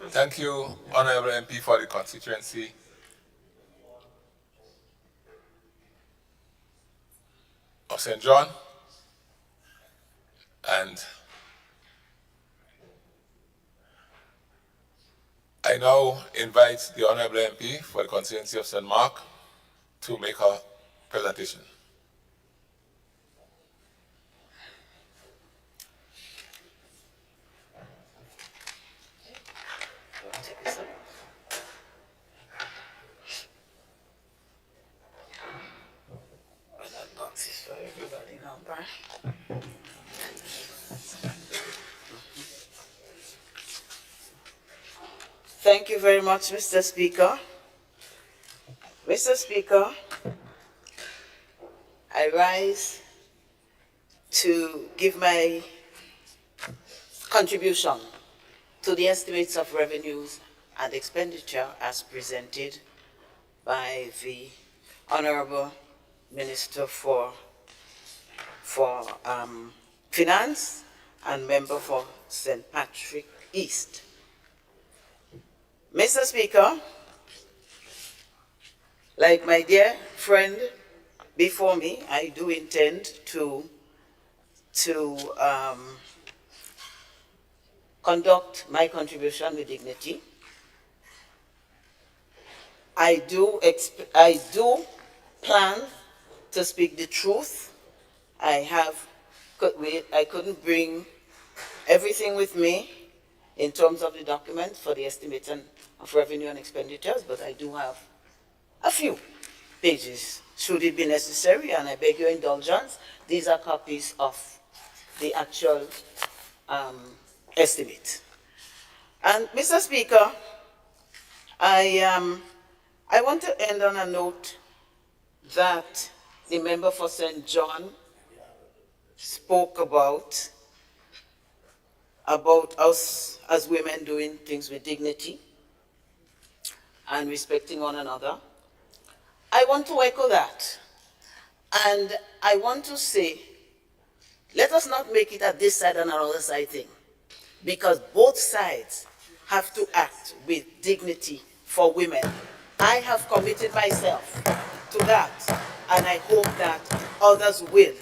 Thank you, Honorable MP, for the constituency of St. John. And I now invite the Honorable MP for the constituency of St. Mark to make her presentation. Thank you very much, Mr. Speaker. Mr. Speaker, I rise to give my contribution to the estimates of revenues and expenditure as presented by the Honorable Minister for Finance and Member for St. Patrick East. Mr. Speaker, like my dear friend before me, I do intend to conduct my contribution with dignity. I do plan to speak the truth. I couldn't bring everything with me in terms of the document for the estimation of revenue and expenditures, but I do have a few pages, should it be necessary, and I beg your indulgence. These are copies of the actual estimate. And Mr. Speaker, I want to end on a note that the member for St. John spoke about us as women doing things with dignity and respecting one another. I want to echo that. And I want to say, let us not make it a this side and another side thing, because both sides have to act with dignity for women. I have committed myself to that, and I hope that others will.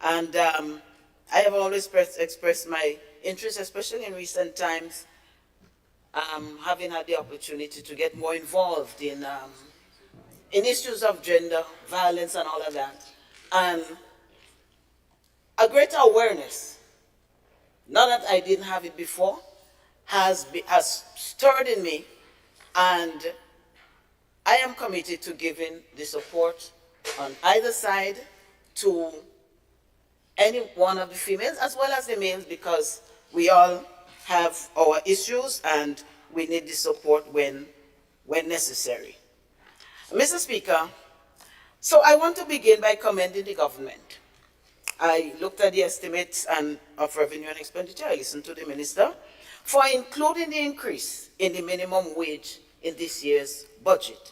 And I have always expressed my interest, especially in recent times, having had the opportunity to get more involved in issues of gender, violence, and all of that. And a greater awareness, not that I didn't have it before, has stirred in me, and I am committed to giving the support on either side to any one of the females as well as the males, because we all have our issues and we need the support when necessary. Mr. Speaker, so I want to begin by commending the government. I looked at the estimates of revenue and expenditure. I listened to the minister for including the increase in the minimum wage in this year's budget.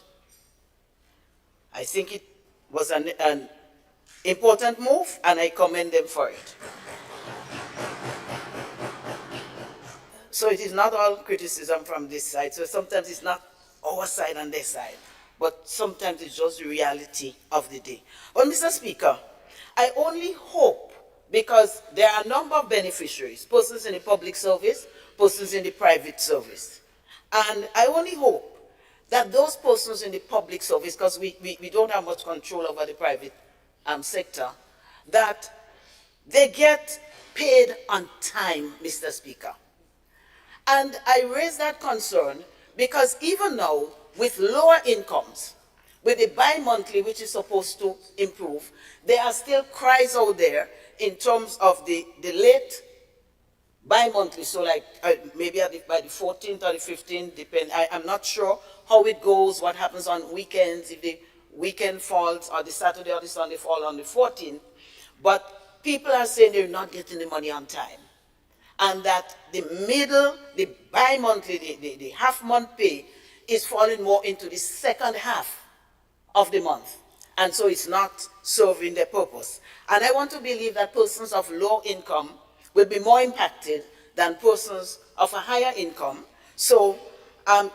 I think it was an important move, and I commend them for it. So it is not all criticism from this side. So sometimes it's not our side and their side, but sometimes it's just the reality of the day. But Mr. Speaker, I only hope, because there are a number of beneficiaries, persons in the public service, persons in the private service. And I only hope that those persons in the public service, because we don't have much control over the private sector, that they get paid on time, Mr. Speaker. And I raise that concern because even now, with lower incomes, with the bi-monthly, which is supposed to improve, there are still cries out there in terms of the late bi-monthly. So like maybe by the 14th or the 15th, I'm not sure how it goes, what happens on weekends, if the weekend falls or the Saturday or the Sunday fall on the 14th. But people are saying they're not getting the money on time. and that the bi-monthly, the half-month pay is falling more into the second half of the month. And so it's not serving the purpose. And I want to believe that persons of low income will be more impacted than persons of a higher income. So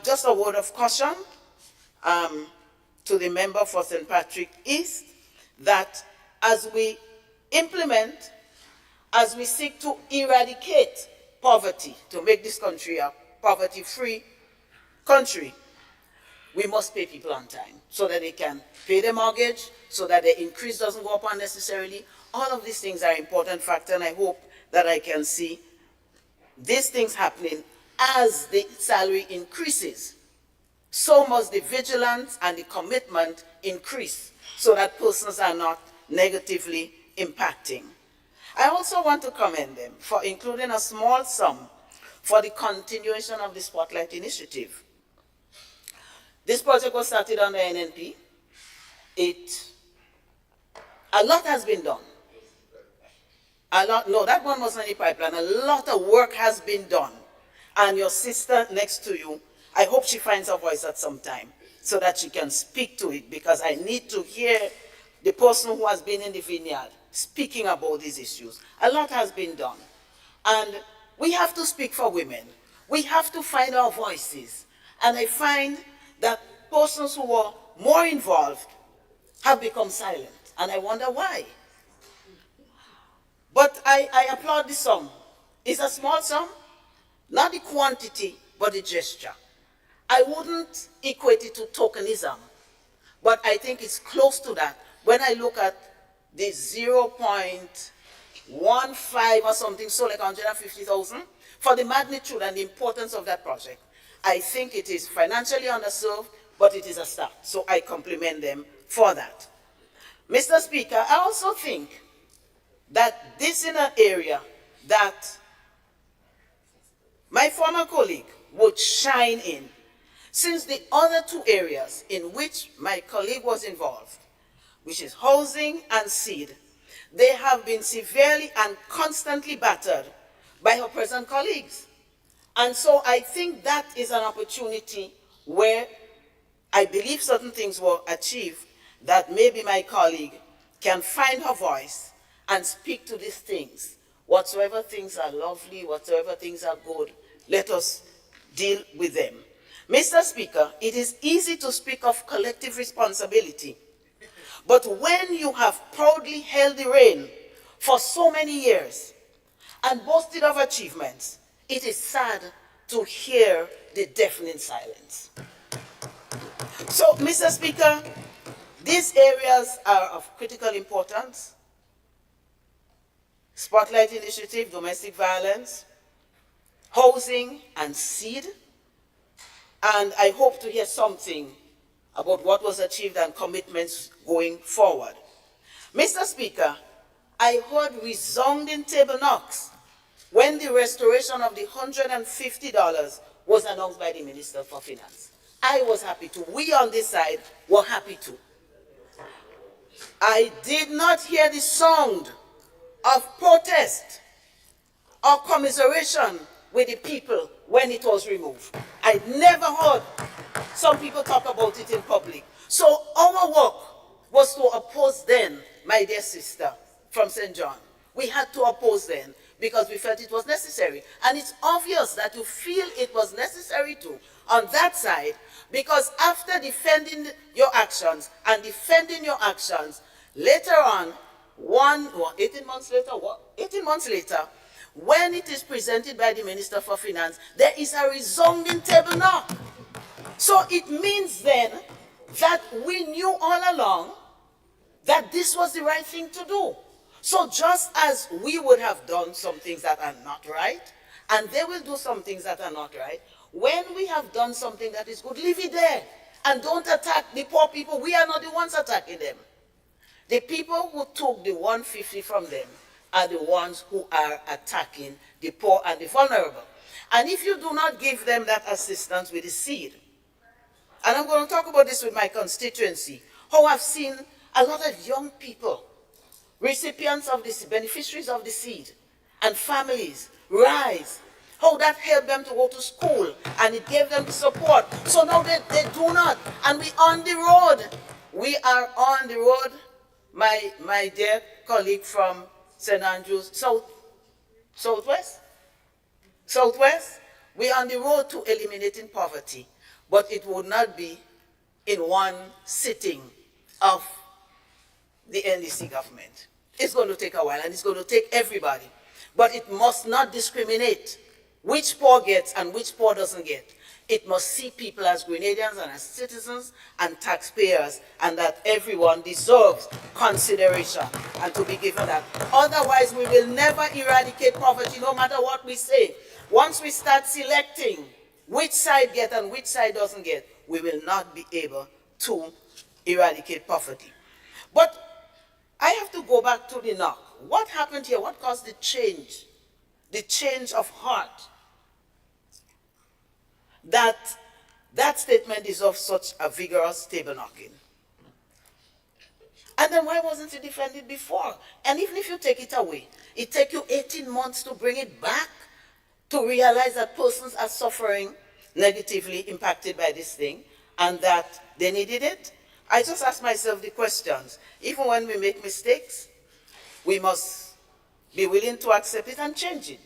just a word of caution to the member for St. Patrick East, that as we implement, as we seek to eradicate poverty, to make this country a poverty-free country, we must pay people on time so that they can pay their mortgage, so that the increase doesn't go up unnecessarily. All of these things are important factors, and I hope that I can see these things happening as the salary increases. So must the vigilance and the commitment increase so that persons are not negatively impacting. I also want to commend them for including a small sum for the continuation of the Spotlight Initiative. This project was started under NNP. A lot has been done. No, that one wasn't in the pipeline. A lot of work has been done. And your sister next to you, I hope she finds her voice at some time so that she can speak to it, because I need to hear the person who has been in the vineyard speaking about these issues. A lot has been done. And we have to speak for women. We have to find our voices. And I find that persons who were more involved have become silent. And I wonder why. But I applaud the sum. It's a small sum, not the quantity, but the gesture. I wouldn't equate it to tokenism, but I think it's close to that. When I look at the 0.15 or something, so like 150,000, for the magnitude and the importance of that project, I think it is financially underserved, but it is a start. So I compliment them for that. Mr. Speaker, I also think that this is an area that my former colleague would shine in, since the other two areas in which my colleague was involved, which is housing and seed, they have been severely and constantly battered by her present colleagues. And so I think that is an opportunity where I believe certain things were achieved, that maybe my colleague can find her voice and speak to these things. Whatsoever things are lovely, whatsoever things are good, let us deal with them. Mr. Speaker, it is easy to speak of collective responsibility, but when you have proudly held the rein for so many years and boasted of achievements, it is sad to hear the deafening silence. So, Mr. Speaker, these areas are of critical importance. Spotlight Initiative, domestic violence, housing, and seed. And I hope to hear something about what was achieved and commitments going forward. Mr. Speaker, I heard resounding table knocks when the restoration of the $150 was announced by the Minister for Finance. I was happy to. We on this side were happy to. I did not hear the sound of protest or commiseration with the people when it was removed. I never heard some people talk about it in public. So our work was to oppose then, my dear sister from St. John. We had to oppose then because we felt it was necessary. And it's obvious that you feel it was necessary to on that side, because after defending your actions and defending your actions, later on, 18 months later, when it is presented by the Minister for Finance, there is a resounding table knock. So it means then that we knew all along that this was the right thing to do. So just as we would have done some things that are not right, and they will do some things that are not right, when we have done something that is good, leave it there. And don't attack the poor people. We are not the ones attacking them. The people who took the 150 from them are the ones who are attacking the poor and the vulnerable. And if you do not give them that assistance with the seed, and I'm going to talk about this with my constituency, how I've seen a lot of young people, recipients of this, beneficiaries of the seed, and families rise, how that helped them to go to school and it gave them the support. So now they do not. And we on the road. We are on the road. My dear colleague from St. Andrews, Southwest, we are on the road to eliminating poverty, but it would not be in one sitting of the NDC government. It's going to take a while, and it's going to take everybody. But it must not discriminate which poor gets and which poor doesn't get. It must see people as Grenadians and as citizens and taxpayers, and that everyone deserves consideration and to be given that. Otherwise, we will never eradicate poverty, no matter what we say. Once we start selecting which side gets and which side doesn't get, we will not be able to eradicate poverty. But I have to go back to the knock. What happened here? What caused the change? The change of heart. That statement deserves such a vigorous table knocking. And then why wasn't it defended before? And even if you take it away, it takes you 18 months to bring it back, to realize that persons are suffering negatively impacted by this thing and that they needed it. I just ask myself the questions. Even when we make mistakes, we must be willing to accept it and change it.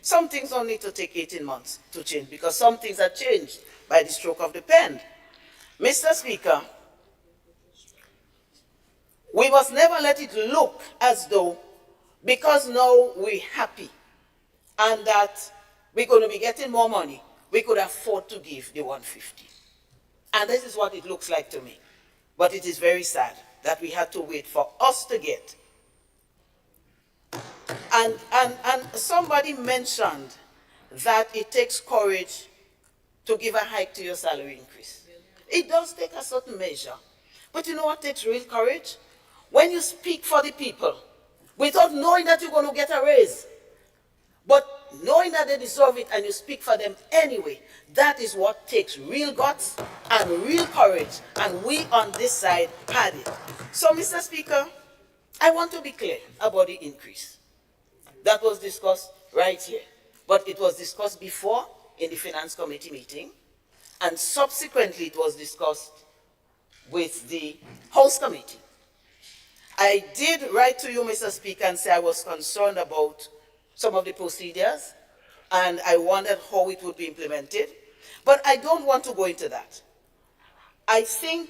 Some things don't need to take 18 months to change, because some things are changed by the stroke of the pen. Mr. Speaker, we must never let it look as though, because now we're happy and that we're going to be getting more money, we could afford to give the 150. And this is what it looks like to me. But it is very sad that we had to wait for us to get. And somebody mentioned that it takes courage to give a hike to your salary increase. It does take a certain measure. But you know what takes real courage? When you speak for the people, without knowing that you're going to get a raise, but knowing that they deserve it and you speak for them anyway, that is what takes real guts and real courage. And we on this side had it. So, Mr. Speaker, I want to be clear about the increase. That was discussed right here. But it was discussed before in the Finance Committee meeting, and subsequently it was discussed with the House Committee. I did write to you, Mr. Speaker, and say I was concerned about some of the procedures, and I wondered how it would be implemented. But I don't want to go into that. I think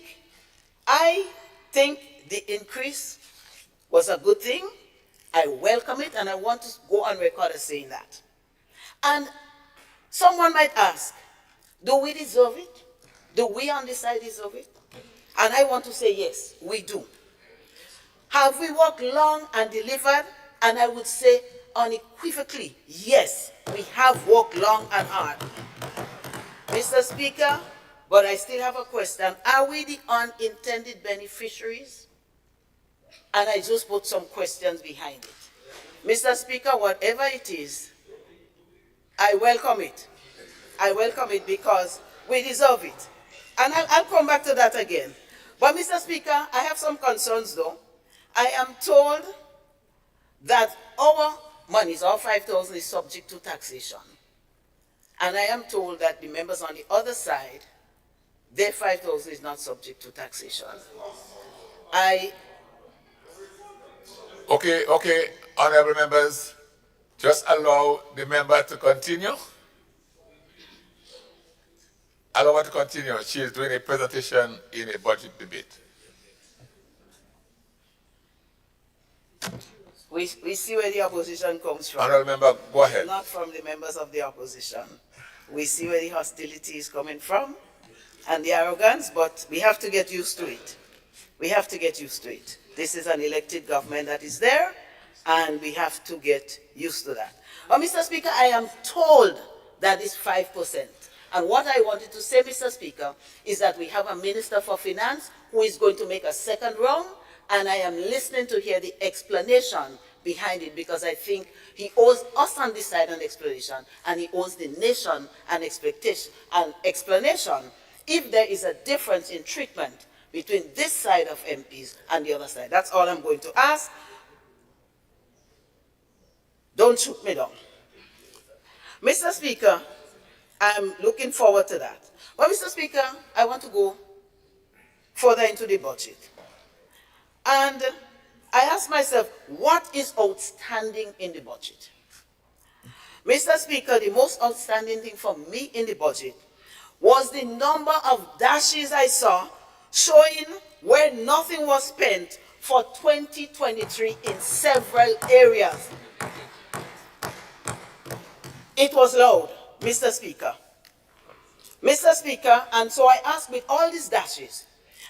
the increase was a good thing. I welcome it, and I want to go on record as saying that. And someone might ask, do we deserve it? Do we on this side deserve it? And I want to say yes, we do. Have we worked long and delivered? And I would say unequivocally, yes, we have worked long and hard. Mr. Speaker, but I still have a question. Are we the unintended beneficiaries? And I just put some questions behind it. Mr. Speaker, whatever it is, I welcome it. I welcome it because we deserve it. And I'll come back to that again. But Mr. Speaker, I have some concerns though. I am told that our monies, our 5,000 is subject to taxation. And I am told that the members on the other side, their 5,000 is not subject to taxation. Okay, honorable members, just allow the member to continue. Allow her to continue. She is doing a presentation in a budget debate. We see where the opposition comes from. Honorable member, go ahead. Not from the members of the opposition. We see where the hostility is coming from and the arrogance, but we have to get used to it. We have to get used to it. This is an elected government that is there, and we have to get used to that. But Mr. Speaker, I am told that is 5%. And what I wanted to say, Mr. Speaker, is that we have a Minister for Finance who is going to make a second round, and I am listening to hear the explanation behind it, because I think he owes us on this side an explanation, and he owes the nation an explanation if there is a difference in treatment between this side of MPs and the other side. That's all I'm going to ask. Don't don't shoot me down. Mr. Speaker, I'm looking forward to that. But Mr. Speaker, I want to go further into the budget. And I ask myself, what is outstanding in the budget? Mr. Speaker, the most outstanding thing for me in the budget was the number of dashes I saw showing where nothing was spent for 2023 in several areas. It was loud, Mr. Speaker. Mr. Speaker, and so I ask, with all these dashes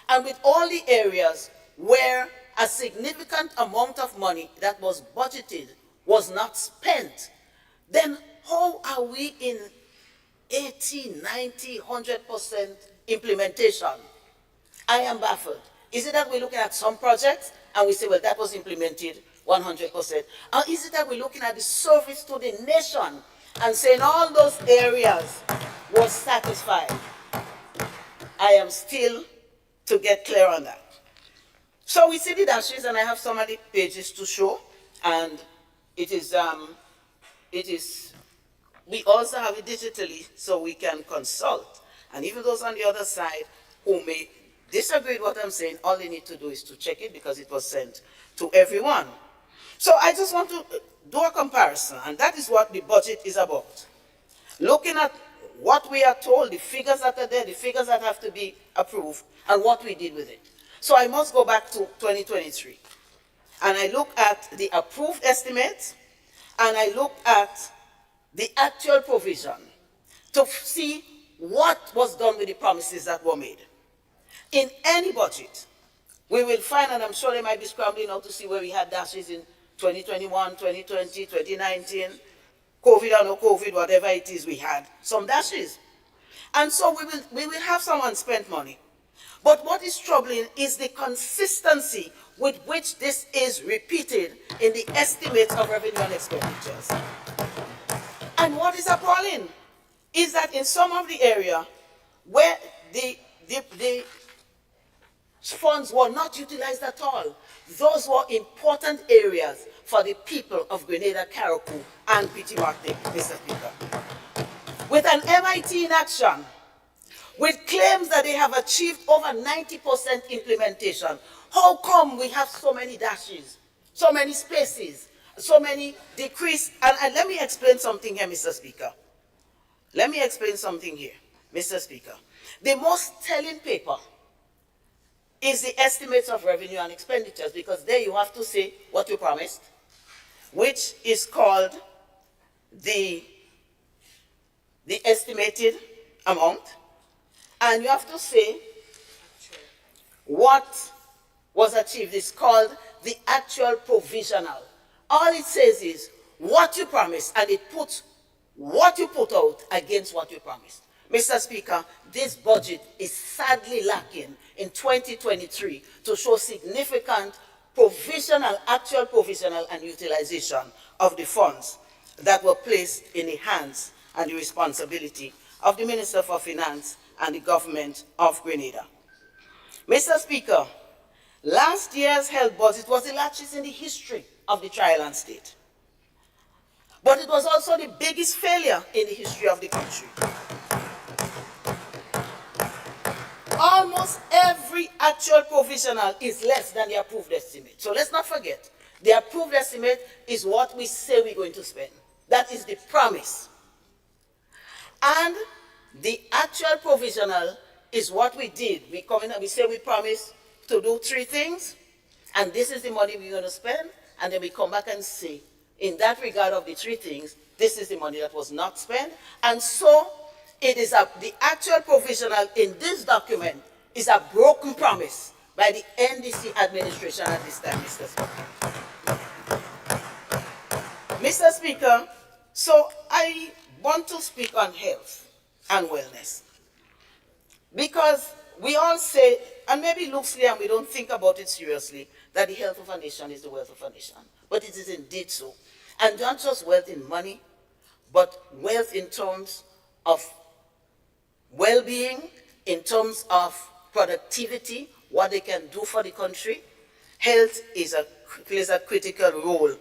and with all the areas where a significant amount of money that was budgeted was not spent, then how are we in 80, 90, 100% implementation? I am baffled. Is it that we're looking at some projects and we say, well, that was implemented 100%? Or is it that we're looking at the service to the nation and saying all those areas was satisfied? I am still to get clear on that. So we see the dashes, and I have some of the pages to show, and it is, we also have it digitally so we can consult. And even those on the other side who may disagree with what I'm saying, all they need to do is to check it because it was sent to everyone. So I just want to do a comparison, and that is what the budget is about. Looking at what we are told, the figures that are there, the figures that have to be approved, and what we did with it. So I must go back to 2023. And I look at the approved estimates, and I look at the actual provision to see what was done with the promises that were made. In any budget, we will find, and I'm sure they might be scrambling now to see where we had dashes in 2021, 2020, 2019, COVID or no COVID, whatever it is, we had some dashes. And so we will have some unspent money. But what is troubling is the consistency with which this is repeated in the estimates of revenue and expenditures. And what is appalling is that in some of the area where the funds were not utilized at all, those were important areas for the people of Grenada, Carriacou, and Petit Martin, Mr. Speaker. With an MIT in action, with claims that they have achieved over 90% implementation, how come we have so many dashes, so many spaces, so many decrease? And let me explain something here, Mr. Speaker. Let me explain something here, Mr. Speaker. The most telling paper is the estimates of revenue and expenditures, because there you have to say what you promised, which is called the estimated amount, and you have to say what was achieved. It's called the actual provisional. All it says is what you promised, and it puts what you put out against what you promised. Mr. Speaker, this budget is sadly lacking in 2023 to show significant provisional, actual provisional and utilization of the funds that were placed in the hands and the responsibility of the Minister for Finance and the government of Grenada. Mr. Speaker, last year's health budget was the largest in the history of the tri-island state. But it was also the biggest failure in the history of the country. Almost every actual provisional is less than the approved estimate. So let's not forget, the approved estimate is what we say we're going to spend. That is the promise. And the actual provisional is what we did. We come in and we say we promise to do 3 things, and this is the money we're going to spend, and then we come back and say, in that regard of the 3 things, this is the money that was not spent. And so it is the actual provisional in this document is a broken promise by the NDC administration at this time, Mr. Speaker. Mr. Speaker, so I want to speak on health and wellness, because we all say, and maybe loosely and we don't think about it seriously, that the health of a nation is the wealth of a nation. But it is indeed so. And not just wealth in money, but wealth in terms of well-being, in terms of productivity, what they can do for the country. Health plays a critical role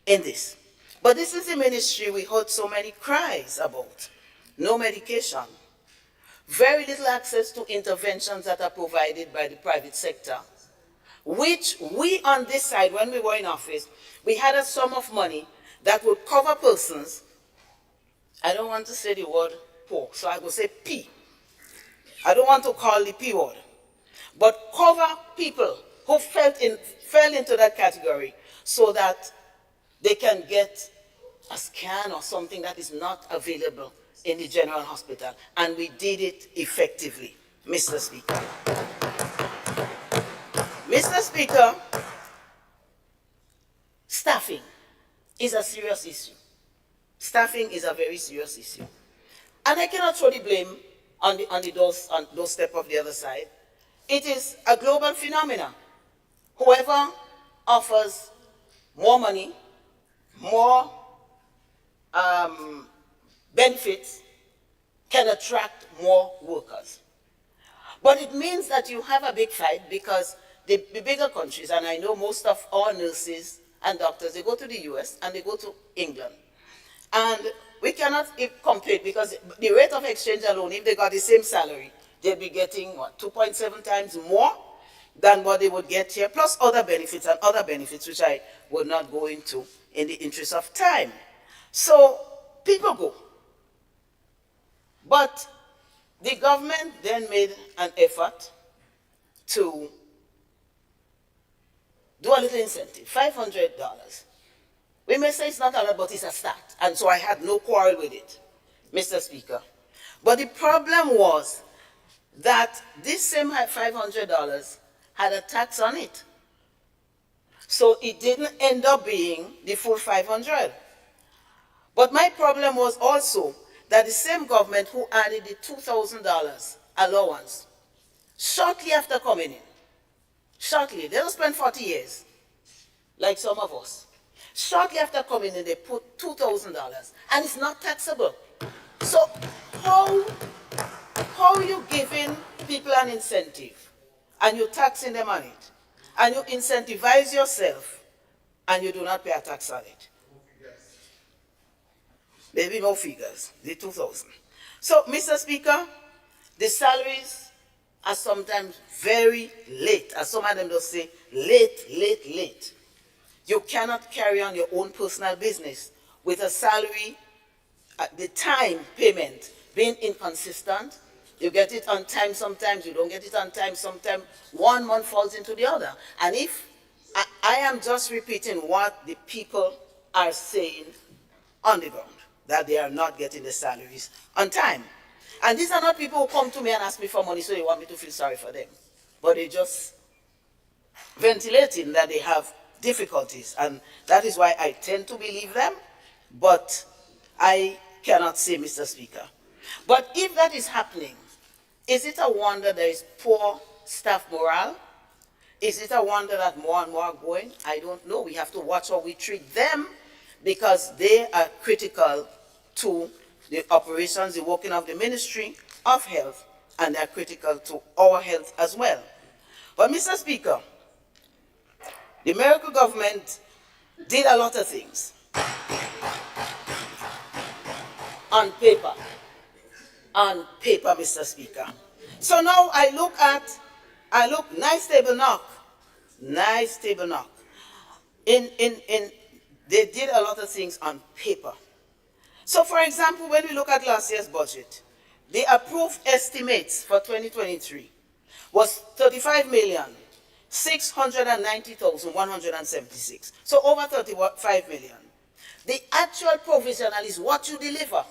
in this. But this is the ministry we heard so many cries about. No medication. Very little access to interventions that are provided by the private sector, which we on this side, when we were in office, we had a sum of money that would cover persons. I don't want to say the word poor, so I will say P. I don't want to call the P word, but cover people who fell into that category so that they can get a scan or something that is not available in the general hospital. And we did it effectively, Mr. Speaker. Mr. Speaker, staffing is a serious issue. Staffing is a very serious issue. And I cannot throw the blame on the doorstep of the other side. It is a global phenomenon. Whoever offers more money, more benefits, can attract more workers. But it means that you have a big fight because the bigger countries, and I know most of our nurses and doctors, they go to the US and they go to England. And we cannot compete because the rate of exchange alone, if they got the same salary, they'd be getting, what, 2.7 times more than what they would get here, plus other benefits and other benefits, which I would not go into in the interest of time. So people go. But the government then made an effort to do a little incentive, $500. We may say it's not a lot, but it's a start. And so I had no quarrel with it, Mr. Speaker. But the problem was that this same $500 had a tax on it. So it didn't end up being the full 500. But my problem was also that the same government who added the $2,000 allowance shortly after coming in, shortly, they don't spend 40 years, like some of us. Shortly after coming in, they put $2,000, and it's not taxable. So how are you giving people an incentive, and you're taxing them on it, and you incentivize yourself, and you do not pay a tax on it? Maybe no figures, the 2,000. So, Mr. Speaker, the salaries are sometimes very late, as some of them just say, late. You cannot carry on your own personal business with a salary at the time payment being inconsistent. You get it on time sometimes, you don't get it on time sometimes. 1 month falls into the other. And if I am just repeating what the people are saying on the ground, that they are not getting the salaries on time. And these are not people who come to me and ask me for money so they want me to feel sorry for them. But they just ventilating that they have difficulties. And that is why I tend to believe them, but I cannot say, Mr. Speaker. But if that is happening, is it a wonder there is poor staff morale? Is it a wonder that more and more are going? I don't know. We have to watch how we treat them because they are critical to the operations, the working of the Ministry of Health, and they are critical to our health as well. But, Mr. Speaker, the American government did a lot of things on paper, Mr. Speaker. So now I look, nice table knock. They did a lot of things on paper. So, for example, when we look at last year's budget, the approved estimates for 2023 was 35,690,176. So over 35 million. The actual provisional is what you deliver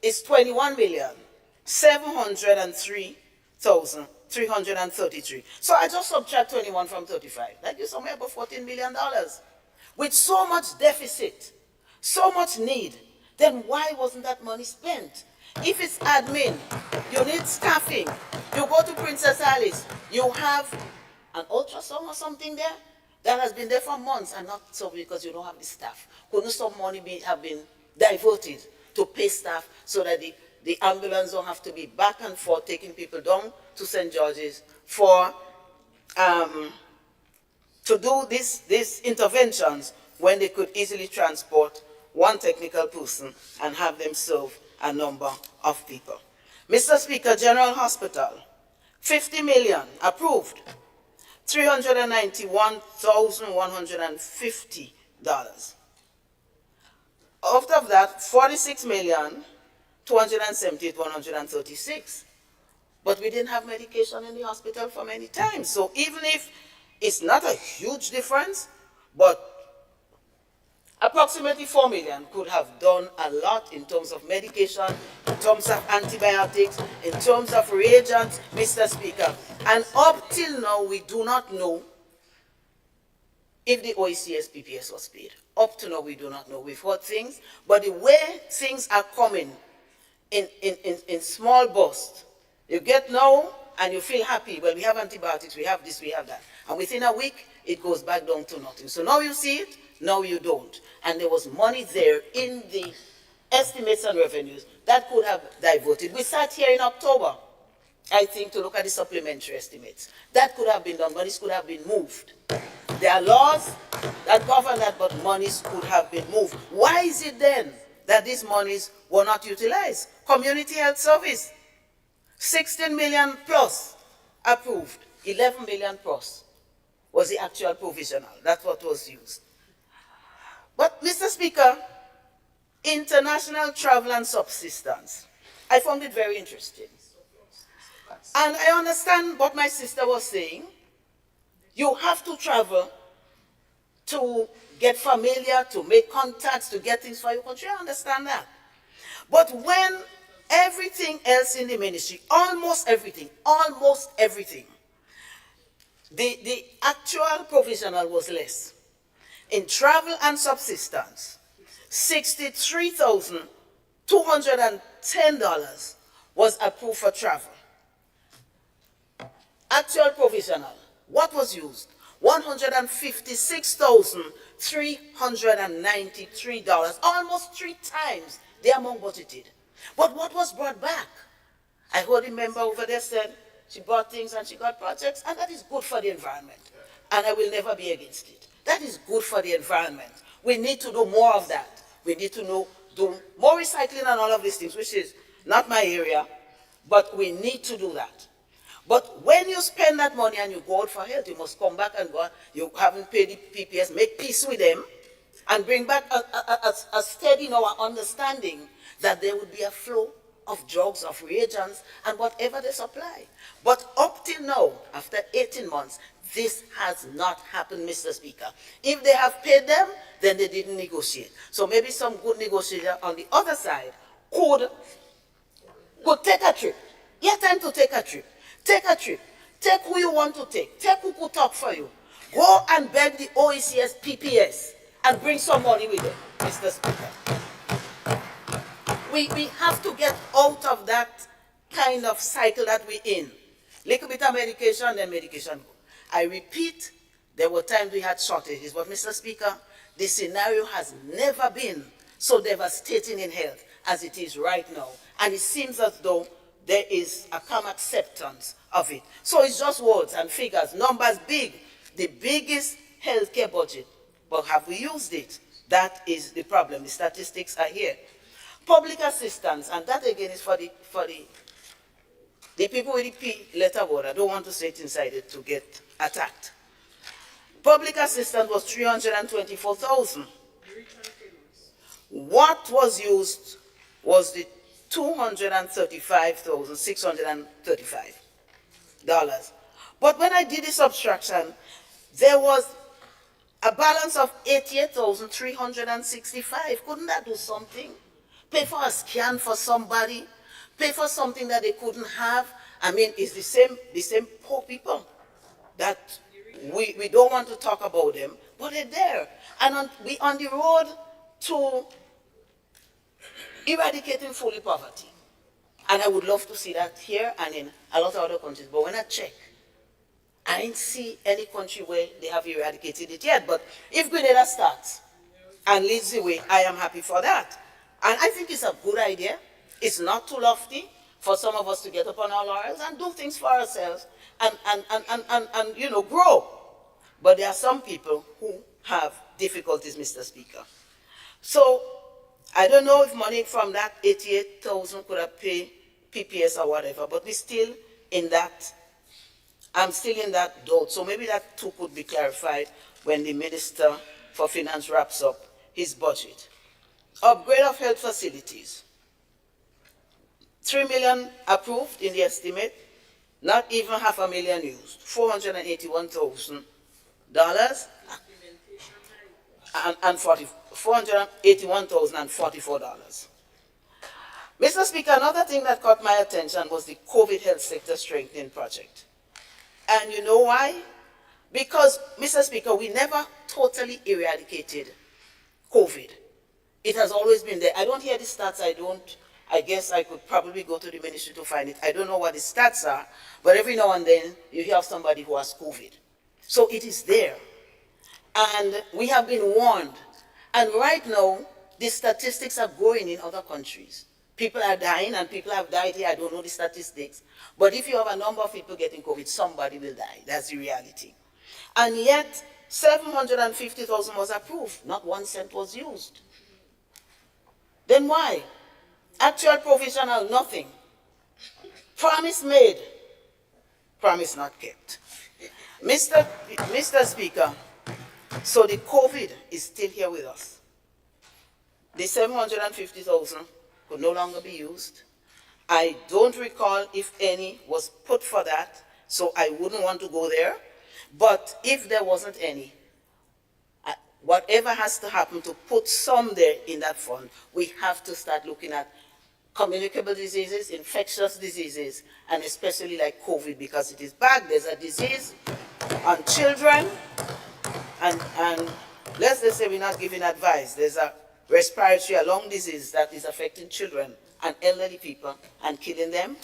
is 21,703,333. So I just subtract 21 from 35. That gives somewhere about $14 million. With so much deficit, so much need, then why wasn't that money spent? If it's admin, you need staffing, you go to Princess Alice, you have an ultrasound or something there that has been there for months and not so because you don't have the staff. Couldn't some money have been diverted to pay staff so that the ambulance don't have to be back and forth taking people down to St. George's for to do these interventions when they could easily transport one technical person and have them serve a number of people. Mr. Speaker, General Hospital, 50 million approved, $391,150. Out of that, 46,278,136. But we didn't have medication in the hospital for many times. So even if it's not a huge difference, but approximately 4 million could have done a lot in terms of medication, in terms of antibiotics, in terms of reagents, Mr. Speaker. And up till now, we do not know if the OECS PPS was paid. Up to now, we do not know. We've heard things, but the way things are coming in small bursts, you get now and you feel happy. Well, we have antibiotics, we have this, we have that. And within a week, it goes back down to nothing. So now you see it, now you don't. And there was money there in the estimates and revenues that could have diverted. We sat here in October, I think, to look at the supplementary estimates. That could have been done, monies could have been moved. There are laws that govern that, but monies could have been moved. Why is it then that these monies were not utilized? Community health service, 16 million plus approved, 11 million plus was the actual provisional. That's what was used. But, Mr. Speaker, international travel and subsistence, I found it very interesting. And I understand what my sister was saying. You have to travel to get familiar, to make contacts, to get things for your country. I understand that. But when everything else in the ministry, almost everything, the actual provisional was less. In travel and subsistence, $63,210 was approved for travel. Actual provisional, what was used? $156,393, almost 3 times the amount budgeted. But what was brought back? I heard a member over there said she bought things and she got projects, and that is good for the environment. And I will never be against it. That is good for the environment. We need to do more of that. We need to do more recycling and all of these things, which is not my area, but we need to do that. But when you spend that money and you go out for health, you must come back and go, you haven't paid the PPS, make peace with them, and bring back a steady understanding that there would be a flow of drugs, of reagents, and whatever they supply. But up till now, after 18 months, this has not happened, Mr. Speaker. If they have paid them, then they didn't negotiate. So maybe some good negotiator on the other side could take a trip. You have time to take a trip. Take a trip. Take who you want to take. Take who could talk for you. Go and beg the OECS PPS and bring some money with them, Mr. Speaker. We have to get out of that kind of cycle that we're in. Little bit of medication, then medication go. I repeat, there were times we had shortages, but Mr. Speaker, the scenario has never been so devastating in health as it is right now. And it seems as though there is a calm acceptance of it. So it's just words and figures, numbers big, the biggest healthcare budget. But have we used it? That is the problem. The statistics are here. Public assistance, and that again is for the people with the P letter word. I don't want to say it inside it to get attacked. Public assistance was 324,000. What was used was the $235,635. But when I did the subtraction, there was a balance of 88,365. Couldn't that do something? Pay for a scan for somebody, pay for something that they couldn't have. I mean, it's the same poor people that we don't want to talk about them, but they're there. And we're on the road to eradicating fully poverty. And I would love to see that here and in a lot of other countries. But when I check, I didn't see any country where they have eradicated it yet. But if Grenada starts and leads the way, I am happy for that. And I think it's a good idea. It's not too lofty for some of us to get up on our laurels and do things for ourselves and grow. But there are some people who have difficulties, Mr. Speaker. So I don't know if money from that 88,000 could have paid PPS or whatever, but we're still in that, I'm still in that doubt. So maybe that too could be clarified when the Minister for Finance wraps up his budget. Upgrade of health facilities. 3 million approved in the estimate, not even $500,000 used. $481,000 and $481,044. Mr. Speaker, another thing that caught my attention was the COVID health sector strengthening project. And you know why? Because, Mr. Speaker, we never totally eradicated COVID. It has always been there. I don't hear the stats. I guess I could probably go to the ministry to find it. I don't know what the stats are, but every now and then you hear of somebody who has COVID. So it is there. And we have been warned. And right now, the statistics are growing in other countries. People are dying, and people have died here. I don't know the statistics. But if you have a number of people getting COVID, somebody will die. That's the reality. And yet, 750,000 was approved. Not 1 cent was used. Then why? Actual provisional, nothing. Promise made, promise not kept. Mr. Speaker, so the COVID is still here with us. The 750,000 could no longer be used. I don't recall if any was put for that, so I wouldn't want to go there. But if there wasn't any, whatever has to happen to put some there in that fund, we have to start looking at communicable diseases, infectious diseases, and especially like COVID, because it is bad. There's a disease on children, and let's just say we're not giving advice. There's a respiratory, a lung disease that is affecting children and elderly people and killing them.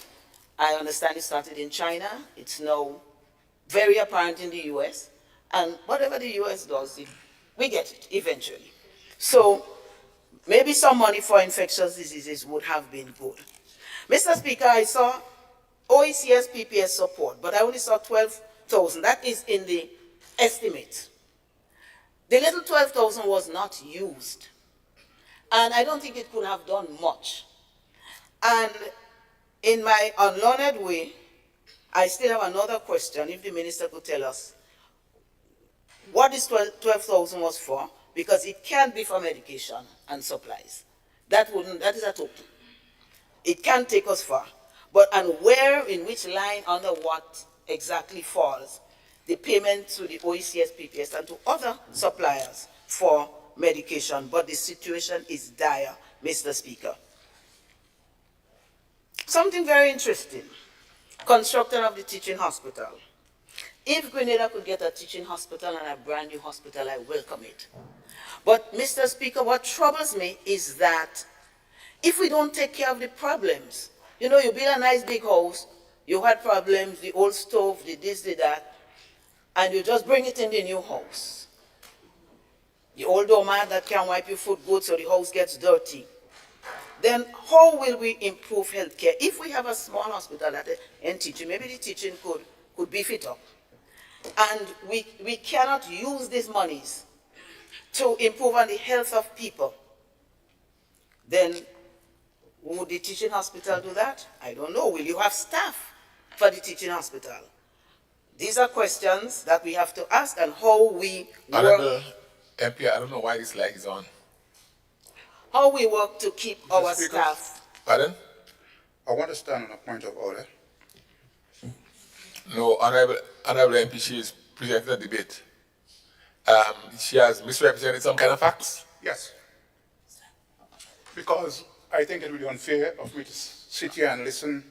I understand it started in China. It's now very apparent in the US. And whatever the US does, we get it eventually. So maybe some money for infectious diseases would have been good. Mr. Speaker, I saw OECS PPS support, but I only saw 12,000. That is in the estimate. The little 12,000 was not used. And I don't think it could have done much. And in my unlearned way, I still have another question, if the minister could tell us what this 12,000 was for, because it can't be for medication and supplies. That is a total. It can't take us far. But, and where, in which line, under what exactly falls the payment to the OECS PPS and to other suppliers for medication. But the situation is dire, Mr. Speaker. Something very interesting. Construction of the teaching hospital. If Grenada could get a teaching hospital and a brand new hospital, I welcome it. But, Mr. Speaker, what troubles me is that if we don't take care of the problems, you know, you build a nice big house, you had problems, the old stove, the this, the that, and you just bring it in the new house. The old doormat that can wipe your foot good so the house gets dirty. Then how will we improve healthcare? If we have a small hospital and teaching, maybe the teaching could beef it up. And we cannot use these monies to improve on the health of people. Then would the teaching hospital do that? I don't know. Will you have staff for the teaching hospital? These are questions that we have to ask, and how we Honorable MP, I don't know why this light is on. How we work to keep our Speaker. staff. Pardon? I want to stand on a point of order. No, Honorable MP, she is presenting a debate. She has misrepresented some kind of facts. Yes. Because I think it would be unfair of me to sit here and listen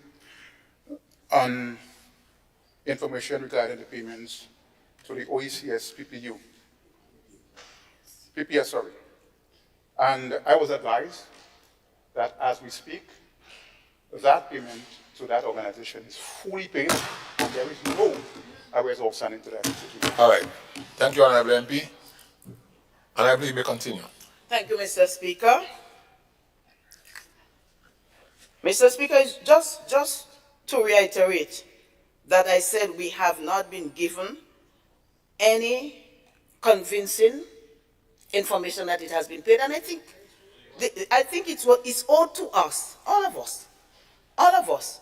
on information regarding the payments to the OECS PPS, sorry. And I was advised that as we speak, that payment to that organization is fully paid, and there is no arrears outstanding to that institution. All right. Thank you, Honorable MP. Honorable, you may continue. Thank you, Mr. Speaker. Mr. Speaker, just to reiterate that I said we have not been given any convincing information that it has been paid. And I think it's owed to us, all of us. All of us.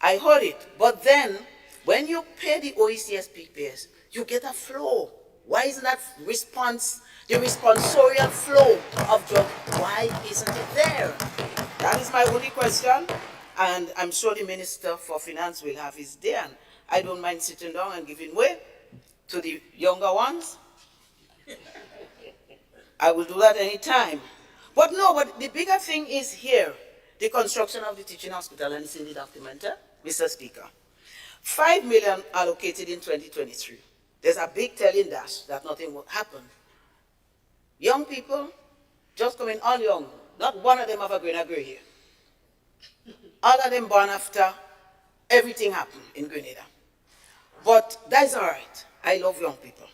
I heard it. But then, when you pay the OECS payers, you get a flow. Why isn't that the responsorial flow of drugs, why isn't it there? That is my only question. And I'm sure the Minister for Finance will have his day. And I don't mind sitting down and giving way to the younger ones. I will do that anytime. But the bigger thing is here, the construction of the teaching hospital, and it's in the document, Mr. Speaker. 5 million allocated in 2023. There's a big telling dash that nothing will happen. Young people, just coming all young, not one of them have a grain of gray here. All of them born after everything happened in Grenada. But that's all right. I love young people.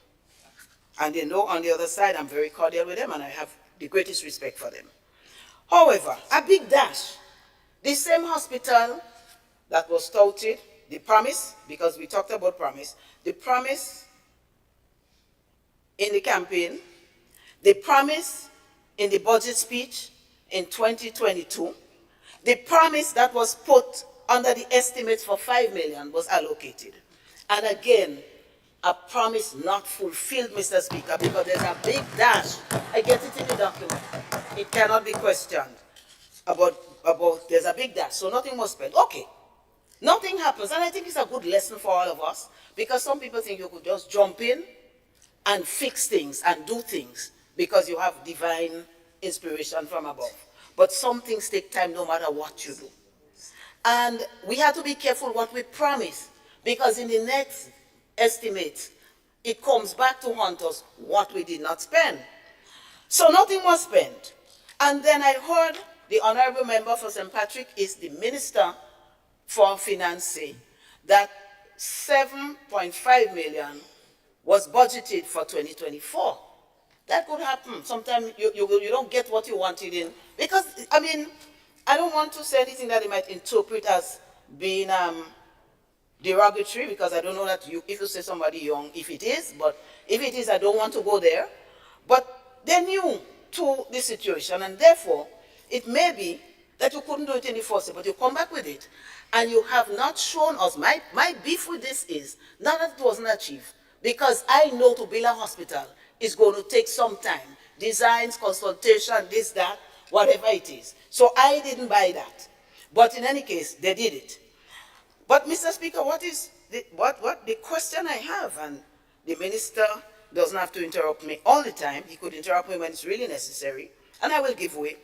And they know on the other side I'm very cordial with them and I have the greatest respect for them. However, a big dash. The same hospital that was touted, the promise, because we talked about promise, the promise in the campaign, the promise in the budget speech in 2022, the promise that was put under the estimates for 5 million was allocated. And again, a promise not fulfilled, Mr. Speaker, because there's a big dash. I get it in the document. It cannot be questioned about there's a big dash, so nothing was spent. Okay, nothing happens, and I think it's a good lesson for all of us, because some people think you could just jump in and fix things and do things because you have divine inspiration from above. But some things take time no matter what you do. And we have to be careful what we promise, because in the next estimate, it comes back to haunt us what we did not spend. So nothing was spent. And then I heard the honorable member for St. Patrick is the Minister for Finance say that 7.5 million was budgeted for 2024. That could happen. Sometimes you don't get what you wanted in. Because, I mean, I don't want to say anything that they might interpret as being derogatory, because I don't know that if you say somebody young, if it is, but if it is, I don't want to go there. But they're new to the situation, and therefore, it may be that you couldn't do it in the first, but you come back with it, and you have not shown us. My beef with this is not that it wasn't achieved, because I know to build a hospital is going to take some time. Designs, consultation, this, that, whatever it is. So I didn't buy that. But in any case, they did it. But Mr. Speaker, what the question I have, and the minister doesn't have to interrupt me all the time. He could interrupt me when it's really necessary, and I will give way.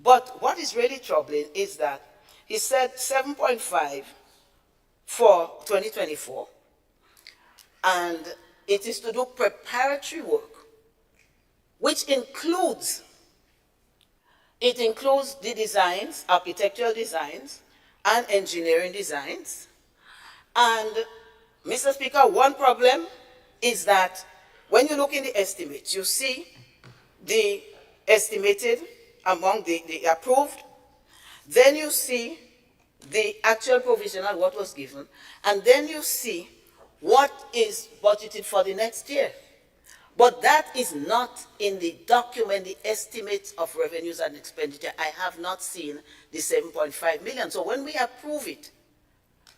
But what is really troubling is that he said 7.5 for 2024, and it is to do preparatory work, which includes the designs, architectural designs, and engineering designs. And, Mr. Speaker, one problem is that when you look in the estimates, you see the estimated among the approved, then you see the actual provisional, what was given, and then you see what is budgeted for the next year. But that is not in the document, the estimates of revenues and expenditure. I have not seen the 7.5 million. So when we approve it,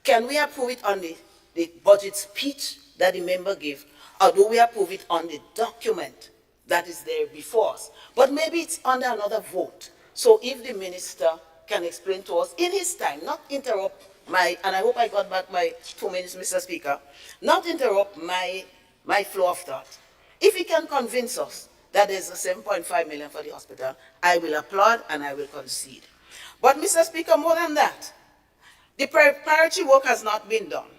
can we approve it on the budget speech that the member gave, or do we approve it on the document that is there before us? But maybe it's under another vote. So if the minister can explain to us in his time, not interrupt and I hope I got back my 2 minutes, Mr. Speaker, not interrupt my flow of thought. If he can convince us that there's a 7.5 million for the hospital, I will applaud and I will concede. But, Mr. Speaker, more than that, the preparatory work has not been done.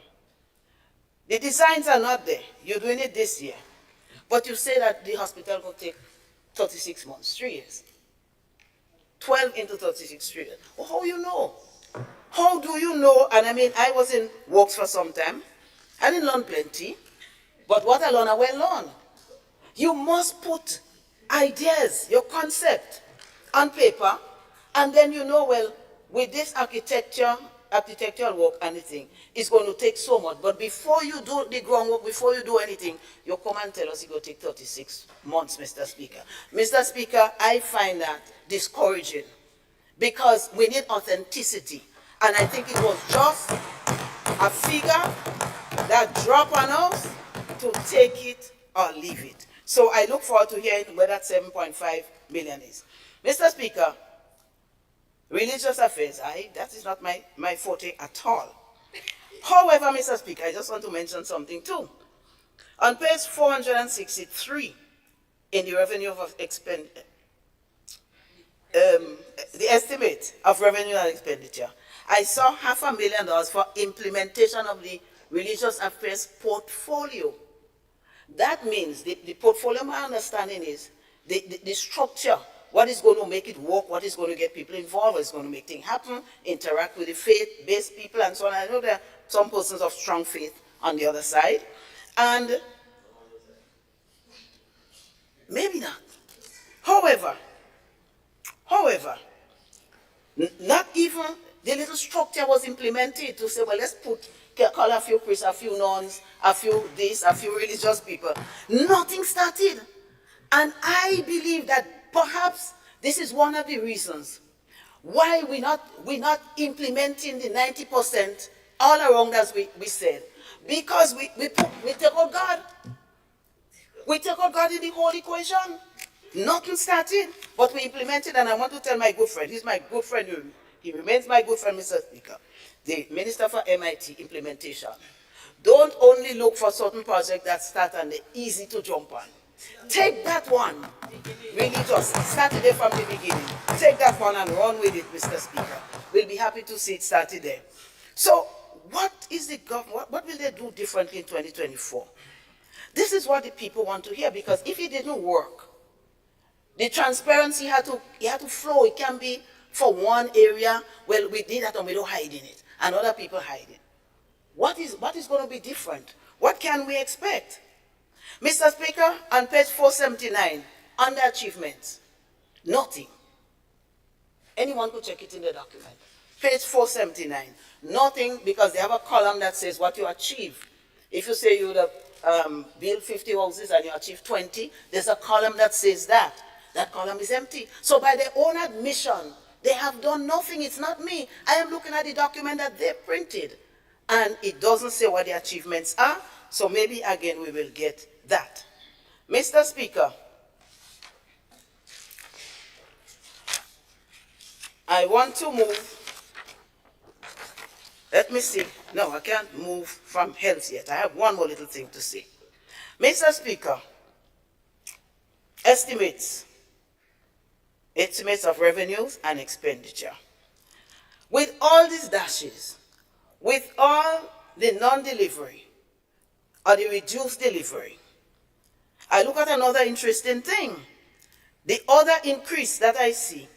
The designs are not there. You're doing it this year. But you say that the hospital will take 36 months, 3 years. 12 into 36, 3 years. Well, how you know? How do you know? And I mean, I was in works for some time. I didn't learn plenty. But what I learned, I well learned. You must put ideas, your concept, on paper, and then you know, well, with this architecture architectural work, anything, it's going to take so much. But before you do the groundwork, before you do anything, you come and tell us it's going to take 36 months, Mr. Speaker. Mr. Speaker, I find that discouraging because we need authenticity. And I think it was just a figure that dropped on us to take it or leave it. So I look forward to hearing where that 7.5 million is. Mr. Speaker, religious affairs, that is not my forte at all. However, Mr. Speaker, I just want to mention something too. On page 463 in the revenue of the estimate of revenue and expenditure, I saw $500,000 for implementation of the religious affairs portfolio. That means the portfolio, my understanding is the structure, what is going to make it work, what is going to get people involved, what is going to make things happen, interact with the faith-based people and so on. I know there are some persons of strong faith on the other side. And maybe not. However, not even the little structure was implemented to say, well, let's call a few priests, a few nuns, a few this, a few religious people. Nothing started. And I believe that perhaps this is one of the reasons why we're not implementing the 90% all around, as we said. Because we take out God. We take out God in the whole equation. Nothing started, but we implemented, and I want to tell my good friend, he's my good friend, he remains my good friend, Mr. Speaker, the Minister for MIT implementation. Don't only look for certain projects that start and they're easy to jump on. Take that one, really just start it from the beginning. Take that one and run with it, Mr. Speaker. We'll be happy to see it started there. So what is the government, what will they do differently in 2024? This is what the people want to hear, because if it didn't work, the transparency had to flow. It can be for one area, well, we did that and we don't hide in it, and other people hide it. What is going to be different? What can we expect? Mr. Speaker, on page 479, under achievements, nothing. Anyone could check it in the document. Page 479, nothing, because they have a column that says what you achieve. If you say you would have built 50 houses and you achieve 20, there's a column that says that. That column is empty. So by their own admission, they have done nothing. It's not me. I am looking at the document that they printed, and it doesn't say what the achievements are. So maybe again we will get that. Mr. Speaker, I want to move. Let me see. No, I can't move from health yet. I have one more little thing to say. Mr. Speaker, estimates of revenues and expenditure. With all these dashes, with all the non-delivery or the reduced delivery, I look at another interesting thing. The other increase that I see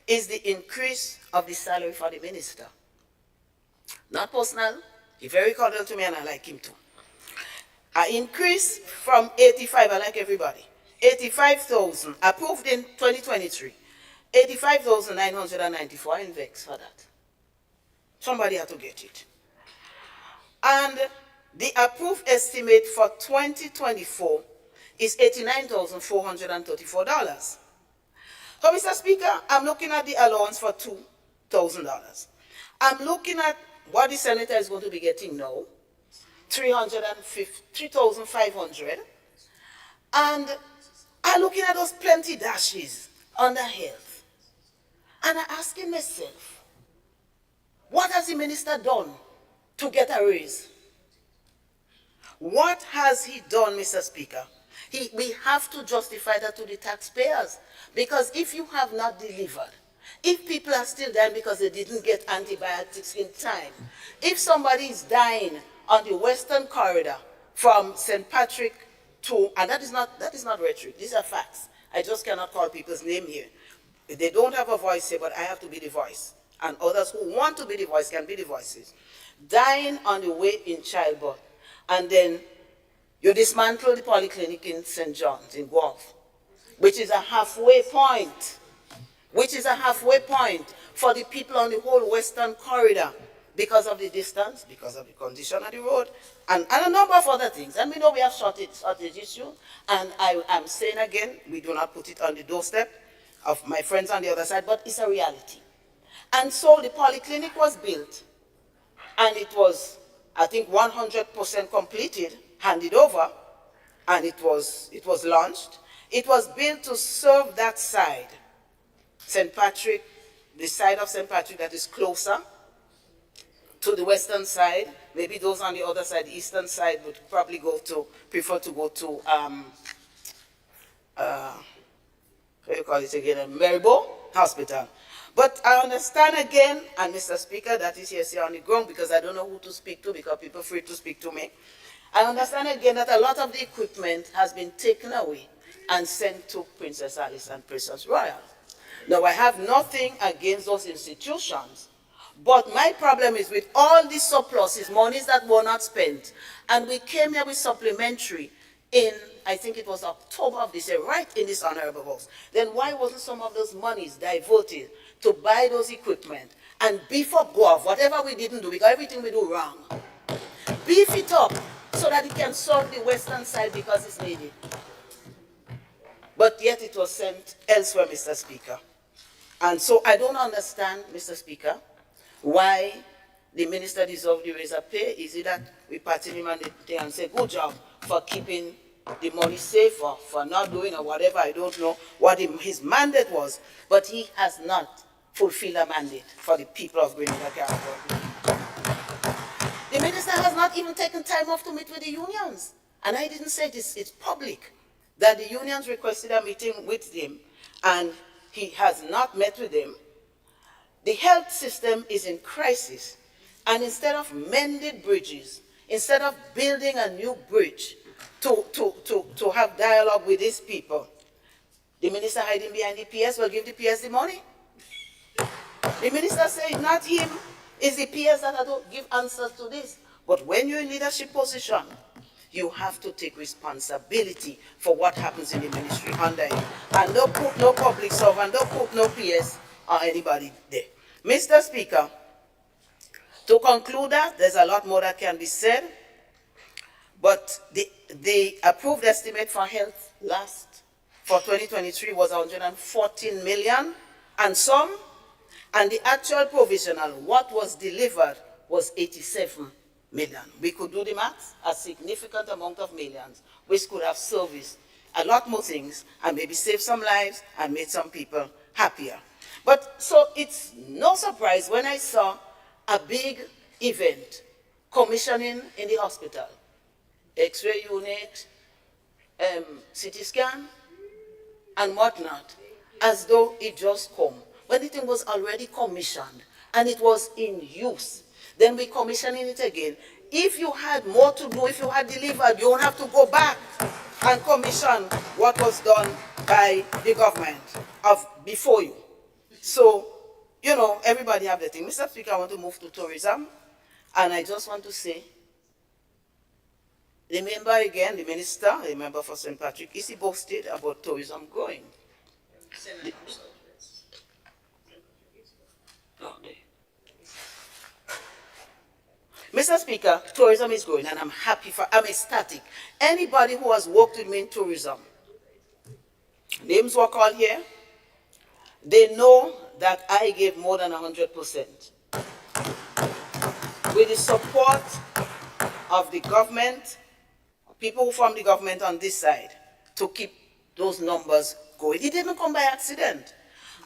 is the increase of the salary for the minister. Not personal, he's very cordial to me and I like him too. An increase from 85, I like everybody. 85,000, approved in 2023, 85,994, I index for that. Somebody had to get it. And the approved estimate for 2024 is $89,434. So, Mr. Speaker, I'm looking at the allowance for $2,000. I'm looking at what the senator is going to be getting now, $3,500. And I'm looking at those plenty dashes under health. And I'm asking myself, what has the minister done to get a raise? What has he done, Mr. Speaker? We have to justify that to the taxpayers. Because if you have not delivered, if people are still dying because they didn't get antibiotics in time, if somebody is dying on the Western Corridor from St. Patrick to, and that is not rhetoric, these are facts. I just cannot call people's name here. They don't have a voice here, but I have to be the voice. And others who want to be the voice can be the voices. Dying on the way in childbirth. And then you dismantle the polyclinic in St. John's in Guelph, which is a halfway point. Which is a halfway point for the people on the whole Western Corridor. because of the distance, because of the condition of the road, and a number of other things. And we know we have shortage issues, and I am saying again, we do not put it on the doorstep of my friends on the other side, but it's a reality. And so the polyclinic was built, and it was, I think, 100% completed, handed over, and it was launched. It was built to serve that side, St. Patrick, the side of St. Patrick that is closer to the western side. Maybe those on the other side, the eastern side, would probably prefer to go to, what do you call it again, Maribo Hospital. But I understand again, and Mr. Speaker, that is here on the ground, because I don't know who to speak to, because people are free to speak to me. I understand again that a lot of the equipment has been taken away and sent to Princess Alice and Princess Royal. Now, I have nothing against those institutions, but my problem is with all these surpluses, monies that were not spent, and we came here with supplementary in, I think it was October of this year, right in this honorable house. Then why wasn't some of those monies diverted to buy those equipment and beef up Guav, whatever we didn't do, because everything we do wrong, beef it up so that it can serve the western side because it's needed. But yet it was sent elsewhere, Mr. Speaker. And so I don't understand, Mr. Speaker, why the minister deserves the raise of pay. Is it that we pat him on the day and say, good job for keeping the money safe, or for not doing, or whatever? I don't know what his mandate was, but he has not fulfilled a mandate for the people of Grenada Caribbean. The minister has not even taken time off to meet with the unions. And I didn't say this, it's public, that the unions requested a meeting with him, and he has not met with them. The health system is in crisis, and instead of mended bridges, instead of building a new bridge to have dialogue with these people, the minister hiding behind the PS will give the PS the money. The minister said not him, it's the PS that will give answers to this. But when you're in leadership position, you have to take responsibility for what happens in the ministry under you. And don't put no public servant, don't put no PS or anybody there. Mr. Speaker, to conclude that, there's a lot more that can be said, but the approved estimate for health for 2023 was 114 million and some, and the actual provisional, what was delivered, was 87 million. We could do the math, a significant amount of millions, which could have serviced a lot more things and maybe saved some lives and made some people happier. But so it's no surprise when I saw a big event commissioning in the hospital, X-ray unit, CT scan, and whatnot, as though it just come, when the thing was already commissioned and it was in use. Then we commissioning it again. If you had more to do, if you had delivered, you won't have to go back and commission what was done by the government before you. So, you know, everybody have the thing. Mr. Speaker, I want to move to tourism, and I just want to say, remember again, the minister, the member for St. Patrick, is he boasted about tourism growing? Mr. Speaker, tourism is growing, and I'm ecstatic. Anybody who has worked with me in tourism, names were called here, they know that I gave more than 100%. With the support of the government, people who form the government on this side, to keep those numbers going. It didn't come by accident.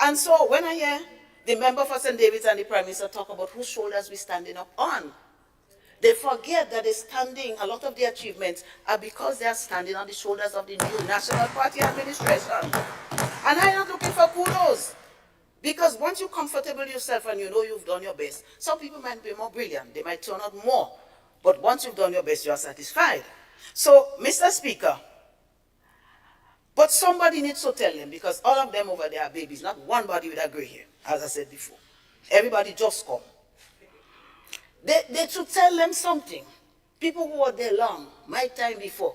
And so when I hear the member for St. David's and the Prime Minister talk about whose shoulders we're standing up on, they forget that a lot of the achievements are because they are standing on the shoulders of the new National Party administration. And I'm not looking for kudos. Because once you're comfortable yourself and you know you've done your best, some people might be more brilliant, they might turn out more. But once you've done your best, you are satisfied. So, Mr. Speaker, but somebody needs to tell them, because all of them over there are babies, not one body with a gray hair, as I said before. Everybody just come. They should tell them something. People who were there long, my time before,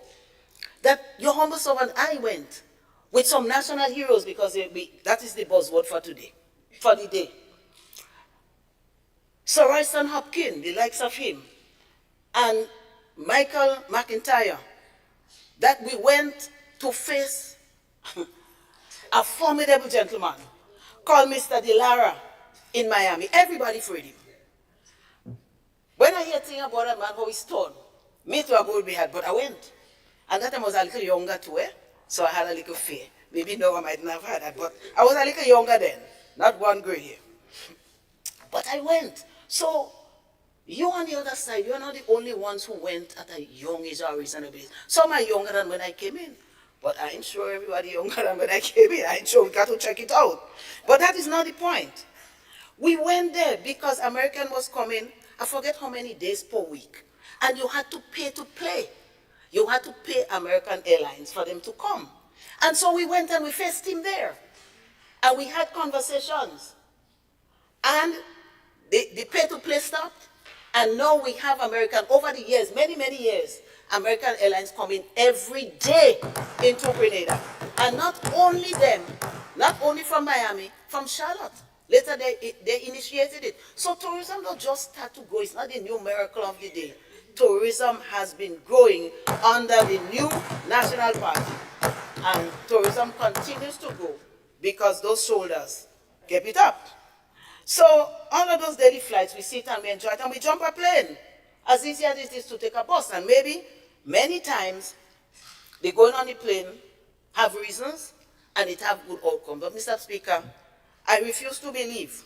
that your humble servant, I went with some national heroes, because that is the buzzword for today, for the day. Sir Royston Hopkins, the likes of him, and Michael McIntyre, that we went to face a formidable gentleman called Mr. DeLara in Miami. Everybody freed him. When I hear things about that man, how he's torn, me too, I go be had, but I went. And that time I was a little younger too, so I had a little fear. Maybe no, I might not have had that, but I was a little younger then, not one gray hair. But I went. So you on the other side, you're not the only ones who went at a young age or reasonable age. Some are younger than when I came in. But I ain't sure everybody younger than when I came in. I ain't sure, we got to check it out. But that is not the point. We went there because American was coming, I forget how many days per week. And you had to pay to play. You had to pay American Airlines for them to come. And so we went and we faced him there. And we had conversations. And the pay to play stopped. And now we have American, over the years, many, many years, American Airlines coming every day into Grenada. And not only them, not only from Miami, from Charlotte. Later they initiated it. So tourism don't just start to grow. It's not the new miracle of the day. Tourism has been growing under the new National Party. And tourism continues to grow because those shoulders kept it up. So all of those daily flights, we sit and we enjoy it and we jump a plane. As easy as it is to take a bus. And maybe many times they going on the plane have reasons and it have good outcome. But Mr. Speaker, I refuse to believe,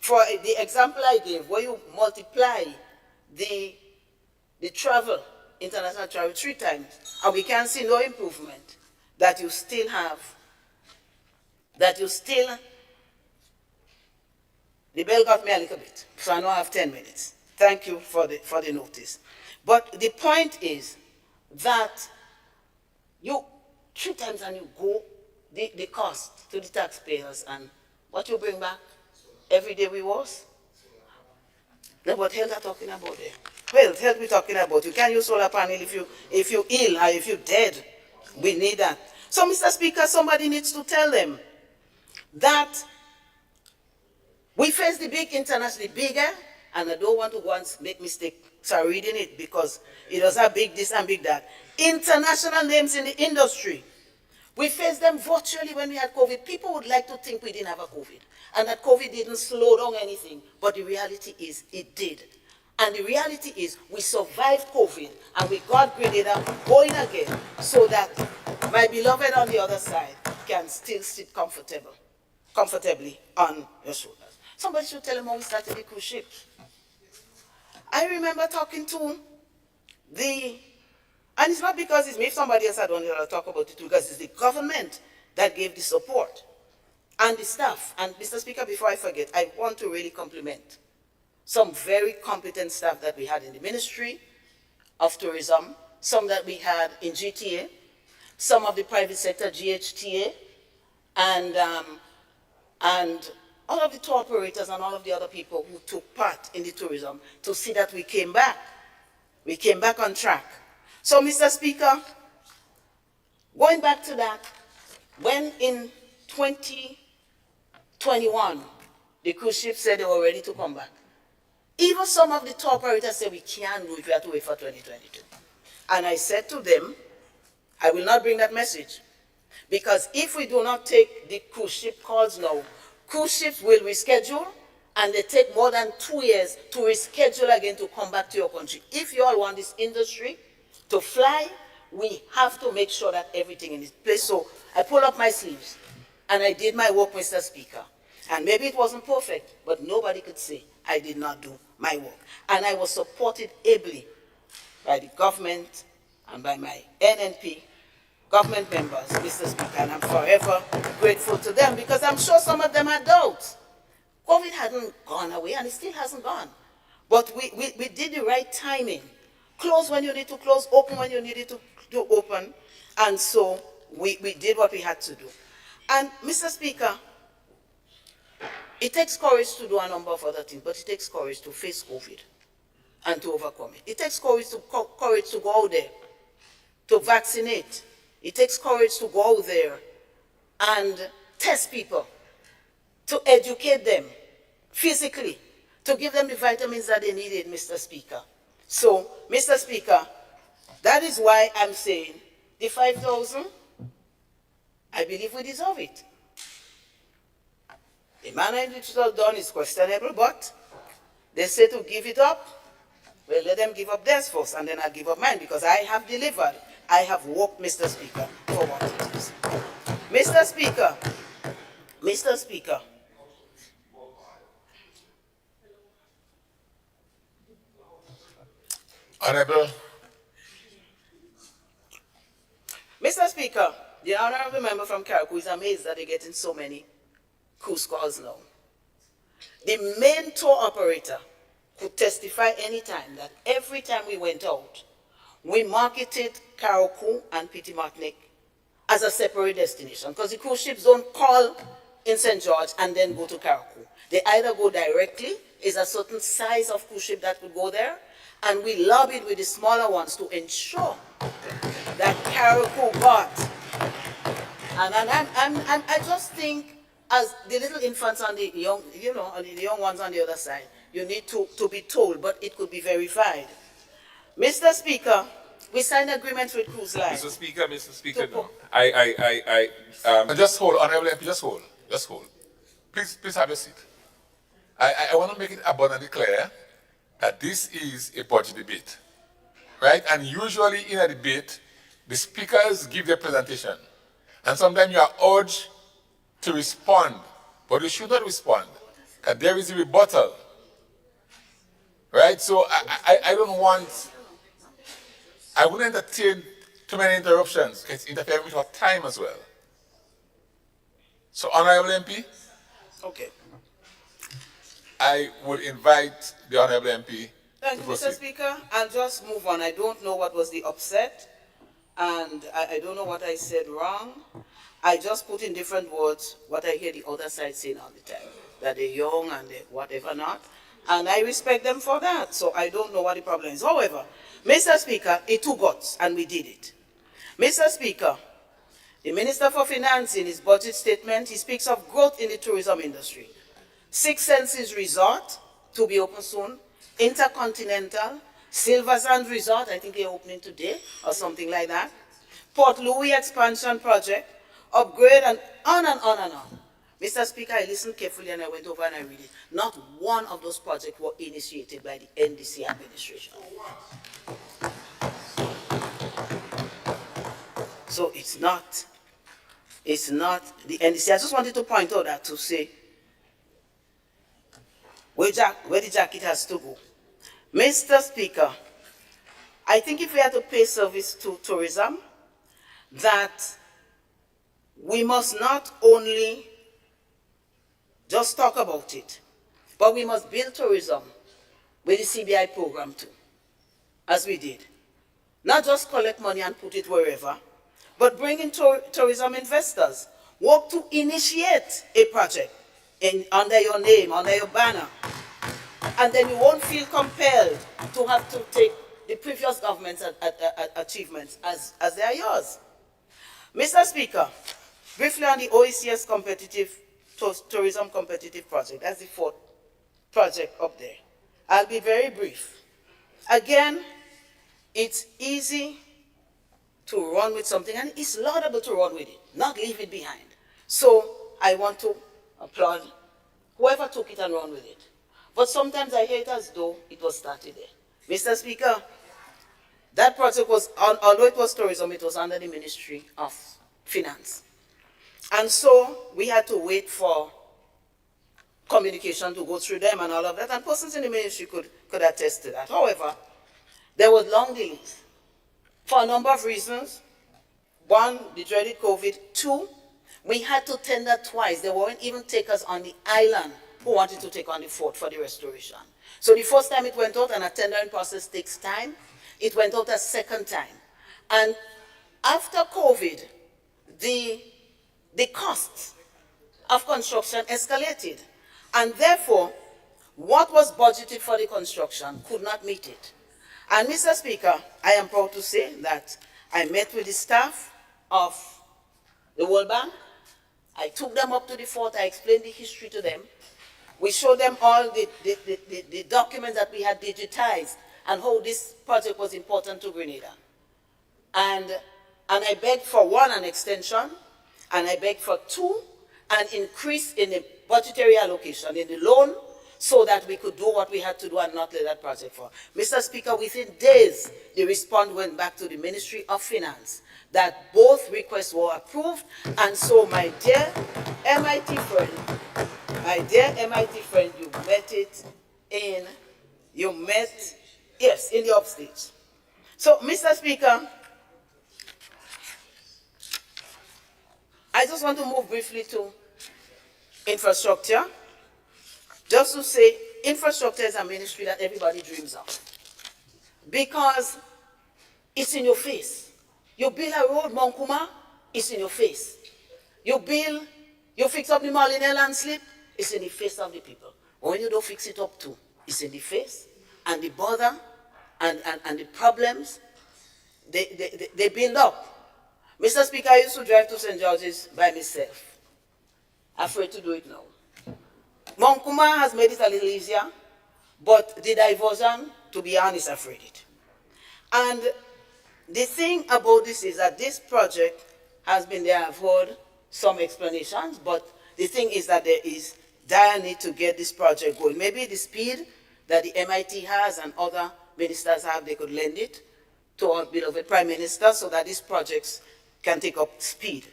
for the example I gave, where you multiply the travel, international travel 3 times, and we can see no improvement, that you still, the bell got me a little bit, so I now have 10 minutes. Thank you for the notice. But the point is that you 3 times and you go, the cost to the taxpayers and what you bring back every day we was. Then what health are talking about there? Well, health we're talking about. You can't use solar panel if you ill or if you're dead. We need that. So, Mr. Speaker, somebody needs to tell them that we face the big international, bigger, and I don't want to go and make mistake, start reading it because it does have big this and big that. International names in the industry. We faced them virtually when we had COVID. People would like to think we didn't have a COVID and that COVID didn't slow down anything. But the reality is it did. And the reality is we survived COVID and we got Grenada going again so that my beloved on the other side can still sit comfortably on your shoulders. Somebody should tell them how we started the cruise ship. I remember talking to and it's not because it's me, if somebody else I don't want to talk about it, because it's the government that gave the support and the staff. And Mr. Speaker, before I forget, I want to really compliment some very competent staff that we had in the Ministry of Tourism, some that we had in GTA, some of the private sector, GHTA, and all of the tour operators and all of the other people who took part in the tourism to see that we came back. We came back on track. So, Mr. Speaker, going back to that, when in 2021, the cruise ship said they were ready to come back, even some of the tour operators said we can't do it, we have to wait for 2022. And I said to them, I will not bring that message, because if we do not take the cruise ship calls now, cruise ships will reschedule, and they take more than 2 years to reschedule again to come back to your country. If you all want this industry to fly, we have to make sure that everything is in place. So I pulled up my sleeves and I did my work, Mr. Speaker. And maybe it wasn't perfect, but nobody could say I did not do my work. And I was supported ably by the government and by my NNP government members, Mr. Speaker, and I'm forever grateful to them because I'm sure some of them had doubts. COVID hadn't gone away and it still hasn't gone. But we did the right timing. Close when you need to close, open when you needed to open. And so we did what we had to do. And Mr. Speaker, it takes courage to do a number of other things, but it takes courage to face COVID and to overcome it. It takes courage to go out there, to vaccinate. It takes courage to go out there and test people, to educate them physically, to give them the vitamins that they needed, Mr. Speaker. So, Mr. Speaker, that is why I'm saying the 5,000, I believe we deserve it. The manner in which it was done is questionable, but they say to give it up. Well, let them give up theirs first, and then I'll give up mine, because I have delivered. I have worked, Mr. Speaker, for what it is. Mr. Speaker, Mr. Speaker, Honorable, Mr. Speaker, the honorable member from Carriacou is amazed that they're getting so many cruise calls now. The main tour operator could testify anytime that every time we went out, we marketed Carriacou and Petit Martinique as a separate destination, because the cruise ships don't call in St. George and then go to Carriacou. They either go directly, is a certain size of cruise ship that could go there, and we lobbied with the smaller ones to ensure that Carriacou got. And I just think, as the little infants and the young, the young ones on the other side, you need to be told, but it could be verified. Mr. Speaker, we signed agreements with Cruise Line. Mr. Speaker, no. Just hold, Honorable MP, just hold. Please have a seat. I want to make it abundantly clear that this is a budget debate, right? And usually in a debate, the speakers give their presentation. And sometimes you are urged to respond, but you should not respond. And there is a rebuttal, right? So I don't want, I wouldn't entertain too many interruptions. It's interfering with our time as well. So, Honorable MP, Okay. I would invite the Honorable MP Thank to you, Mr. proceed. Speaker. I'll just move on. I don't know what was the upset, and I don't know what I said wrong. I just put in different words what I hear the other side saying all the time, that they're young and they're whatever not, and I respect them for that, so I don't know what the problem is. However, Mr. Speaker, it took guts, and we did it. Mr. Speaker, the Minister for Finance, in his budget statement, he speaks of growth in the tourism industry. Six Senses Resort, to be open soon, Intercontinental, Silver Sand Resort, I think they're opening today, or something like that, Port Louis Expansion Project, upgrade, and on and on and on. Mr. Speaker, I listened carefully and I went over and I read it. Not one of those projects were initiated by the NDC administration. So it's not the NDC. I just wanted to point out that to say where the jacket has to go. Mr. Speaker, I think if we are to pay service to tourism, that we must not only just talk about it, but we must build tourism with the CBI program too, as we did. Not just collect money and put it wherever, but bring in tourism investors. Work to initiate a project under your name, under your banner. And then you won't feel compelled to have to take the previous government's achievements as they are yours. Mr. Speaker, briefly on the OECS tourism competitive project, that's the fourth project up there. I'll be very brief. Again, it's easy to run with something, and it's laudable to run with it, not leave it behind. So I want to applaud whoever took it and run with it. But sometimes I hear it as though it was started there. Mr. Speaker, that project was, although it was tourism, it was under the Ministry of Finance. And so we had to wait for communication to go through them and all of that, and persons in the ministry could attest to that. However, there was long delays for a number of reasons. One, the dreaded COVID. Two, we had to tender twice. There weren't even takers on the island who wanted to take on the fort for the restoration. So the first time it went out, and a tendering process takes time, it went out a second time. And after COVID, the costs of construction escalated. And therefore, what was budgeted for the construction could not meet it. And Mr. Speaker, I am proud to say that I met with the staff of the World Bank. I took them up to the fort. I explained the history to them. We showed them all the documents that we had digitized and how this project was important to Grenada. And I begged for one, an extension, and I begged for two, an increase in the budgetary allocation, in the loan, so that we could do what we had to do and not let that project fall. Mr. Speaker, within days, the response went back to the Ministry of Finance that both requests were approved, and so my dear MIT friend, you met it in, yes, in the upstage. So, Mr. Speaker, I just want to move briefly to infrastructure. Just to say, infrastructure is a ministry that everybody dreams of. Because it's in your face. You build a road, Monkuma, it's in your face. You fix up the Emmalin landslip, it's in the face of the people. When you don't fix it up too, it's in the face, and the bother, and the problems, they build up. Mr. Speaker, I used to drive to St. George's by myself. Afraid to do it now. Monkuma has made it a little easier, but the diversion, to be honest, afraid it. And the thing about this is that this project has been there. I've heard some explanations, but the thing is that there is dire need to get this project going. Maybe the speed that the MIT has and other ministers have, they could lend it to our beloved Prime Minister so that these projects can take up speed.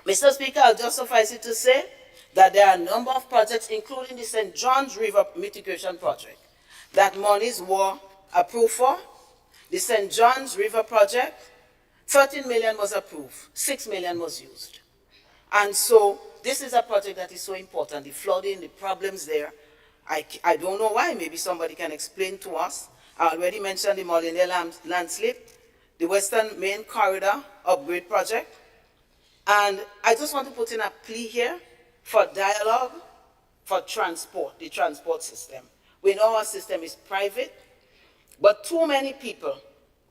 Mr. Speaker, I'll just suffice it to say that there are a number of projects, including the St. John's River Mitigation Project, that monies were approved for. The St. John's River Project, 13 million was approved, 6 million was used. And so this is a project that is so important, the flooding, the problems there. I don't know why, maybe somebody can explain to us. I already mentioned the Emmalin landslip, the Western Main Corridor Upgrade Project. And I just want to put in a plea here for dialogue for transport, the transport system. We know our system is private, but too many people,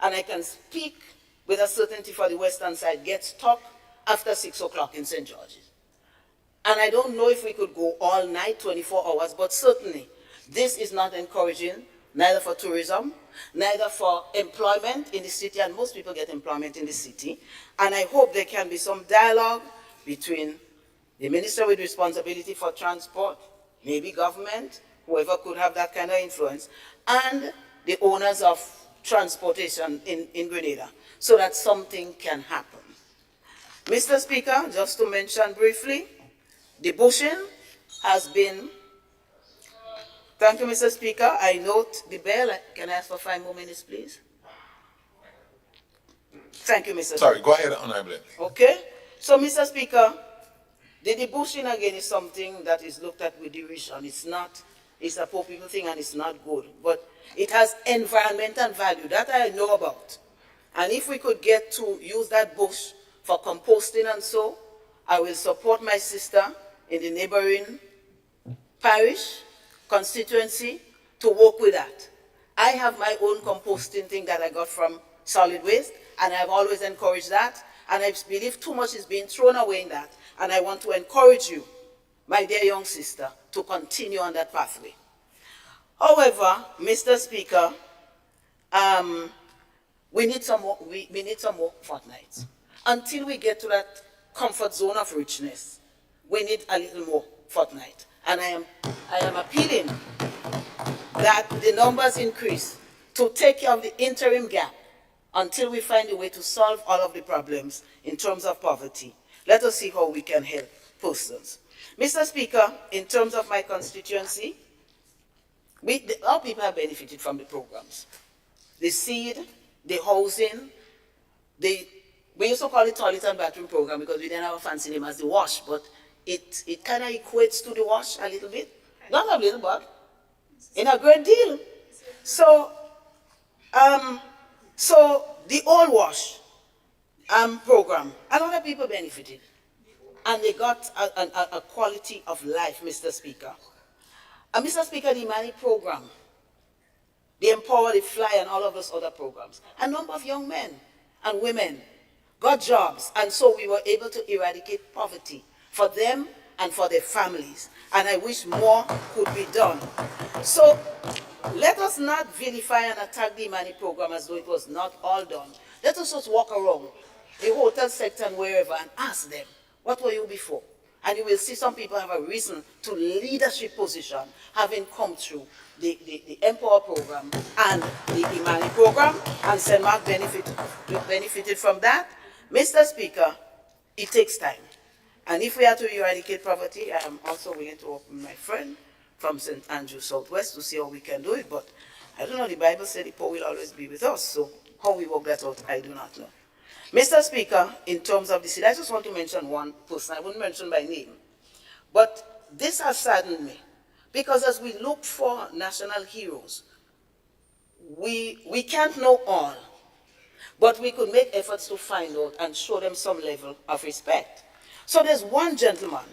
and I can speak with a certainty for the western side, get stuck after 6 o'clock in St. George's. And I don't know if we could go all night, 24 hours, but certainly this is not encouraging, neither for tourism, neither for employment in the city, and most people get employment in the city. And I hope there can be some dialogue between the minister with responsibility for transport, maybe government, whoever could have that kind of influence, and the owners of transportation in Grenada, so that something can happen. Mr. Speaker, just to mention briefly, the bushing has been, thank you, Mr. Speaker. I note the bell. Can I ask for 5 more minutes, please? Thank you, Mr. Sorry, Speaker. go ahead, Honorable. Okay. So, Mr. Speaker, the debushing again is something that is looked at with derision. It's not, it's a poor people thing and it's not good. But it has environmental value that I know about. And if we could get to use that bush for composting and so, I will support my sister in the neighboring parish, constituency, to work with that. I have my own composting thing that I got from solid waste, and I've always encouraged that, and I believe too much is being thrown away in that, and I want to encourage you, my dear young sister, to continue on that pathway. However, Mr. Speaker, we need some more fortnights. Until we get to that comfort zone of richness, we need a little more fortnight. And I am appealing that the numbers increase to take care of the interim gap until we find a way to solve all of the problems in terms of poverty. Let us see how we can help persons. Mr. Speaker, in terms of my constituency, our people have benefited from the programs. The seed, the housing, we used to call it toilet and bathroom program because we didn't have a fancy name as the wash, but it kind of equates to the wash a little bit. Not a little, but in a great deal. So, the old wash program, a lot of people benefited. And they got a quality of life, Mr. Speaker. And Mr. Speaker, the Emmalin program, the Empower, the Fly, and all of those other programs, a number of young men and women got jobs, and so we were able to eradicate poverty for them and for their families. And I wish more could be done. So let us not vilify and attack the Emmalin program as though it was not all done. Let us just walk around the hotel sector and wherever and ask them, what were you before? And you will see some people have a reason to leadership position, having come through the Empower program and the Emmalin program, and St. Mark benefited from that. Mr. Speaker, it takes time. And if we are to eradicate poverty, I am also willing to work with my friend from St. Andrew Southwest to see how we can do it. But I don't know, the Bible said the poor will always be with us. So how we work that out, I do not know. Mr. Speaker, in terms of the city, I just want to mention one person. I wouldn't mention by name. But this has saddened me. Because as we look for national heroes, we can't know all. But we could make efforts to find out and show them some level of respect. So there's one gentleman.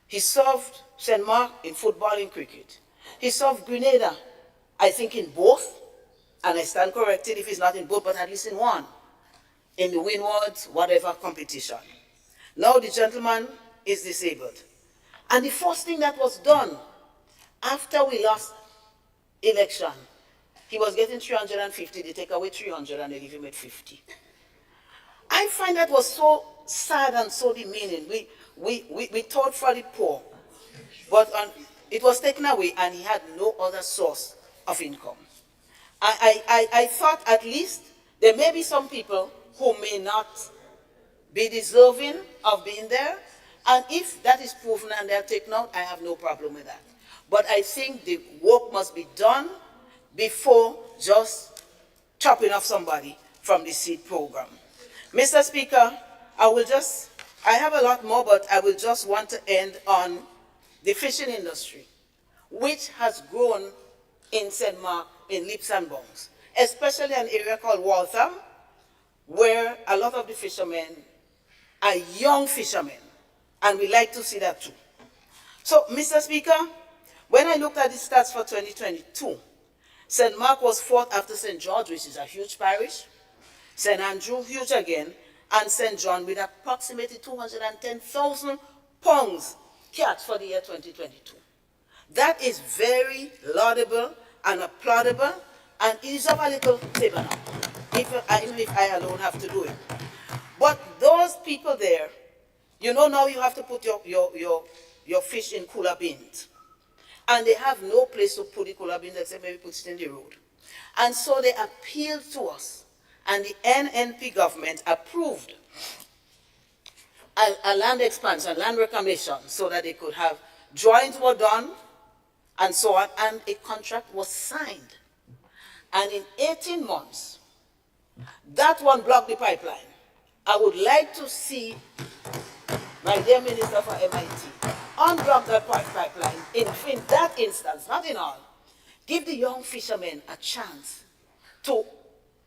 He served St. Mark in football and cricket. He served Grenada, I think in both, and I stand corrected if he's not in both, but at least in one, in the Windwards, whatever competition. Now the gentleman is disabled. And the first thing that was done after we lost election, he was getting 350, they take away 300 and they give him at 50. I find that was so sad and so demeaning. We thought for the poor, but it was taken away and he had no other source of income. I thought at least there may be some people who may not be deserving of being there, and if that is proven and they're taken out, I have no problem with that. But I think the work must be done before just chopping off somebody from the seed program. Mr. Speaker, I have a lot more, but I will just want to end on the fishing industry, which has grown in St. Mark in leaps and bounds, especially an area called Waltham, where a lot of the fishermen are young fishermen, and we like to see that too. So, Mr. Speaker, when I looked at the stats for 2022, St. Mark was fourth after St. George, which is a huge parish, St. Andrew, huge again, and St. John with approximately 210,000 pounds catch for the year 2022. That is very laudable and applaudable, and it is of a little favor now, even if I alone have to do it. But those people there, you know, now you have to put your fish in cooler bins. And they have no place to put the cooler bins except maybe put it in the road. And so they appealed to us, and the NNP government approved a land expansion, land reclamation, so that they could have drawings were done and so on, and a contract was signed. And in 18 months, that one blocked the pipeline. I would like to see my dear Minister for MIT unblock that pipeline in that instance, not in all. Give the young fishermen a chance to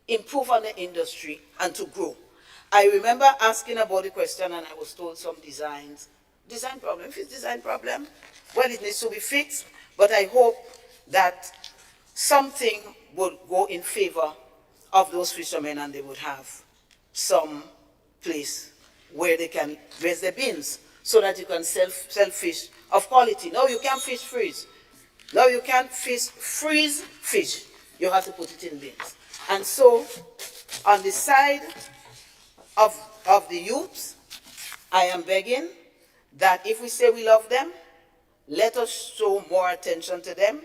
improve on the industry and to grow. I remember asking about the question and I was told some design problem. If it's design problem, well, it needs to be fixed, but I hope that something would go in favor of those fishermen and they would have some place where they can raise their bins so that you can sell fish of quality. No, you can't fish freeze. No, you can't freeze fish. You have to put it in bins. And so, on the side of the youths, I am begging that if we say we love them, let us show more attention to them.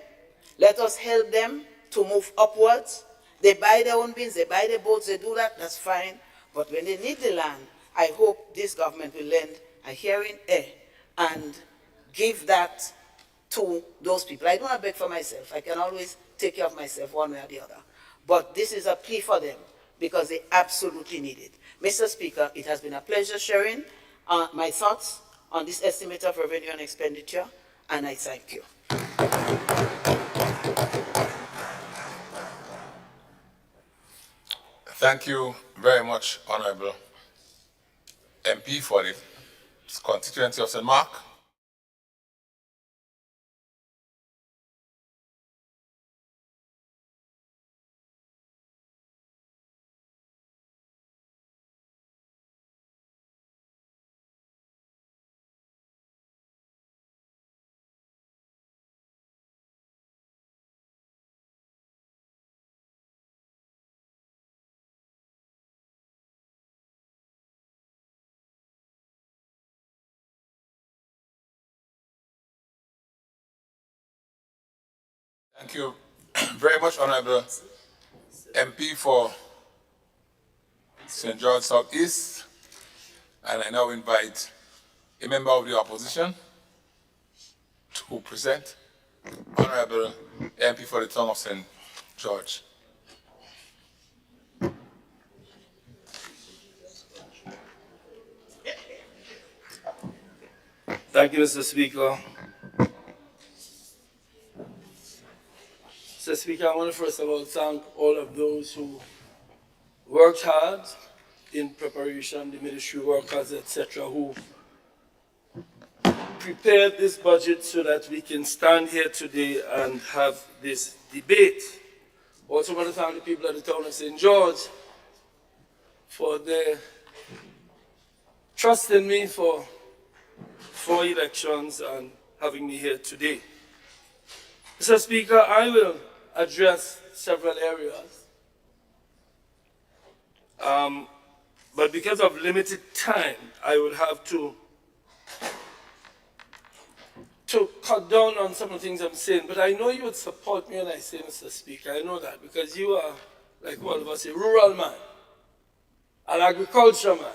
Let us help them to move upwards. They buy their own bins, they buy their boats, they do that, that's fine. But when they need the land, I hope this government will lend a hearing ear and give that to those people. I do not beg for myself. I can always take care of myself one way or the other. But this is a plea for them because they absolutely need it. Mr. Speaker, it has been a pleasure sharing my thoughts on this estimate of revenue and expenditure, and I thank you. Thank you very much, Honorable MP, for the constituency of St. Mark. Thank you very much, Honorable MP for St. George Southeast. And I now invite a member of the opposition to present, Honorable MP for the town of St. George. Thank you, Mr. Speaker. Mr. Speaker, I want to first of all thank all of those who worked hard in preparation, the ministry workers, etc., who prepared this budget so that we can stand here today and have this debate. Also want to thank the people of the town of St. George for their trust in me for 4 elections and having me here today. Mr. Speaker, I will address several areas. But because of limited time, I will have to cut down on some of the things I'm saying. But I know you would support me when I say, Mr. Speaker. I know that because you are, like all of us, a rural man, an agriculture man.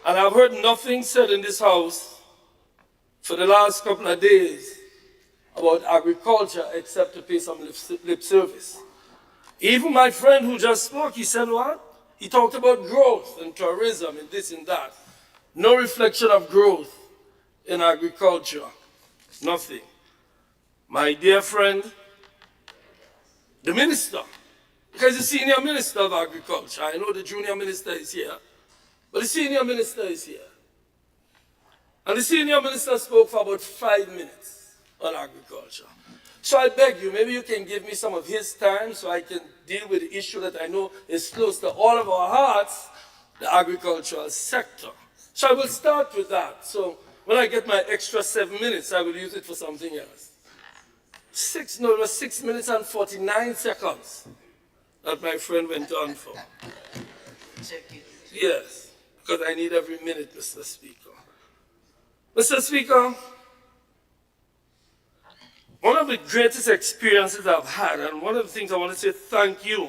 And I've heard nothing said in this house for the last couple of days about agriculture except to pay some lip service. Even my friend who just spoke, he said what? He talked about growth and tourism and this and that. No reflection of growth in agriculture. Nothing. My dear friend, the minister, because the senior minister of agriculture, I know the junior minister is here, but the senior minister is here. And the senior minister spoke for about 5 minutes on agriculture. So I beg you, maybe you can give me some of his time so I can deal with the issue that I know is close to all of our hearts, the agricultural sector. So I will start with that. So when I get my extra 7 minutes, I will use it for something else. It was 6 minutes and 49 seconds that my friend went on for. Check it. Yes, because I need every minute, Mr. Speaker. Mr. Speaker, one of the greatest experiences I've had, and one of the things I want to say thank you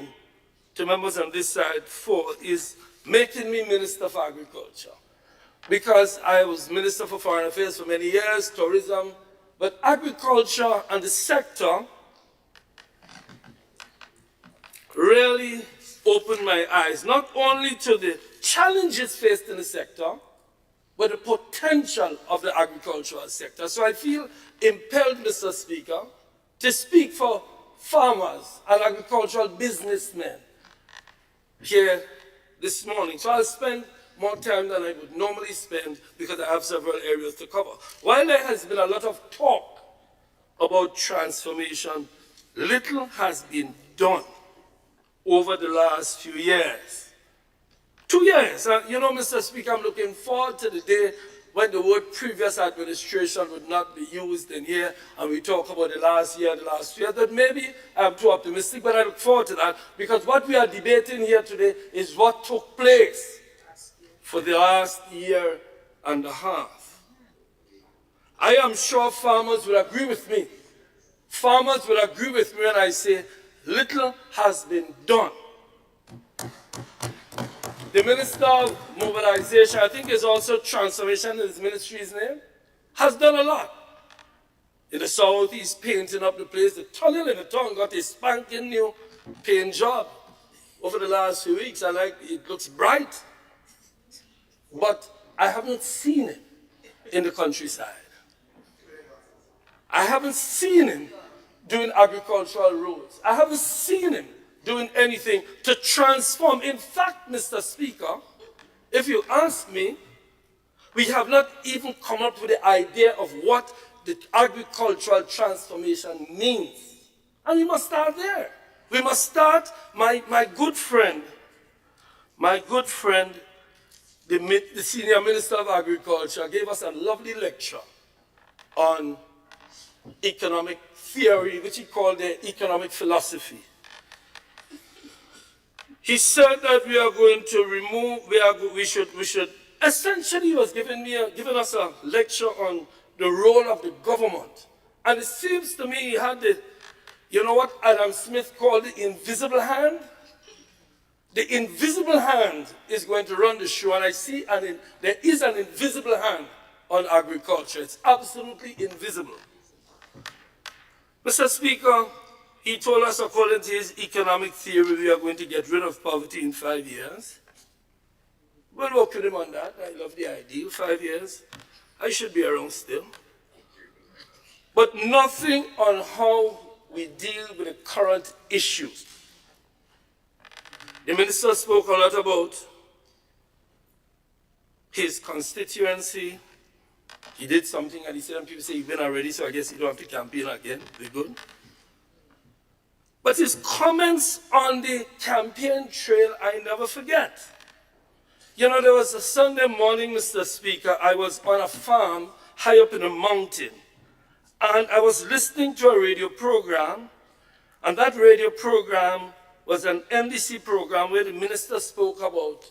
to members on this side for, is making me Minister for Agriculture. Because I was Minister for Foreign Affairs for many years, tourism, but agriculture and the sector really opened my eyes, not only to the challenges faced in the sector, but the potential of the agricultural sector. So I feel impelled, Mr. Speaker, to speak for farmers and agricultural businessmen here this morning. So I'll spend more time than I would normally spend because I have several areas to cover. While there has been a lot of talk about transformation, little has been done over the last few years. 2 years. You know, Mr. Speaker, I'm looking forward to the day when the word previous administration would not be used in here and we talk about the last year, the last 2 years. But maybe I'm too optimistic, but I look forward to that because what we are debating here today is what took place for the last year and a half. I am sure farmers will agree with me. Farmers will agree with me when I say little has been done. The Minister of Mobilization, I think is also transformation in his ministry's name, has done a lot. In the south, he's painting up the place. The tunnel in the town got a spanking new paint job over the last few weeks. It looks bright. But I haven't seen it in the countryside. I haven't seen him doing agricultural roads. I haven't seen him doing anything to transform. In fact, Mr. Speaker, if you ask me, we have not even come up with the idea of what the agricultural transformation means. And we must start there. We must start, my good friend, the Senior Minister of Agriculture gave us a lovely lecture on economic theory, which he called the economic philosophy. He said that we are going to remove, we should, essentially he was giving us a lecture on the role of the government. And it seems to me he had You know what Adam Smith called the invisible hand? The invisible hand is going to run the show, and I see there is an invisible hand on agriculture. It's absolutely invisible. Mr. Speaker, he told us, according to his economic theory, we are going to get rid of poverty in 5 years. We'll work with him on that. I love the idea. 5 years. I should be around still. But nothing on how we deal with the current issues. The minister spoke a lot about his constituency. He did something and he said, and people say, you've been already, so I guess you don't have to campaign again. We're good. But his comments on the campaign trail, I never forget. You know, there was a Sunday morning, Mr. Speaker, I was on a farm high up in a mountain. And I was listening to a radio program, and that radio program was an NDC program where the minister spoke about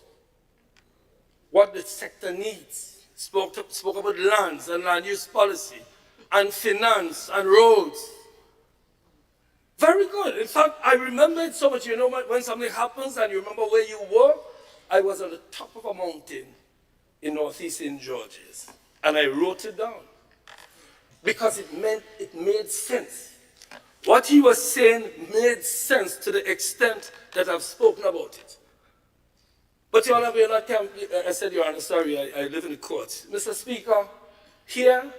what the sector needs, spoke about lands and land use policy, and finance and roads. Very good. In fact, I remember it so much. You know, when something happens and you remember where you were, I was on the top of a mountain in northeastern Georgia, and I wrote it down because it made sense. What he was saying made sense to the extent that I've spoken about it. But Your Honor, I said, Your Honor, sorry, I live in the court. Mr. Speaker, here,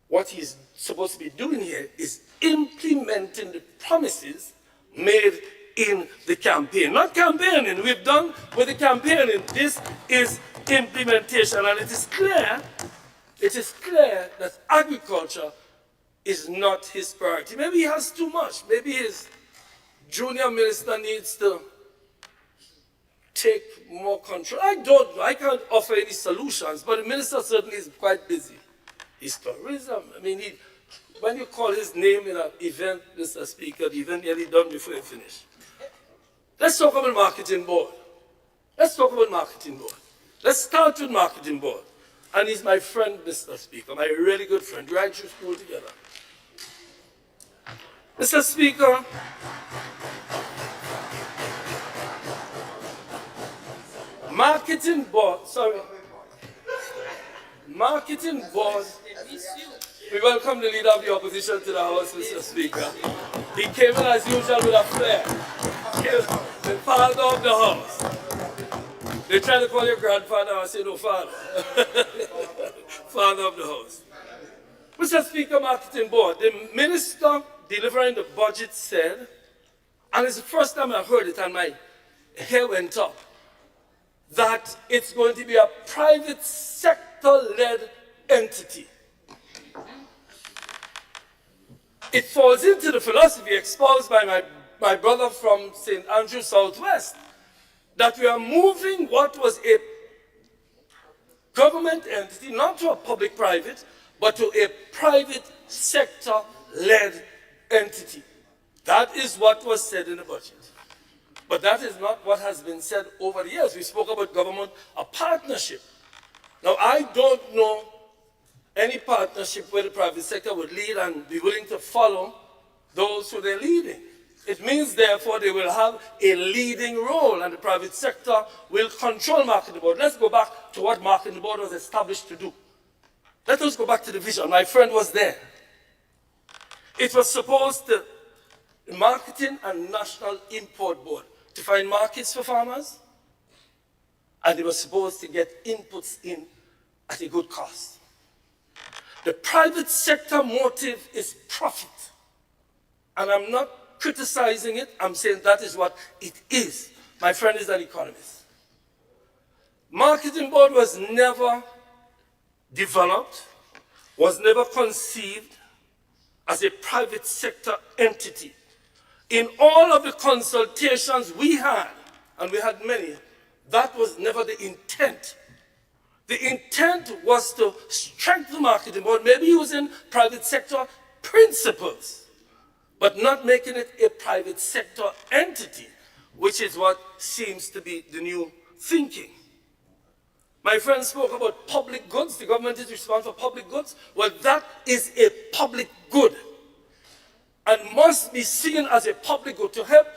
what he's supposed to be doing here is implementing the promises made in the campaign. Not campaigning, we've done with the campaigning. This is implementation, and it is clear that agriculture is not his priority. Maybe he has too much. Maybe his junior minister needs to take more control. I don't know. I can't offer any solutions, but the minister certainly is quite busy. His tourism, I mean, when you call his name in an event, Mr. Speaker, the event nearly done before you finish. Let's talk about marketing board. Let's talk about marketing board. Let's start with marketing board. And he's my friend, Mr. Speaker, my really good friend. We right through school together. Mr. Speaker, marketing board, we welcome the leader of the opposition to the House, Mr. Speaker. He came in as usual with a flair. The father of the House. They try to call your grandfather, I say no, father. Father of the House. Mr. Speaker, marketing board, the minister delivering the budget said, and it's the first time I heard it and my hair went up, that it's going to be a private sector-led entity. It falls into the philosophy espoused by my brother from St. Andrew Southwest, that we are moving what was a government entity, not to a public-private, but to a private sector-led entity. That is what was said in the budget. But that is not what has been said over the years. We spoke about government, a partnership. Now, I don't know any partnership where the private sector would lead and be willing to follow those who they're leading. It means, therefore, they will have a leading role and the private sector will control marketing board. Let's go back to what marketing board was established to do. Let us go back to the vision. My friend was there. It was supposed to, the Marketing and National Import Board, to find markets for farmers, and they were supposed to get inputs in at a good cost. The private sector motive is profit. And I'm not criticizing it, I'm saying that is what it is. My friend is an economist. Marketing board was never developed, was never conceived as a private sector entity. In all of the consultations we had, and we had many, that was never the intent. The intent was to strengthen the marketing board, maybe using private sector principles, but not making it a private sector entity, which is what seems to be the new thinking. My friend spoke about public goods. The government is responsible for public goods. Well, that is a public good. and must be seen as a public good to help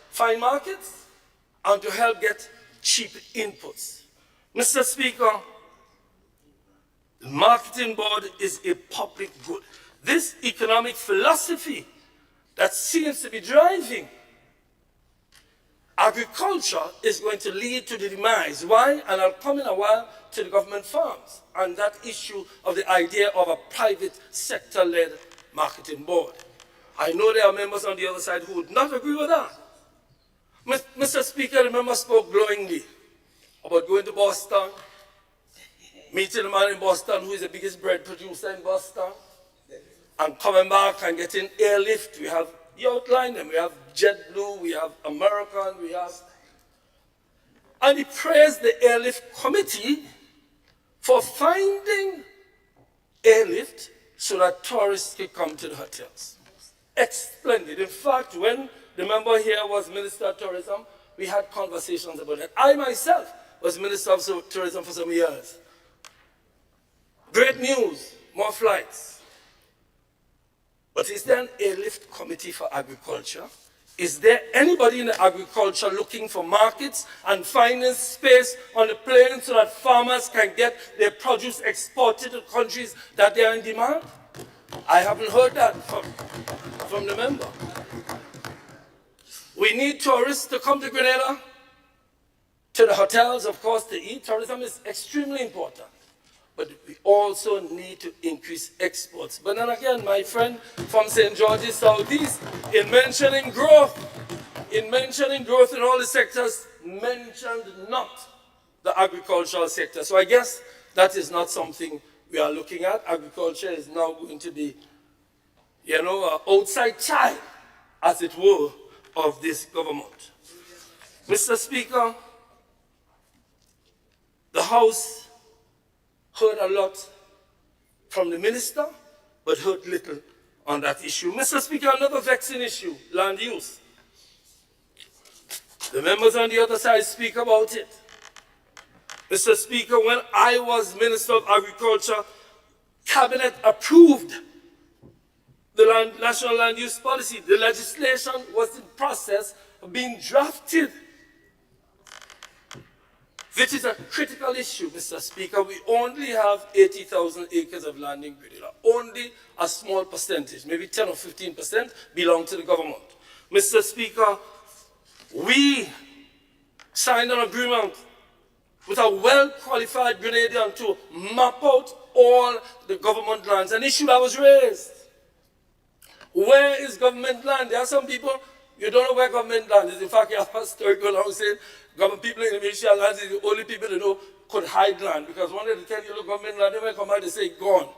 find markets and to help get cheap inputs. Mr. Speaker, the marketing board is a public good. This economic philosophy that seems to be driving agriculture is going to lead to the demise. Why? And I'll come in a while to the government farms and that issue of the idea of a private sector-led marketing board. I know there are members on the other side who would not agree with that. Mr. Speaker, I remember spoke glowingly about going to Boston, meeting a man in Boston who is the biggest bread producer in Boston, and coming back and getting airlift. We have, you outlined them, we have JetBlue, we have American, we have... And he praised the airlift committee for finding airlift so that tourists could come to the hotels. Splendid. In fact, when the member here was Minister of Tourism, we had conversations about it. I myself was Minister of Tourism for some years. Great news, more flights. But is there an airlift committee for agriculture? Is there anybody in the agriculture looking for markets and finding space on the plains so that farmers can get their produce exported to countries that they are in demand? I haven't heard that from the member. We need tourists to come to Grenada, to the hotels, of course, to eat. Tourism is extremely important. But we also need to increase exports. But then again, my friend from St. George's Southeast, in mentioning growth in all the sectors, mentioned not the agricultural sector. So I guess that is not something we are looking at. Agriculture is now going to be, you know, an outside child, as it were, of this government. Mr. Speaker, the House heard a lot from the minister, but heard little on that issue. Mr. Speaker, another vexing issue, land use. The members on the other side speak about it. Mr. Speaker, when I was Minister of Agriculture, Cabinet approved the National Land Use Policy. The legislation was in process of being drafted. This is a critical issue, Mr. Speaker. We only have 80,000 acres of land in Grenada. Only a small percentage, maybe 10 or 15%, belong to the government. Mr. Speaker, we signed an agreement with a well-qualified Grenadian to map out all the government lands, an issue that was raised. Where is government land? There are some people, you don't know where government land is. In fact, you have a story going on saying government people in the Ministry of Lands is the only people that know could hide land. Because when they tell you, look, government land, they may come out and say, gone.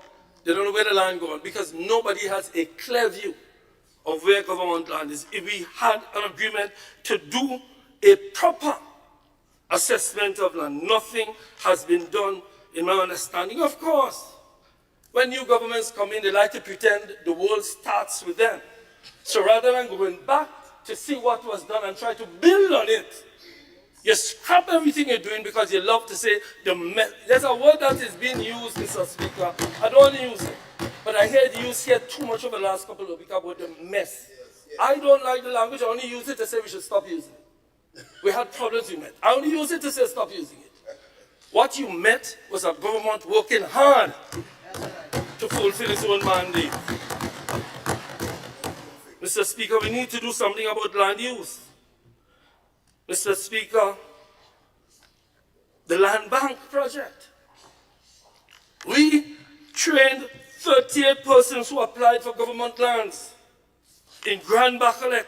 They don't know where the land gone. Because nobody has a clear view of where government land is. If we had an agreement to do a proper assessment of land, nothing has been done in my understanding. Of course, when new governments come in, they like to pretend the world starts with them. So rather than going back to see what was done and try to build on it, you scrap everything you're doing because you love to say the mess. There's a word that is being used, Mr. Speaker. I don't want to use it, but I heard you here too much over the last couple of weeks about the mess. I don't like the language. I only use it to say we should stop using it. We had problems with it. I only use it to say stop using it. What you met was a government working hard to fulfill its own mandate. Mr. Speaker, we need to do something about land use. Mr. Speaker, the land bank project. We trained 38 persons who applied for government lands in Grand Bacalet,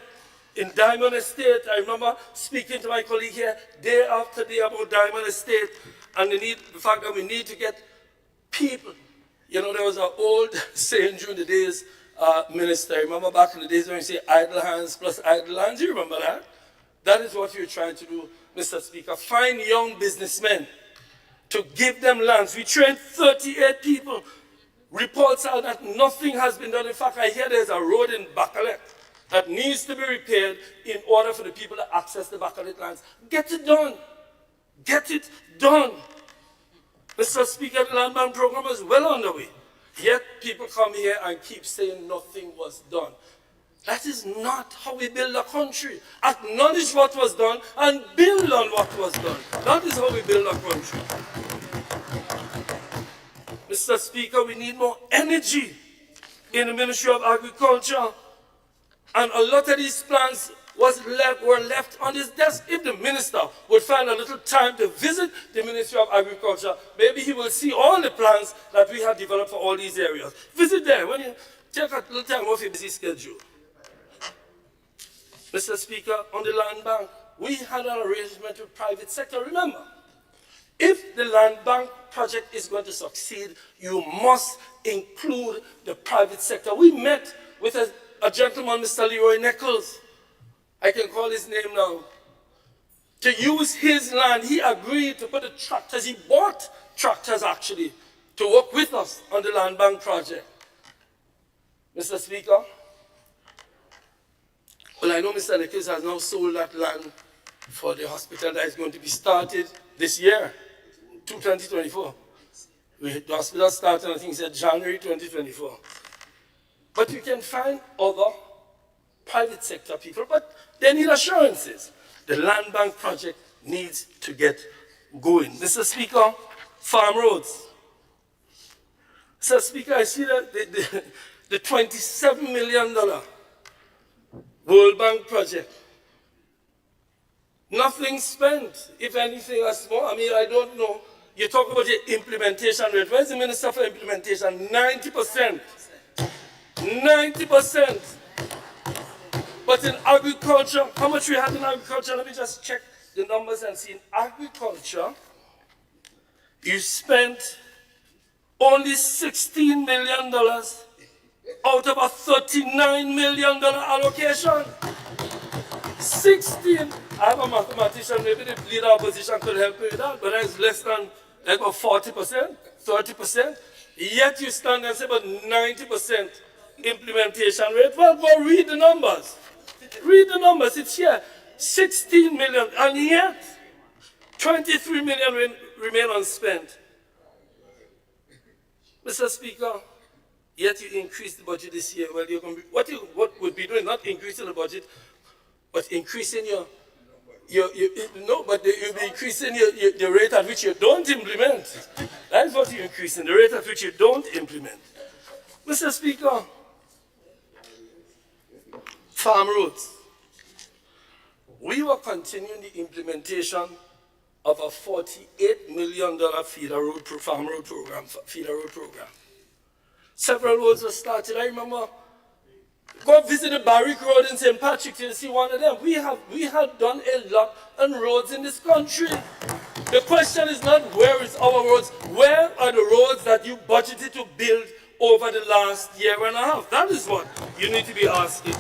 in Diamond Estate. I remember speaking to my colleague here day after day about Diamond Estate and the fact that we need to get people. You know, there was an old saying during the days, Minister, I remember back in the days when you say idle hands plus idle hands, you remember that? That is what you're trying to do, Mr. Speaker. Find young businessmen to give them lands. We trained 38 people. Reports are that nothing has been done. In fact, I hear there's a road in Bacalet that needs to be repaired in order for the people to access the Bacalet lands. Get it done. Get it done. Mr. Speaker, the land bank program is well underway. Yet people come here and keep saying nothing was done. That is not how we build a country. Acknowledge what was done and build on what was done. That is how we build a country. Mr. Speaker, we need more energy in the Ministry of Agriculture. And a lot of these plans were left on his desk. If the minister would find a little time to visit the Ministry of Agriculture, maybe he will see all the plans that we have developed for all these areas. Visit there when you take a little time off your busy schedule. Mr. Speaker, on the land bank, we had an arrangement with private sector. Remember, if the land bank project is going to succeed, you must include the private sector. We met with a gentleman, Mr. Leroy Nichols. I can call his name now. To use his land, he agreed to put the tractors, he bought tractors actually, to work with us on the land bank project. Mr. Speaker, well, I know Mr. Nichols has now sold that land for the hospital that is going to be started this year, 2024. The hospital started, I think he said January 2024. But you can find other private sector people, but they need assurances. The land bank project needs to get going. Mr. Speaker, farm roads. Mr. Speaker, I see that the $27 million World Bank project. Nothing spent, if anything, as more. I mean, I don't know. You talk about the implementation rate. Where's the Minister for Implementation? 90%. 90%. But in agriculture, how much we had in agriculture? Let me just check the numbers and see. In agriculture, you spent only $16 million out of a $39 million allocation. 16. I have a mathematician, maybe the leader opposition could help me with that, but that's less than like about 40%, 30%. Yet you stand and say about 90% implementation rate. Well, go read the numbers. Read the numbers, it's here. 16 million, and yet 23 million remain unspent. Mr. Speaker, yet you increased the budget this year. Well, you're going to be, what would be doing, not increasing the budget, but increasing you'll be increasing the rate at which you don't implement. That's what you're increasing, the rate at which you don't implement. Mr. Speaker, farm roads. We were continuing the implementation of a $48 million farm road program. Several roads were started. I remember, go visit the Barrick Road in St. Patrick, you'll see one of them. We have done a lot on roads in this country. The question is not where is our roads, where are the roads that you budgeted to build over the last year and a half? That is what you need to be asking.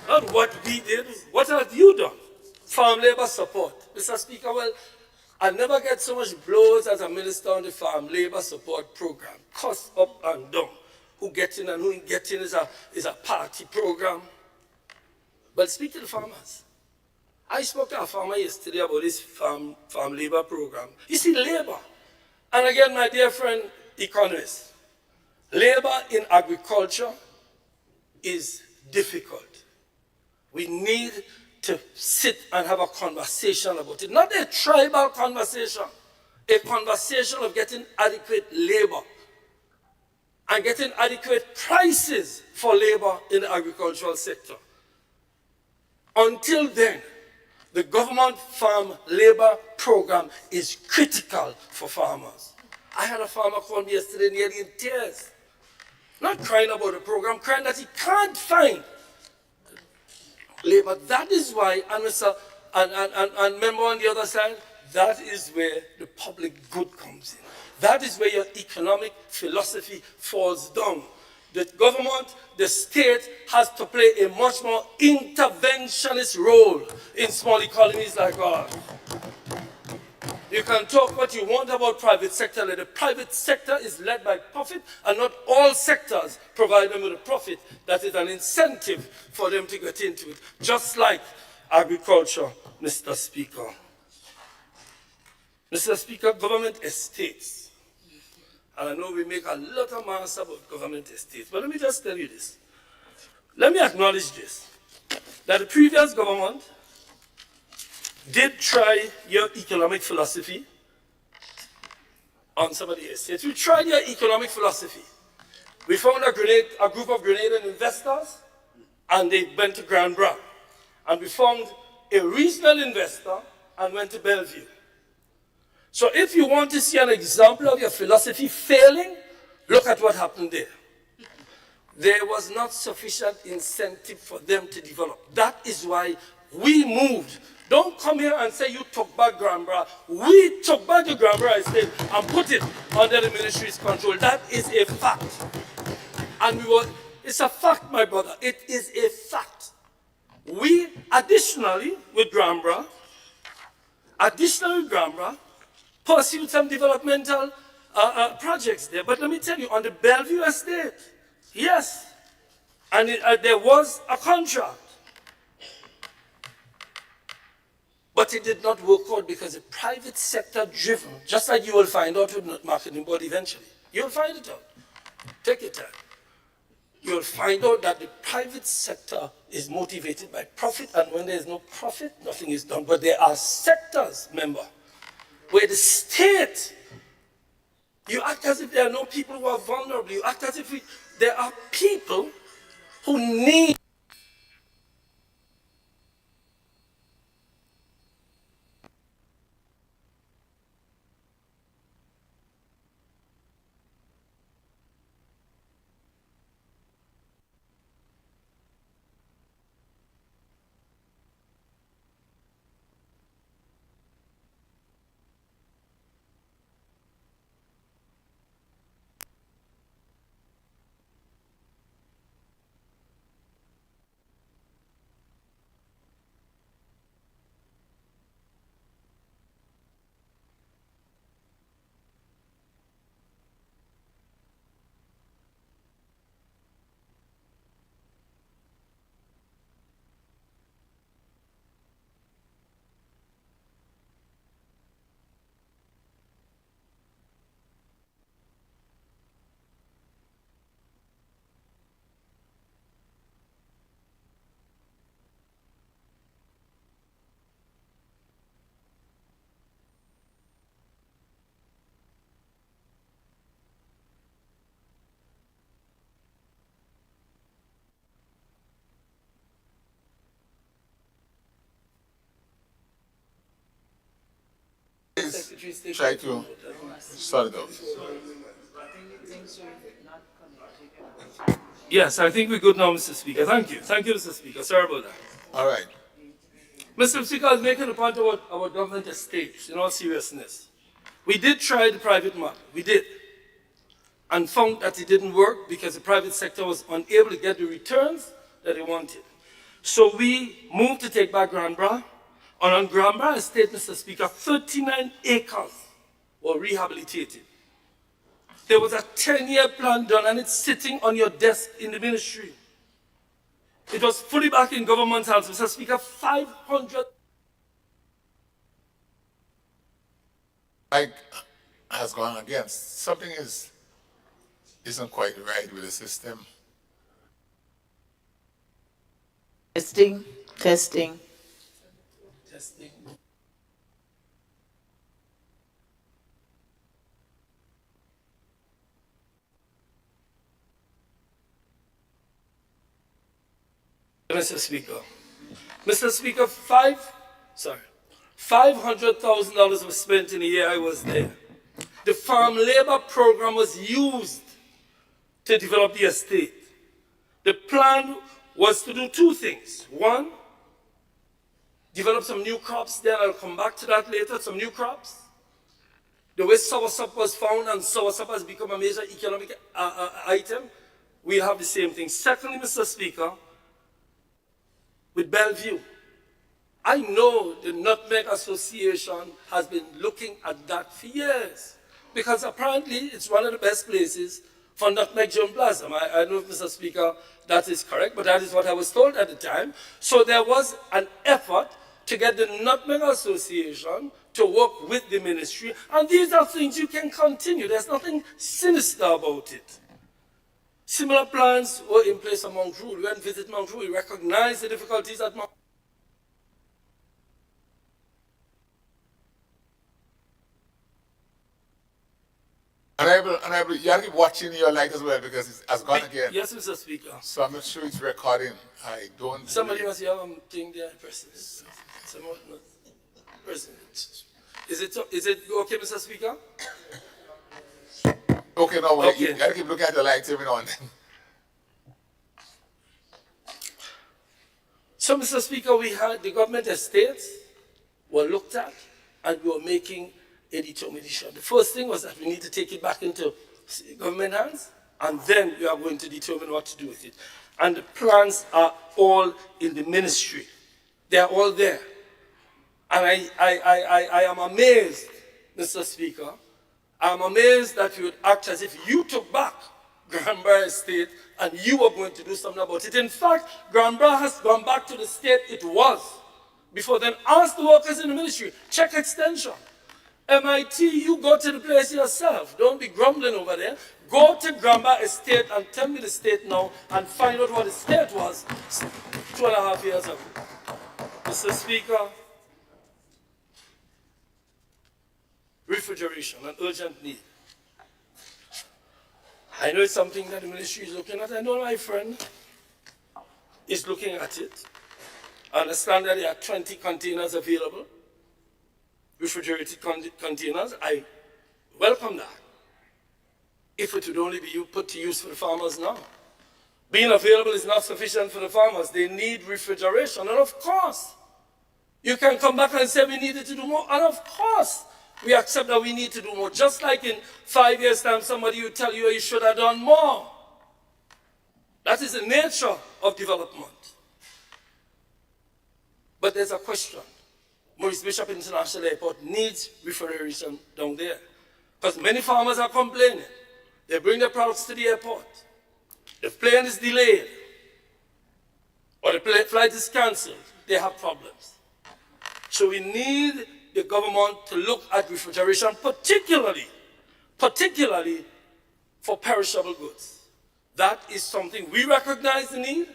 Not what we did, what have you done? Farm labor support. Mr. Speaker, well, I never get so much blows as a minister on the farm labor support program. Cost up and down. Who gets in and who ain't getting is a party program. But speak to the farmers. I spoke to a farmer yesterday about this farm labor program. You see, labor, and again, my dear friend, economist, labor in agriculture is difficult. We need to sit and have a conversation about it. Not a tribal conversation, a conversation of getting adequate labor and getting adequate prices for labor in the agricultural sector. Until then, the government farm labor program is critical for farmers. I had a farmer call me yesterday nearly in tears, not crying about the program, crying that he can't find labor. That is why, and member on the other side, that is where the public good comes in. That is where your economic philosophy falls down. The government, the state has to play a much more interventionist role in small economies like ours. You can talk what you want about private sector. The private sector is led by profit, and not all sectors provide them with a profit. That is an incentive for them to get into it, just like agriculture, Mr. Speaker. Mr. Speaker, government estates. And I know we make a lot of mass about government estates, but let me just tell you this. Let me acknowledge this, that the previous government did try your economic philosophy on some of the estates. We tried your economic philosophy. We found a group of Grenadian investors, and they went to Grand Bras. And we found a regional investor and went to Bellevue. So if you want to see an example of your philosophy failing, look at what happened there. There was not sufficient incentive for them to develop. That is why we moved. Don't come here and say you took back Grand Bras. We took back the Grand Bras estate and put it under the ministry's control. That is a fact. And it's a fact, my brother. It is a fact. We, additionally, with Grand Bras, pursued some developmental projects there. But let me tell you, on the Bellevue estate, yes, and there was a contract. But it did not work out because the private sector driven, just like you will find out with the marketing board eventually. You'll find it out. Take your time. You'll find out that the private sector is motivated by profit, and when there's no profit, nothing is done. But there are sectors, remember, where the state, you act as if there are no people who are vulnerable. You act as if there are people who need. Try to sort it out. Yes, I think we're good now, Mr. Speaker. Thank you. Thank you, Mr. Speaker. Sorry about that. All right. Mr. Speaker, I was making a point about our government estates, in all seriousness. We did try the private market. We did. And found that it didn't work because the private sector was unable to get the returns that they wanted. So we moved to take back Grand Bras. And on Grand Bras estate, Mr. Speaker, 39 acres were rehabilitated. There was a 10-year plan done, and it's sitting on your desk in the ministry. It was fully back in government's hands, Mr. Speaker, 500. Mike has gone again. Something isn't quite right with the system. Testing, testing. Testing. Mr. Speaker. Mr. Speaker, $500,000 was spent in the year I was there. The farm labor program was used to develop the estate. The plan was to do two things. One, develop some new crops there. I'll come back to that later, some new crops. The way soursop was found and soursop has become a major economic item, we'll have the same thing. Secondly, Mr. Speaker, with Bellevue, I know the Nutmeg Association has been looking at that for years because apparently it's one of the best places for nutmeg germplasm. I don't know if, Mr. Speaker, that is correct, but that is what I was told at the time. So there was an effort to get the Nutmeg Association to work with the ministry. And these are things you can continue. There's nothing sinister about it. Similar plans were in place at Mount Rule. We went to visit Mount Rule. We recognized the difficulties at Mount Honorable, you have to keep watching your light as well because it has gone again. Yes, Mr. Speaker. So I'm not sure it's recording. I don't. Somebody must have a thing there, President. Someone not President. Is it okay, Mr. Speaker? Okay, no, Okay. you gotta keep looking at the lights every now and then. So, Mr. Speaker, we had the government estates were looked at and we were making a determination. The first thing was that we need to take it back into government hands, and then we are going to determine what to do with it. And the plans are all in the ministry. They are all there. And I am amazed, Mr. Speaker, I am amazed that you would act as if you took back Granborough Estate and you were going to do something about it. In fact, Granborough has gone back to the state it was before then. Ask the workers in the ministry, check extension. MIT, you go to the place yourself. Don't be grumbling over there. Go to Granborough Estate and tell me the state now and find out what the state was 2.5 years ago. Mr. Speaker, refrigeration, an urgent need. I know it's something that the ministry is looking at. I know my friend is looking at it. I understand that there are 20 containers available, refrigerated containers. I welcome that. If it would only be put to use for the farmers now. Being available is not sufficient for the farmers. They need refrigeration. And of course, you can come back and say we needed to do more. And of course, we accept that we need to do more. Just like in 5 years' time, somebody will tell you you should have done more. That is the nature of development. But there's a question. Maurice Bishop International Airport needs refrigeration down there. Because many farmers are complaining. They bring their products to the airport. The plane is delayed. Or the flight is cancelled. They have problems. So we need the government to look at refrigeration, particularly for perishable goods. That is something we recognize the need.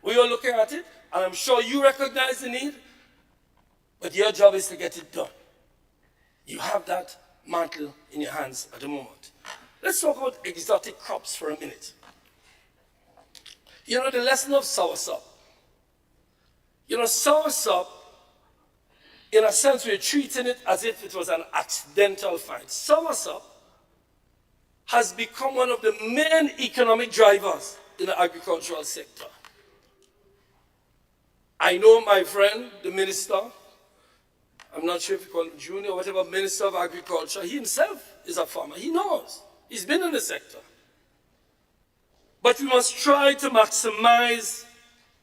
We are looking at it, and I'm sure you recognize the need, but your job is to get it done. You have that mantle in your hands at the moment. Let's talk about exotic crops for a minute. You know, the lesson of soursop. You know, soursop, in a sense, we're treating it as if it was an accidental find. Soursop has become one of the main economic drivers in the agricultural sector. I know my friend, the minister, I'm not sure if you call him junior or whatever, Minister of Agriculture, he himself is a farmer. He knows. He's been in the sector. But we must try to maximize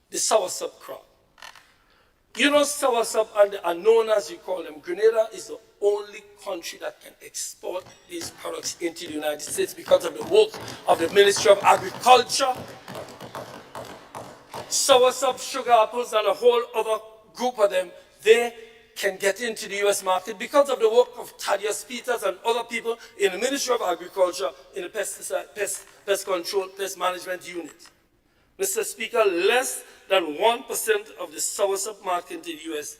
the soursop crop. You know, soursop and the anonas, you call them, Grenada is the only country that can export these products into the United States because of the work of the Ministry of Agriculture. Soursop, sugar apples, and a whole other group of them, they can get into the U.S. market because of the work of Thaddeus Peters and other people in the Ministry of Agriculture in the pest control, pest management unit. Mr. Speaker, less than 1% of the soursop market in the U.S.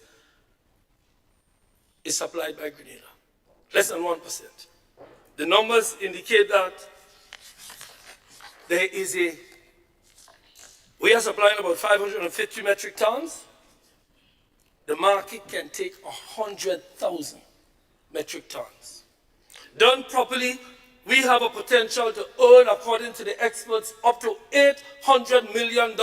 is supplied by Grenada. Less than 1%. The numbers indicate that there is we are supplying about 550 metric tons. The market can take 100,000 metric tons. Done properly, we have a potential to earn, according to the experts, up to $800 million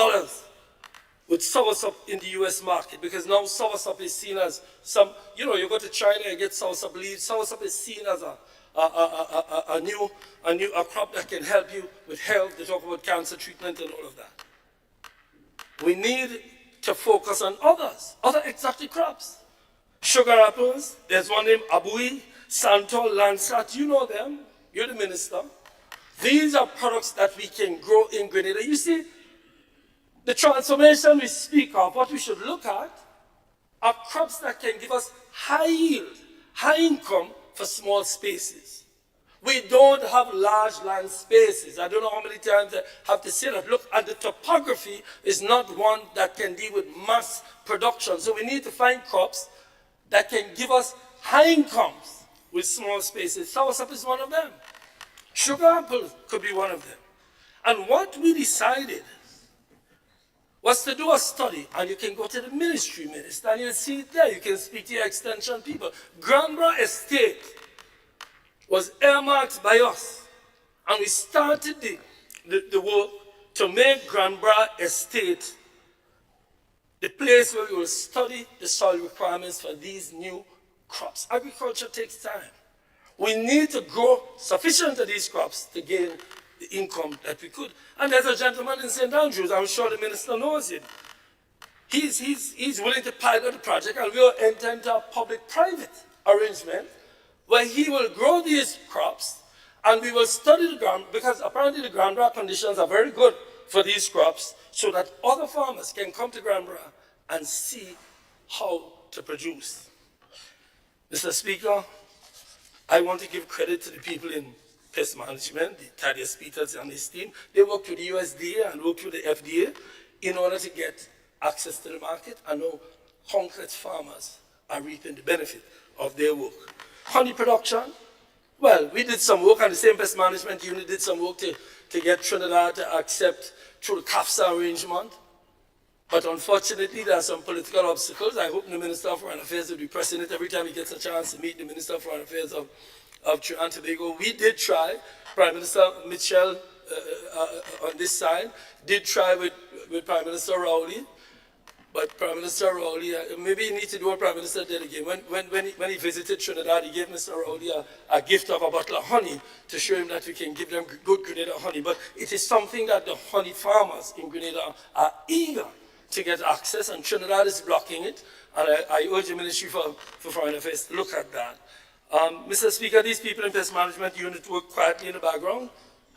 with soursop in the U.S. market, because now soursop is seen as some, you know, you go to China and get soursop leaves. Soursop is seen as a new crop that can help you with health. They talk about cancer treatment and all of that. We need to focus on other exotic crops. Sugar apples, there's one named Abui, Santal, Landsat, you know them, you're the minister. These are products that we can grow in Grenada. You see, the transformation we speak of, what we should look at are crops that can give us high yield, high income for small spaces. We don't have large land spaces. I don't know how many times I have to say that. Look, and the topography is not one that can deal with mass production. So we need to find crops that can give us high incomes with small spaces. Soursop is one of them. Sugar apple could be one of them. And what we decided was to do a study, and you can go to the ministry, Minister, and you'll see it there. You can speak to your extension people. Granborough Estate was earmarked by us, and we started the work to make Granborough Estate the place where we will study the soil requirements for these new crops. Agriculture takes time. We need to grow sufficient of these crops to gain the income that we could. And there's a gentleman in St. Andrews, I'm sure the minister knows him. He's willing to pilot the project, and we'll enter into a public-private arrangement where he will grow these crops, and we will study the ground, because apparently the Granborough conditions are very good for these crops, so that other farmers can come to Granborough and see how to produce. Mr. Speaker, I want to give credit to the people in pest management, the Thaddeus Peters and his team. They worked with the USDA and worked with the FDA in order to get access to the market. I know countless farmers are reaping the benefit of their work. Honey production, well, we did some work, and the same pest management unit did some work to get Trinidad to accept through the CAFSA arrangement. But unfortunately, there are some political obstacles. I hope the Minister of Foreign Affairs will be pressing it every time he gets a chance to meet the Minister of Foreign Affairs of Trinidad and Tobago. We did try, Prime Minister Mitchell on this side, did try with Prime Minister Rowley. But Prime Minister Rowley, maybe he needs to do what Prime Minister did again. When he visited Trinidad, he gave Mr. Rowley a gift of a bottle of honey to show him that we can give them good Grenada honey. But it is something that the honey farmers in Grenada are eager to get access, and Trinidad is blocking it. And I urge the Ministry for Foreign Affairs to look at that. Mr. Speaker, these people in pest management unit work quietly in the background.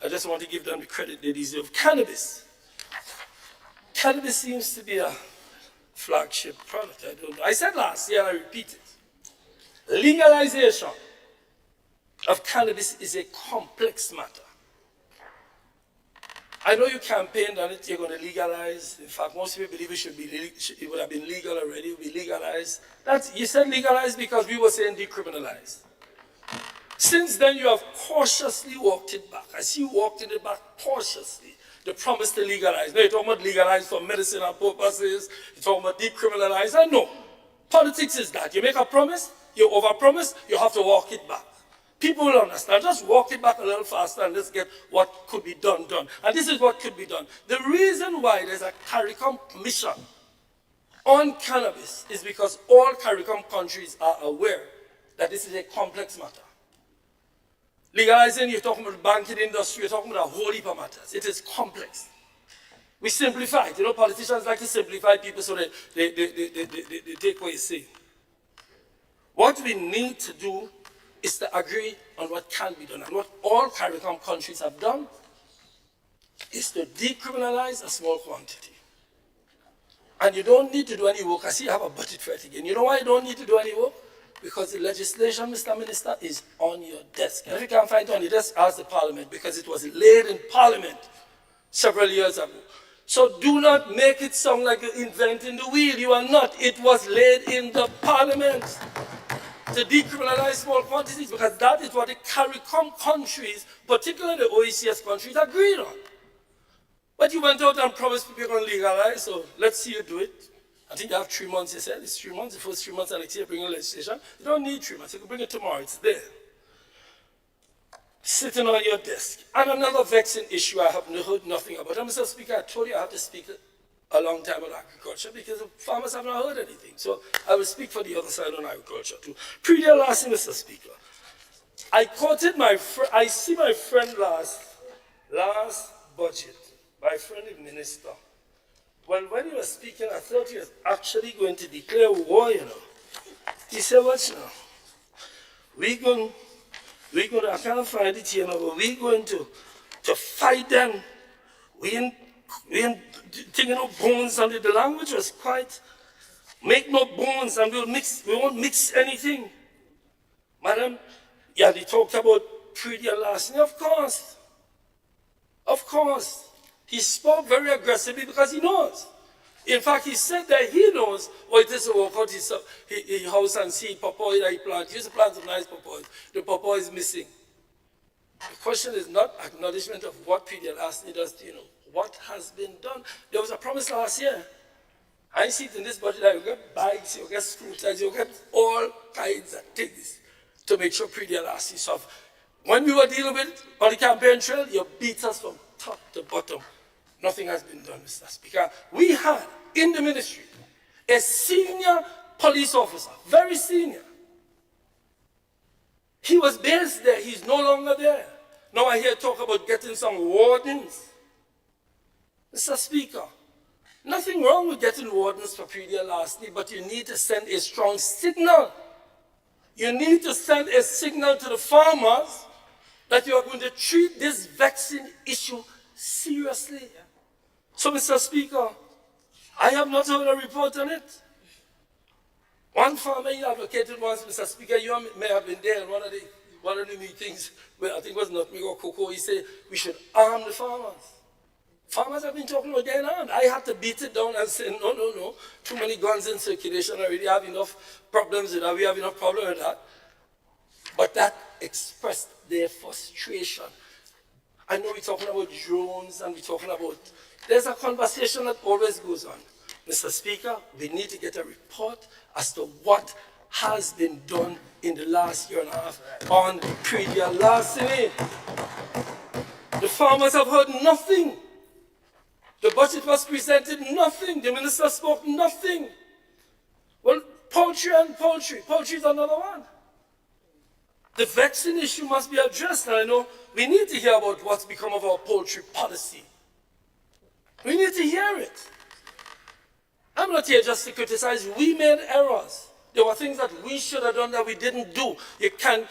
I just want to give them the credit they deserve. Cannabis. Cannabis seems to be a flagship product. I don't know. I said last year, I repeat it. Legalization of cannabis is a complex matter. I know you campaigned on it, you're going to legalize. In fact, most people believe it would have been legal already, it would be legalized. You said legalized because we were saying decriminalized. Since then, you have cautiously walked it back. I see you walked it back cautiously. The promise to legalize. No, you're talking about legalize for medicinal purposes. You're talking about decriminalize. I know. Politics is that. You make a promise, you overpromise, you have to walk it back. People will understand. Just walk it back a little faster and let's get what could be done. And this is what could be done. The reason why there's a CARICOM commission on cannabis is because all CARICOM countries are aware that this is a complex matter. Legalizing, you're talking about the banking industry, you're talking about a whole heap of matters. It is complex. We simplify it. You know, politicians like to simplify people so they take what you say. What we need to do is to agree on what can be done. And what all CARICOM countries have done is to decriminalize a small quantity. And you don't need to do any work. I see you have a budget for it again. You know why you don't need to do any work? Because the legislation, Mr. Minister, is on your desk. And if you can't find it on your desk, ask the Parliament, because it was laid in Parliament several years ago. So do not make it sound like you're inventing the wheel. You are not. It was laid in the Parliament to decriminalize small quantities, because that is what the CARICOM countries, particularly the OECS countries, agreed on. But you went out and promised people you're going to legalize, so let's see you do it. I think you have 3 months, you said. It's 3 months, the first 3 months of next year, bringing legislation. You don't need 3 months. You can bring it tomorrow. It's there. Sitting on your desk. And another vexing issue I have heard nothing about. And Mr. Speaker, I told you I have to speak a long time on agriculture because the farmers have not heard anything. So I will speak for the other side on agriculture too. Pretty last, Mr. Speaker. I quoted my friend, I see my friend last budget, my friend the minister. Well, when he was speaking, I thought he was actually going to declare war, you know. He said, watch now. We're going to, I can't find it here now, but we're going to fight them. We ain't thinking of bones on it. The language was quite Make no bones, and we won't mix anything. Madam, yeah, they talked about pre-deal last year. Of course. Of course. He spoke very aggressively because he knows. In fact, he said that he knows what it is to walk out his house and see pawpaw that he planted. He used to plant some nice pawpaws. The pawpaw is missing. The question is not acknowledgement of what pre-deal last year does, what has been done. There was a promise last year. I see it in this budget that you get bikes, you get scooters, you get all kinds of things to make sure pre-deal last year. So when we were dealing with it on the campaign trail, you beat us from top to bottom. Nothing has been done, Mr. Speaker. We had in the ministry a senior police officer, very senior. He was based there, he's no longer there. Now I hear talk about getting some wardens. Mr. Speaker, nothing wrong with getting wardens for pre-deal last year, but you need to send a strong signal. You need to send a signal to the farmers that you are going to treat this vaccine issue seriously. So, Mr. Speaker, I have not heard a report on it. One farmer he advocated once, Mr. Speaker, you may have been there in one of the meetings where I think it was Nutmeg or Cocoa, he said we should arm the farmers. Farmers have been talking about getting armed. I had to beat it down and say, no, too many guns in circulation, I already have enough problems with that, we have enough problems with that. But that expressed their frustration. I know we're talking about drones and we're talking about, there's a conversation that always goes on. Mr. Speaker, we need to get a report as to what has been done in the last year and a half on pre-deal larceny. The farmers have heard nothing. The budget was presented, nothing. The minister spoke, nothing. Well, poultry is another one. The vaccine issue must be addressed, and I know we need to hear about what's become of our poultry policy. We need to hear it. I'm not here just to criticize. We made errors. There were things that we should have done that we didn't do. You can't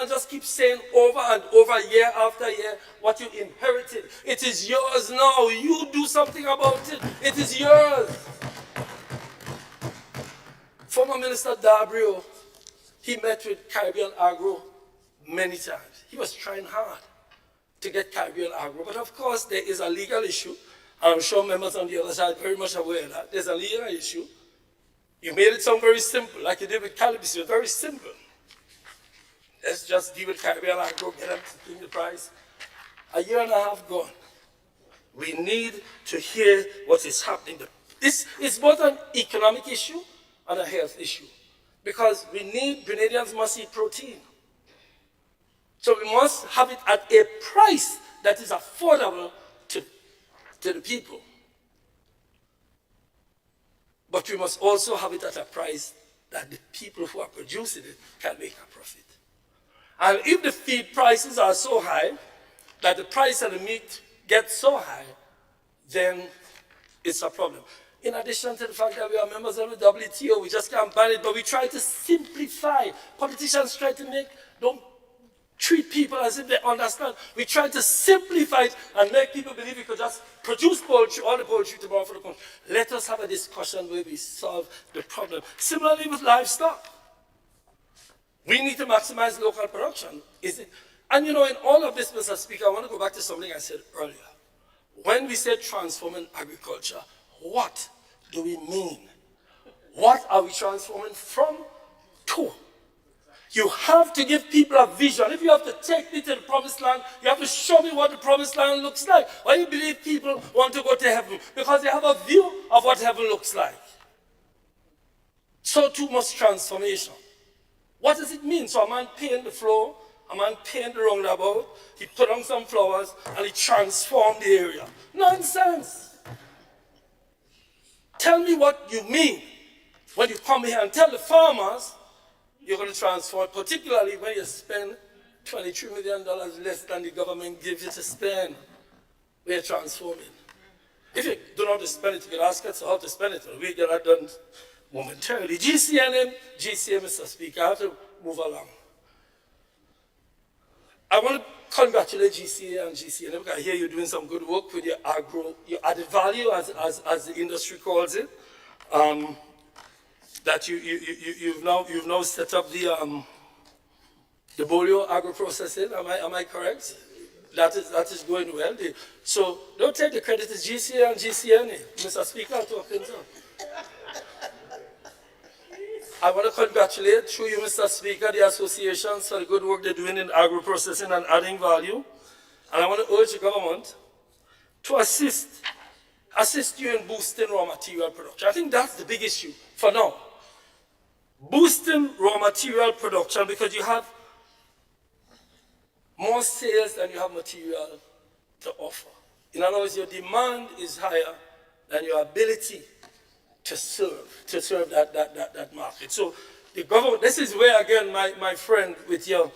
just keep saying over and over, year after year, what you inherited. It is yours now. You do something about it. It is yours. Former Minister Dabrio, he met with Caribbean Agro many times. He was trying hard to get Caribbean Agro. But of course, there is a legal issue. I'm sure members on the other side are very much aware of that. There's a legal issue. You made it sound very simple, like you did with Clarice. It's very simple. Let's just deal with Caribbean Agro, get them to bring the price. A year and a half gone. We need to hear what is happening. This is both an economic issue and a health issue. Because Grenadians must eat protein. So we must have it at a price that is affordable to the people. But we must also have it at a price that the people who are producing it can make a profit. And if the feed prices are so high that the price of the meat gets so high, then it's a problem. In addition to the fact that we are members of the WTO, we just can't ban it, but we try to simplify. Politicians try to don't treat people as if they understand. We try to simplify it and make people believe we could just produce poultry, all the poultry tomorrow for the country. Let us have a discussion where we solve the problem. Similarly with livestock. We need to maximize local production. And in all of this, Mr. Speaker, I want to go back to something I said earlier. When we say transforming agriculture, what do we mean? What are we transforming from to? You have to give people a vision. If you have to take me to the promised land, you have to show me what the promised land looks like. Why do you believe people want to go to heaven? Because they have a view of what heaven looks like. So too much transformation. What does it mean? So a man paint the floor, a man paint the roundabout, he put on some flowers, and he transformed the area. Nonsense. Tell me what you mean when you come here and tell the farmers you're going to transform, particularly when you spend $23 million less than the government gives you to spend. We're transforming. If you don't know how to spend it, you can ask us how to spend it, and we get that done momentarily. GCM, Mr. Speaker, I have to move along. I want to congratulate GCA and GCN, because I hear you're doing some good work with your agro, your added value, as the industry calls it. that you've now set up the Bolio agro-processing. Am I correct? That is going well. So don't take the credit. It's GCA and GCNA. Mr. Speaker, talking to. I want to congratulate, through you, Mr. Speaker, the associations for the good work they're doing in agro-processing and adding value. And I want to urge the government to assist you in boosting raw material production. I think that's the big issue for now. Boosting raw material production, because you have more sales than you have material to offer. In other words, your demand is higher than your ability to serve that market. So the government, this is where, again, my friend, with your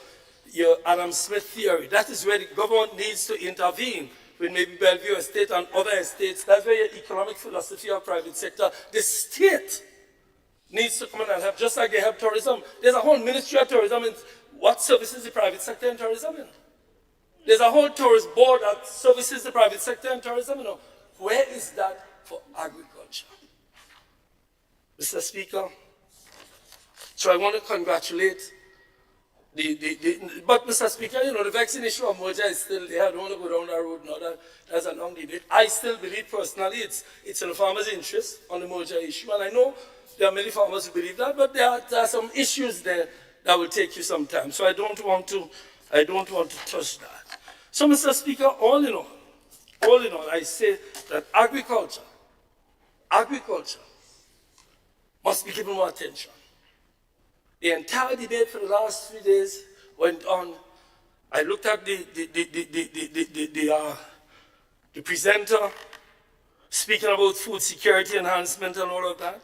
Adam Smith theory, that is where the government needs to intervene with maybe Bellevue Estate and other estates. That's where your economic philosophy of private sector, the state needs to come in and help, just like they help tourism. There's a whole ministry of tourism, and what services the private sector in tourism in? There's a whole tourist board that services the private sector in tourism. Where is that for agriculture? Mr. Speaker, so I want to congratulate but Mr. Speaker, the vaccine issue of merger is still there. I don't want to go down that road now. That's a long debate. I still believe personally it's in the farmers' interest on the merger issue. And I know there are many farmers who believe that, but there are some issues there that will take you some time. So I don't want to touch that. So Mr. Speaker, all in all, I say that agriculture must be given more attention. The entire debate for the last 3 days went on. I looked at the presenter speaking about food security enhancement and all of that.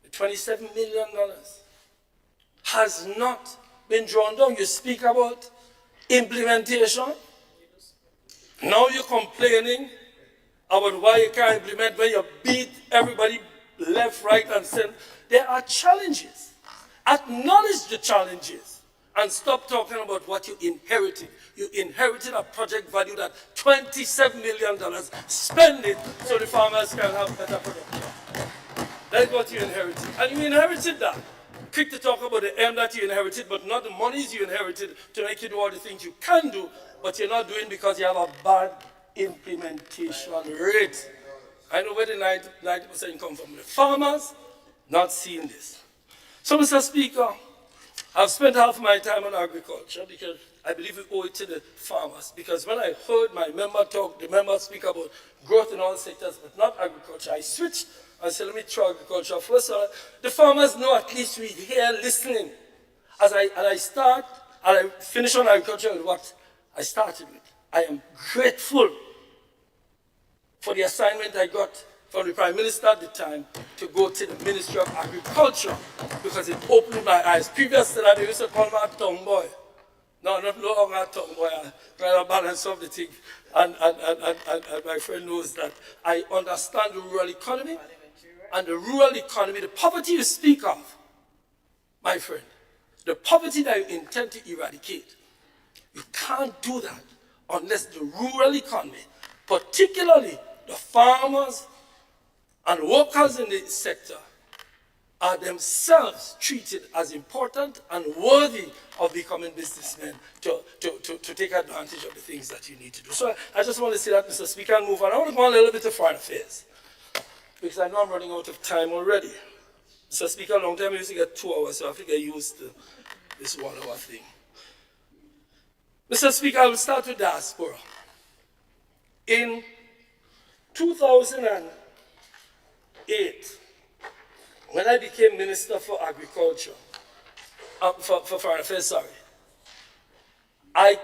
The $27 million has not been drawn down. You speak about implementation. Now you're complaining about why you can't implement when you beat everybody left, right, and center. There are challenges. Acknowledge the challenges and stop talking about what you inherited. You inherited a project valued at $27 million. Spend it so the farmers can have better production. That's what you inherited. And you inherited that. Quick to talk about the M that you inherited, but not the monies you inherited to make you do all the things you can do, but you're not doing because you have a bad implementation rate. I know where the 90% come from. The farmers not seeing this. So, Mr. Speaker, I've spent half my time on agriculture because I believe we owe it to the farmers. Because when I heard my member talk, the member speak about growth in all sectors, but not agriculture, I switched and said, let me try agriculture. First of all, the farmers know at least we're here listening. As I finish on agriculture with what I started with. I am grateful for the assignment I got from the Prime Minister at the time to go to the Ministry of Agriculture because it opened my eyes. Previous to that, they used to call me a tongue boy. No, not no longer a tongue boy. I try to balance off the thing. And my friend knows that I understand the rural economy. And the rural economy, the poverty you speak of, my friend, the poverty that you intend to eradicate, you can't do that unless the rural economy, particularly the farmers and workers in the sector, are themselves treated as important and worthy of becoming businessmen to take advantage of the things that you need to do. So I just want to say that, Mr. Speaker, and move on. I want to go on a little bit to foreign affairs, because I know I'm running out of time already. Mr. Speaker, a long time I used to get 2 hours, so I think I used this 1 hour thing. Mr. Speaker, I will start with diaspora. In 2008, when I became Minister for Agriculture, for Foreign Affairs, sorry, I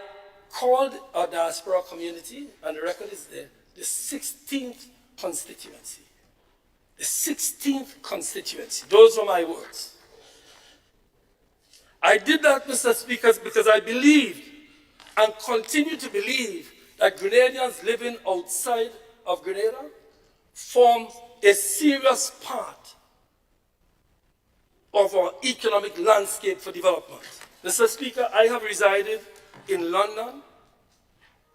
called our diaspora community, and the record is there, the 16th constituency. The 16th constituency. Those were my words. I did that, Mr. Speaker, because I believed and continue to believe that Grenadians living outside of Grenada form a serious part of our economic landscape for development. Mr. Speaker, I have resided in London,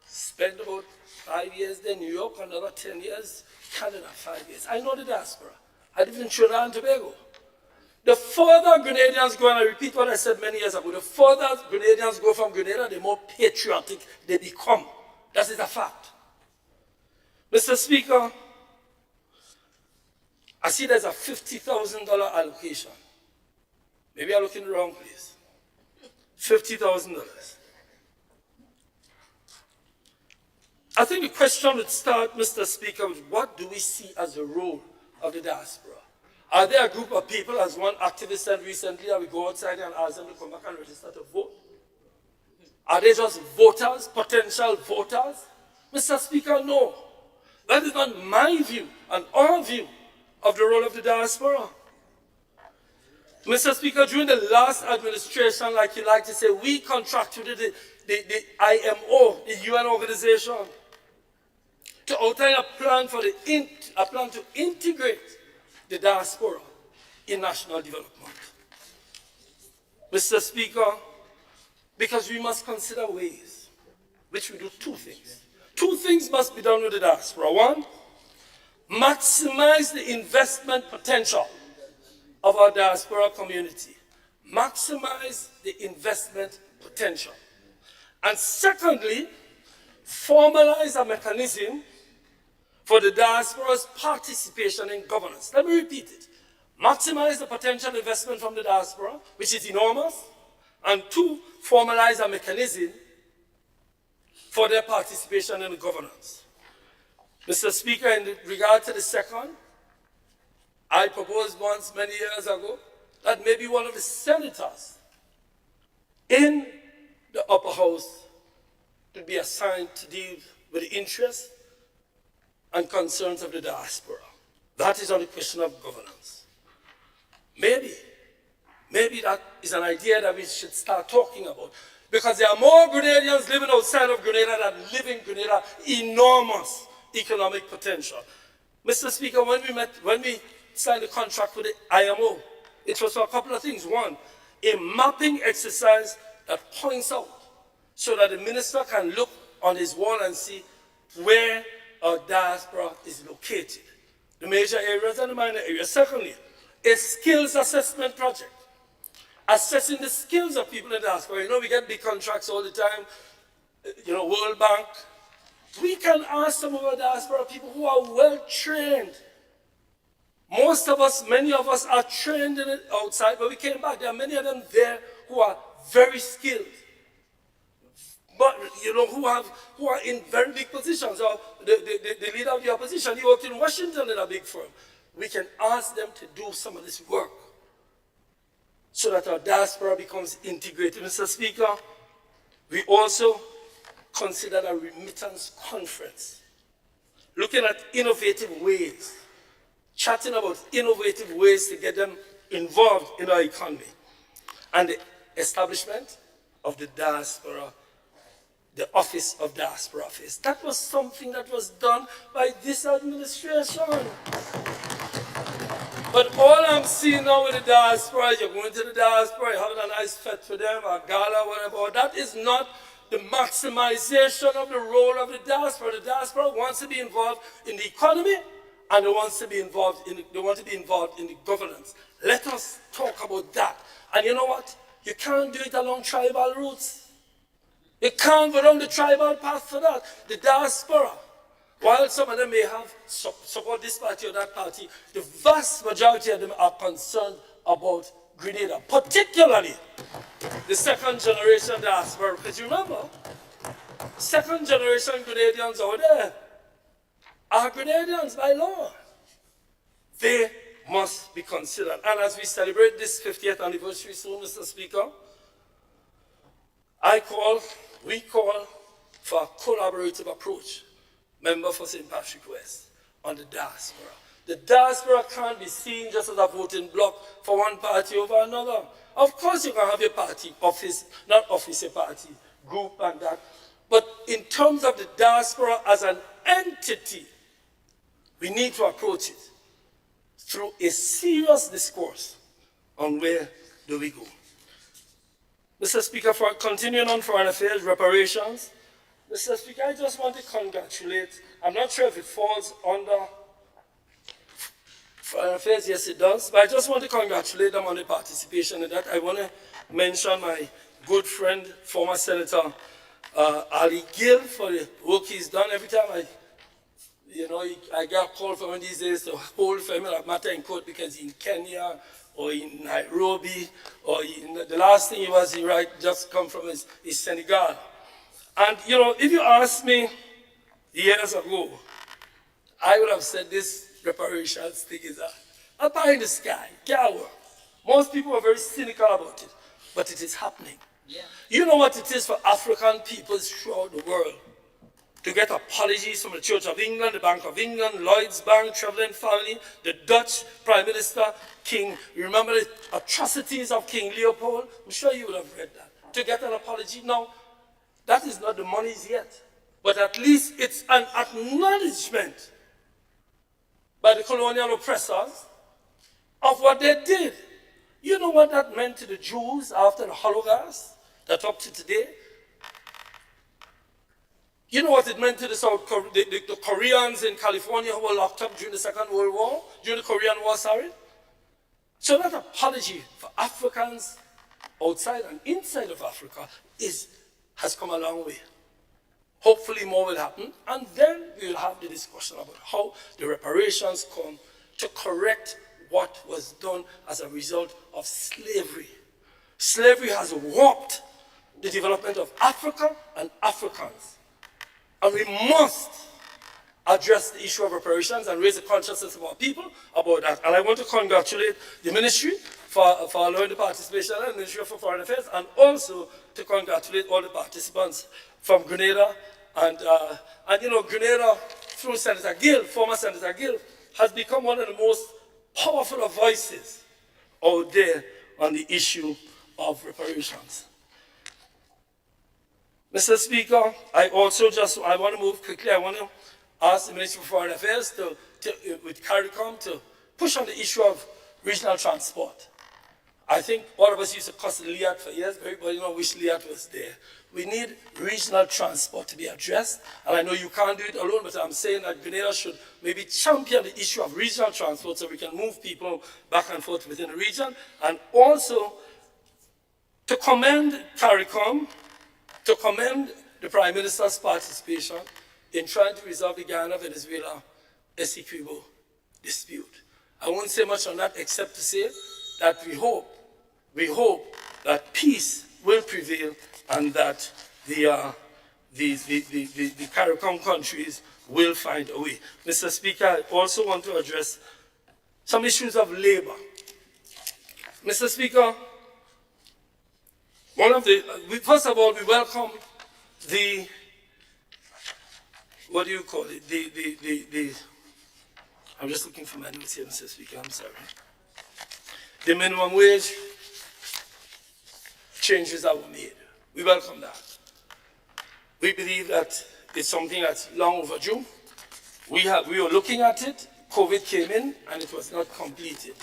spent about 5 years there, New York, another 10 years, Canada, 5 years. I know the diaspora. I live in Trinidad and Tobago. The further Grenadians go, and I repeat what I said many years ago, the further Grenadians go from Grenada, the more patriotic they become. That is a fact. Mr. Speaker, I see there's a $50,000 allocation. Maybe I look in the wrong place. $50,000. I think the question would start, Mr. Speaker, with what do we see as the role of the diaspora? Are there a group of people, as one activist said recently, that we go outside and ask them to come back and register to vote? Are they just voters, potential voters? Mr. Speaker, no. That is not my view and our view of the role of the diaspora. Mr. Speaker, during the last administration, like you like to say, we contracted the IMO, the UN organization, to outline a plan to integrate the diaspora in national development. Mr. Speaker, because we must consider ways which we do two things. Two things must be done with the diaspora. One, maximize the investment potential of our diaspora community. Maximize the investment potential. And secondly, formalize a mechanism for the diaspora's participation in governance. Let me repeat it. Maximize the potential investment from the diaspora, which is enormous, and two, formalize a mechanism for their participation in governance. Mr. Speaker, in regard to the second, I proposed once many years ago that maybe one of the senators in the upper house to be assigned to deal with the interests and concerns of the diaspora. That is on the question of governance. Maybe that is an idea that we should start talking about, because there are more Grenadians living outside of Grenada than live in Grenada. Enormous economic potential. Mr. Speaker, when we signed a contract with the IMO, it was for a couple of things. One, a mapping exercise that points out so that the minister can look on his wall and see where our diaspora is located, the major areas and the minor areas. Secondly, a skills assessment project, assessing the skills of people in the diaspora. You know, we get big contracts all the time, World Bank. We can ask some of our diaspora people who are well trained. Most of us, many of us are trained in it outside, but we came back. There are many of them there who are very skilled, but who are in very big positions. Or the leader of the opposition, he worked in Washington in a big firm. We can ask them to do some of this work so that our diaspora becomes integrated. Mr. Speaker, we also considered a remittance conference, looking at innovative ways, chatting about innovative ways to get them involved in our economy, and the establishment of the diaspora, the Office of Diaspora Affairs. That was something that was done by this administration. But all I'm seeing now with the diaspora, you're going to the diaspora, you're having a nice fete for them, a gala, whatever. That is not the maximization of the role of the diaspora. The diaspora wants to be involved in the economy, and they want to be involved in the governance. Let us talk about that. And you know what? You can't do it along tribal routes. You can't go down the tribal path for that. The diaspora, while some of them may have support this party or that party, the vast majority of them are concerned about Grenada, particularly the second generation diaspora. Because you remember, second generation Grenadians out there are Grenadians by law. They must be considered. And as we celebrate this 50th anniversary soon, Mr. Speaker, we call for a collaborative approach, member for St. Patrick West, on the diaspora. The diaspora can't be seen just as a voting bloc for one party over another. Of course you can have a party, a party, group and that. But in terms of the diaspora as an entity, we need to approach it through a serious discourse on where do we go. Mr. Speaker, for continuing on foreign affairs, reparations, Mr. Speaker, I just want to congratulate, I'm not sure if it falls under Foreign Affairs, yes, it does. But I just want to congratulate them on the participation in that. I want to mention my good friend, former Senator Ali Gill, for the work he's done. Every time I get a call from him these days to hold for him a matter in court because he's in Kenya or in Nairobi, or the last thing he just come from is Senegal. And, if you ask me years ago, I would have said this reparations thing is a pie in the sky, can't work. Most people are very cynical about it, but it is happening. Yeah. You know what it is for African peoples throughout the world to get apologies from the Church of England, the Bank of England, Lloyd's Bank, Travelling Family, the Dutch Prime Minister, King. You remember the atrocities of King Leopold? I'm sure you would have read that. To get an apology. Now, that is not the monies yet, but at least it's an acknowledgement by the colonial oppressors of what they did. You know what that meant to the Jews after the Holocaust, that up to today? You know what it meant to the Koreans in California who were locked up during the Second World War, during the Korean War, sorry? So that apology for Africans outside and inside of Africa has come a long way. Hopefully more will happen, and then we will have the discussion about how the reparations come to correct what was done as a result of slavery. Slavery has warped the development of Africa and Africans. And we must address the issue of reparations and raise the consciousness of our people about that. And I want to congratulate the ministry for allowing the participation and the Ministry for Foreign Affairs, and also to congratulate all the participants from Grenada. And Grenada, through Senator Gill, former Senator Gill, has become one of the most powerful of voices out there on the issue of reparations. Mr. Speaker, I want to move quickly. I want to ask the Ministry for Foreign Affairs with CARICOM to push on the issue of regional transport. I think all of us used to cuss Liat for years, but everybody wish Liat was there. We need regional transport to be addressed, and I know you can't do it alone, but I'm saying that Grenada should maybe champion the issue of regional transport so we can move people back and forth within the region, and also to commend CARICOM, to commend the Prime Minister's participation in trying to resolve the Guyana-Venezuela Essequibo dispute. I won't say much on that except to say that we hope that peace will prevail and that the CARICOM countries will find a way. Mr. Speaker, I also want to address some issues of labor. Mr. Speaker, first of all, we welcome what do you call it? I'm just looking for my notes here, Mr. Speaker, I'm sorry. The minimum wage changes that were made. We welcome that. We believe that it's something that's long overdue. We were looking at it, COVID came in, and it was not completed.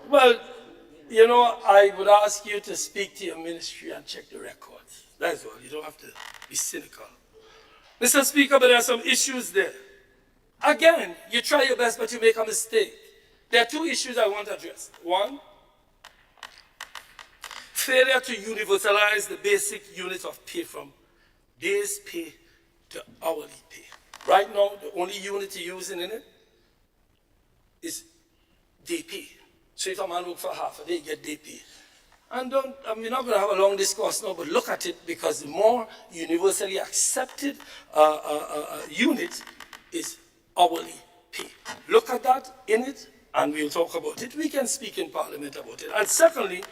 Well, I would ask you to speak to your ministry and check the records. That's all. You don't have to be cynical. Mr. Speaker, but there are some issues there. Again, you try your best, but you make a mistake. There are two issues I want to address. One, failure to universalize the basic unit of pay from days pay to hourly pay. Right now, the only unit you're using in it is day pay. So if a man works for half a day, get day pay. And we're not going to have a long discourse now, but look at it, because the more universally accepted unit is hourly pay. Look at that in it, and we'll talk about it. We can speak in Parliament about it. And secondly,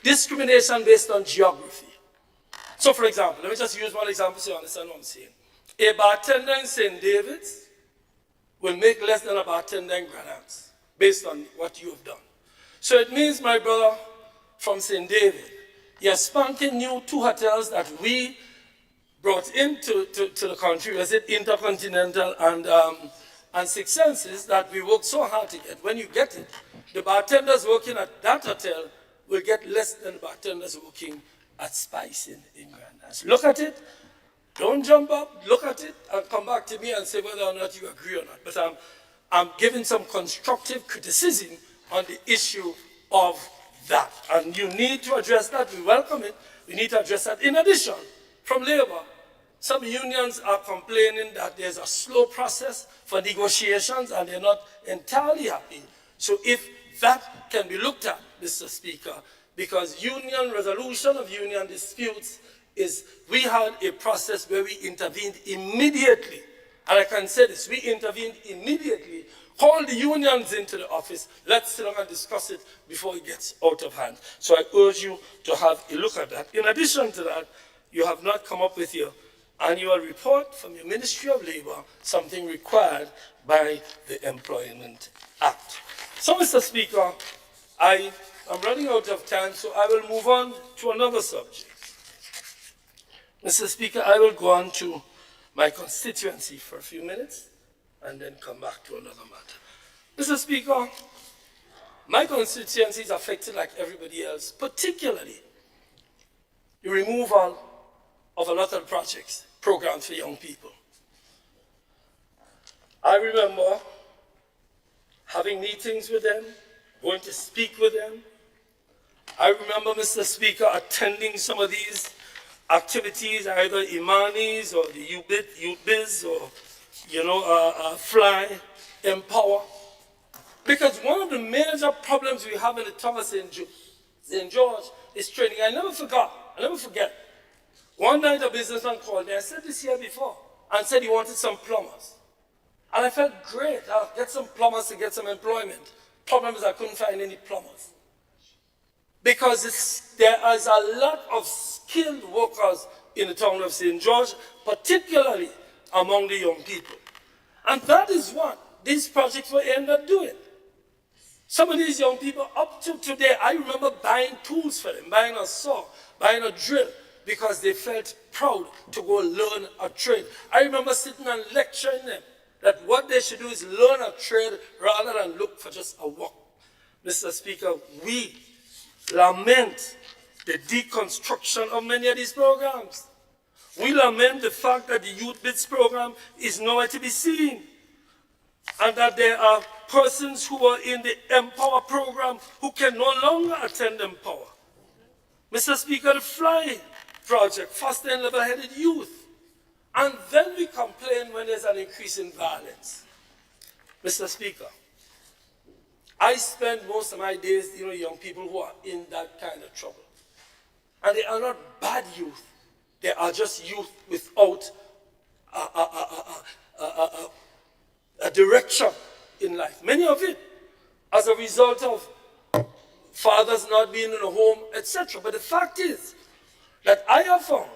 discrimination based on geography. So for example, let me just use one example so you understand what I'm saying. A bartender in St. David's will make less than a bartender in Granada based on what you have done. So it means, my brother from St. David, you're spanking new 2 hotels that we brought into the country. Was it Intercontinental and Six Senses that we worked so hard to get. When you get it, the bartenders working at that hotel will get less than bartenders working at Spice in Granada. Look at it. Don't jump up. Look at it and come back to me and say whether or not you agree or not. But I'm giving some constructive criticism on the issue of that. And you need to address that. We welcome it. We need to address that. In addition, from labor, some unions are complaining that there's a slow process for negotiations and they're not entirely happy. So if that can be looked at, Mr. Speaker, because union resolution of union disputes is, we had a process where we intervened immediately. And I can say this, we intervened immediately, called the unions into the office, let's sit down and discuss it before it gets out of hand. So I urge you to have a look at that. In addition to that, you have not come up with your annual report from your Ministry of Labor, something required by the Employment Act. So, Mr. Speaker, I am running out of time, so I will move on to another subject. Mr. Speaker, I will go on to my constituency for a few minutes and then come back to another matter. Mr. Speaker, my constituency is affected like everybody else, particularly the removal of a lot of projects, programs for young people. I remember having meetings with them, going to speak with them. I remember, Mr. Speaker, attending some of these activities, either Imani's or the Youth Biz or, Fly, Empower. Because one of the major problems we have in the town of St. George is training. I never forget. One night a businessman called me, I said this here before, and said he wanted some plumbers. And I felt great, I'll get some plumbers to get some employment. Problem is I couldn't find any plumbers. Because there is a lot of skilled workers in the town of St. George, particularly among the young people. And that is what these projects will end up doing. Some of these young people, up to today, I remember buying tools for them, buying a saw, buying a drill, because they felt proud to go learn a trade. I remember sitting and lecturing them that what they should do is learn a trade rather than look for just a work. Mr. Speaker, we lament the deconstruction of many of these programs. We lament the fact that the Youth Bids program is nowhere to be seen, and that there are persons who are in the Empower program who can no longer attend Empower. Mr. Speaker, the Fly project, fostering level-headed youth. And then we complain when there's an increase in violence. Mr. Speaker, I spend most of my days dealing with young people who are in that kind of trouble. And they are not bad youth. They are just youth without a direction in life. Many of it as a result of fathers not being in a home, etc. But the fact is that I have found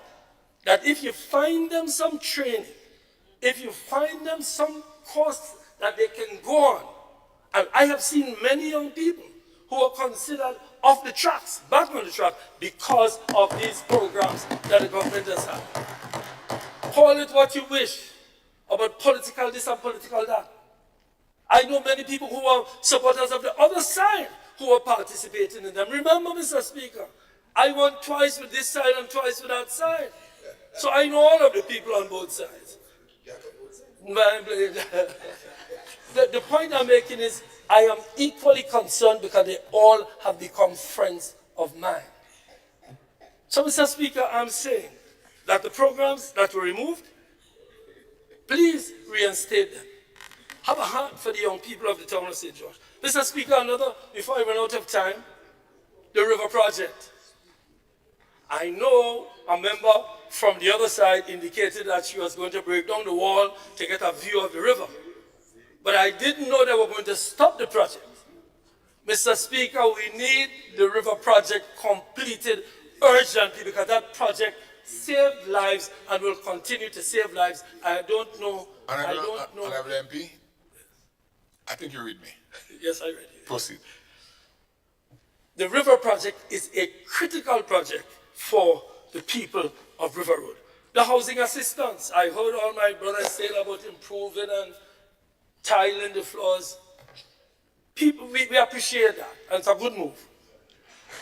that if you find them some training, if you find them some course that they can go on, and I have seen many young people who are considered off the tracks, back on the track, because of these programs that the government has had. Call it what you wish about political this and political that. I know many people who are supporters of the other side who are participating in them. Remember, Mr. Speaker, I won twice with this side and twice with that side. So I know all of the people on both sides. The point I'm making is I am equally concerned because they all have become friends of mine. So, Mr. Speaker, I'm saying that the programs that were removed, please reinstate them. Have a heart for the young people of the town of St. George. Mr. Speaker, another, before I run out of time, the river project. I know a member from the other side indicated that she was going to break down the wall to get a view of the river. But I didn't know they were going to stop the project. Mr. Speaker, we need the river project completed urgently because that project saved lives and will continue to save lives. I don't know. Honorable MP, I think you read me. Yes, I read it. Proceed. The river project is a critical project for the people of River Road. The housing assistance, I heard all my brothers say about improving and tiling the floors. People, we appreciate that, and it's a good move.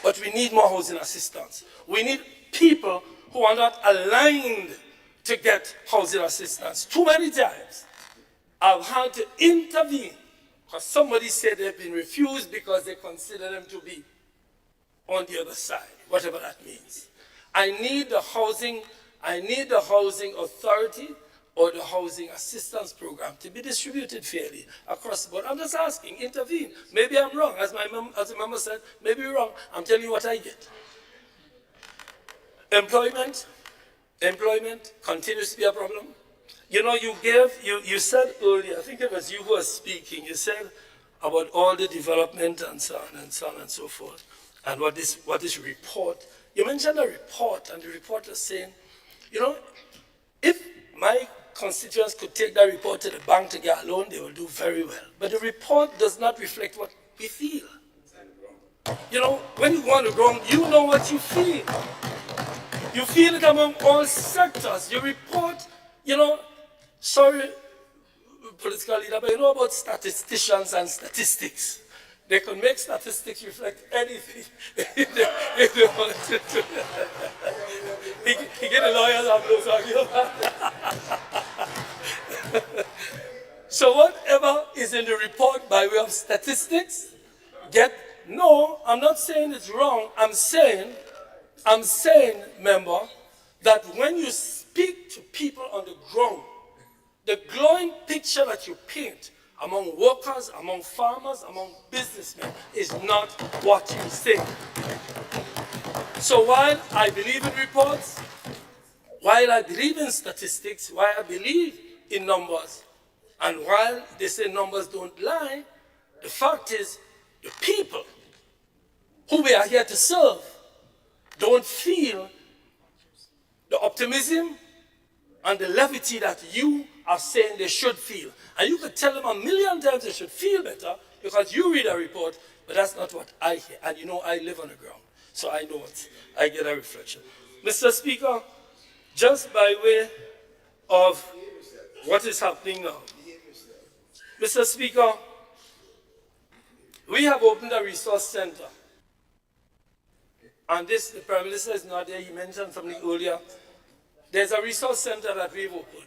But we need more housing assistance. We need people who are not aligned to get housing assistance. Too many times, I've had to intervene because somebody said they've been refused because they consider them to be on the other side, whatever that means. I need the housing authority or the housing assistance program to be distributed fairly across the board. I'm just asking, intervene. Maybe I'm wrong. As the member said, maybe you're wrong. I'm telling you what I get. Employment continues to be a problem. You know, you said earlier, I think it was you who was speaking, you said about all the development and so on and so on and so forth, and what this report, you mentioned a report, and the report was saying, you know, if my constituents could take that report to the bank to get a loan, they will do very well. But the report does not reflect what we feel. You know, when you go on the ground, you know what you feel. You feel it among all sectors. You report, you know, sorry, political leader, but you know about statisticians and statistics. They can make statistics reflect anything if they want to. He get the lawyers have those arguments. So whatever is in the report by way of statistics, no, I'm not saying it's wrong. I'm saying, member, that when you speak to people on the ground, the glowing picture that you paint among workers, among farmers, among businessmen is not what you say. So while I believe in reports, while I believe in statistics, while I believe in numbers, and while they say numbers don't lie, the fact is the people who we are here to serve don't feel the optimism and the levity that you are saying they should feel. And you could tell them a million times they should feel better because you read a report, but that's not what I hear. And you know I live on the ground, so I know it. I get a reflection. Mr. Speaker, just by way of what is happening now. Mr. Speaker, we have opened a resource center. And this, the Prime Minister is not there, he mentioned something earlier. There's a resource center that we've opened.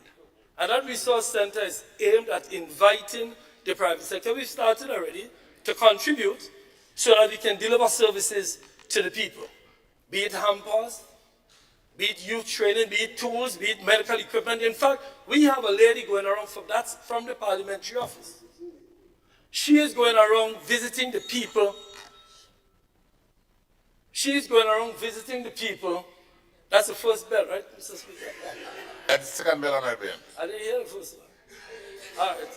And that resource center is aimed at inviting the private sector, we've started already, to contribute so that we can deliver services to the people. Be it hampers, be it youth training, be it tools, be it medical equipment. In fact, we have a lady going around from the parliamentary office. She is going around visiting the people. She's going around visiting the people. That's the first bell, right, Mr. Speaker? That's the second bell on my brain. I didn't hear the first one. All right.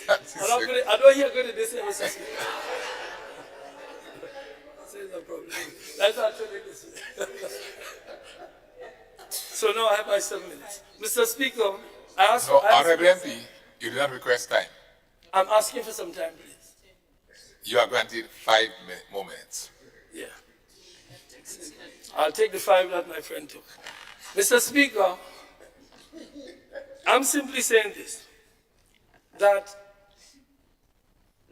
I don't hear good at this, Mr. Speaker. So no problem. That's actually this way. So now I have my 7 minutes. Mr. Speaker, I ask No, Honorable MP, you did not request time. I'm asking for some time, please. You are granted 5 more minutes. Yeah. I'll take the 5 that my friend took. Mr. Speaker, I'm simply saying this, that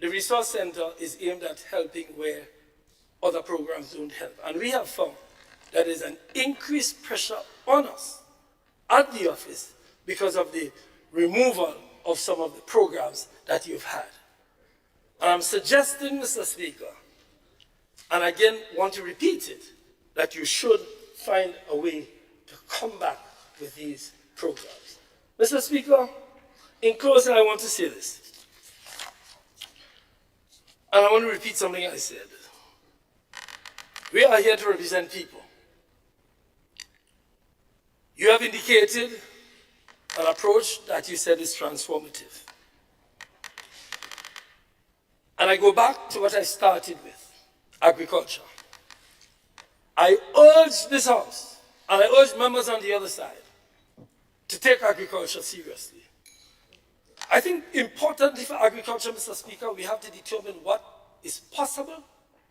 the resource center is aimed at helping where other programs don't help. And we have found that there's an increased pressure on us at the office because of the removal of some of the programs that you've had. And I'm suggesting, Mr. Speaker, and again want to repeat it, that you should find a way to come back with these programs. Mr. Speaker, in closing, I want to say this. And I want to repeat something I said. We are here to represent people. You have indicated an approach that you said is transformative. And I go back to what I started with, agriculture. I urge this House, and I urge members on the other side, to take agriculture seriously. I think importantly for agriculture, Mr. Speaker, we have to determine what is possible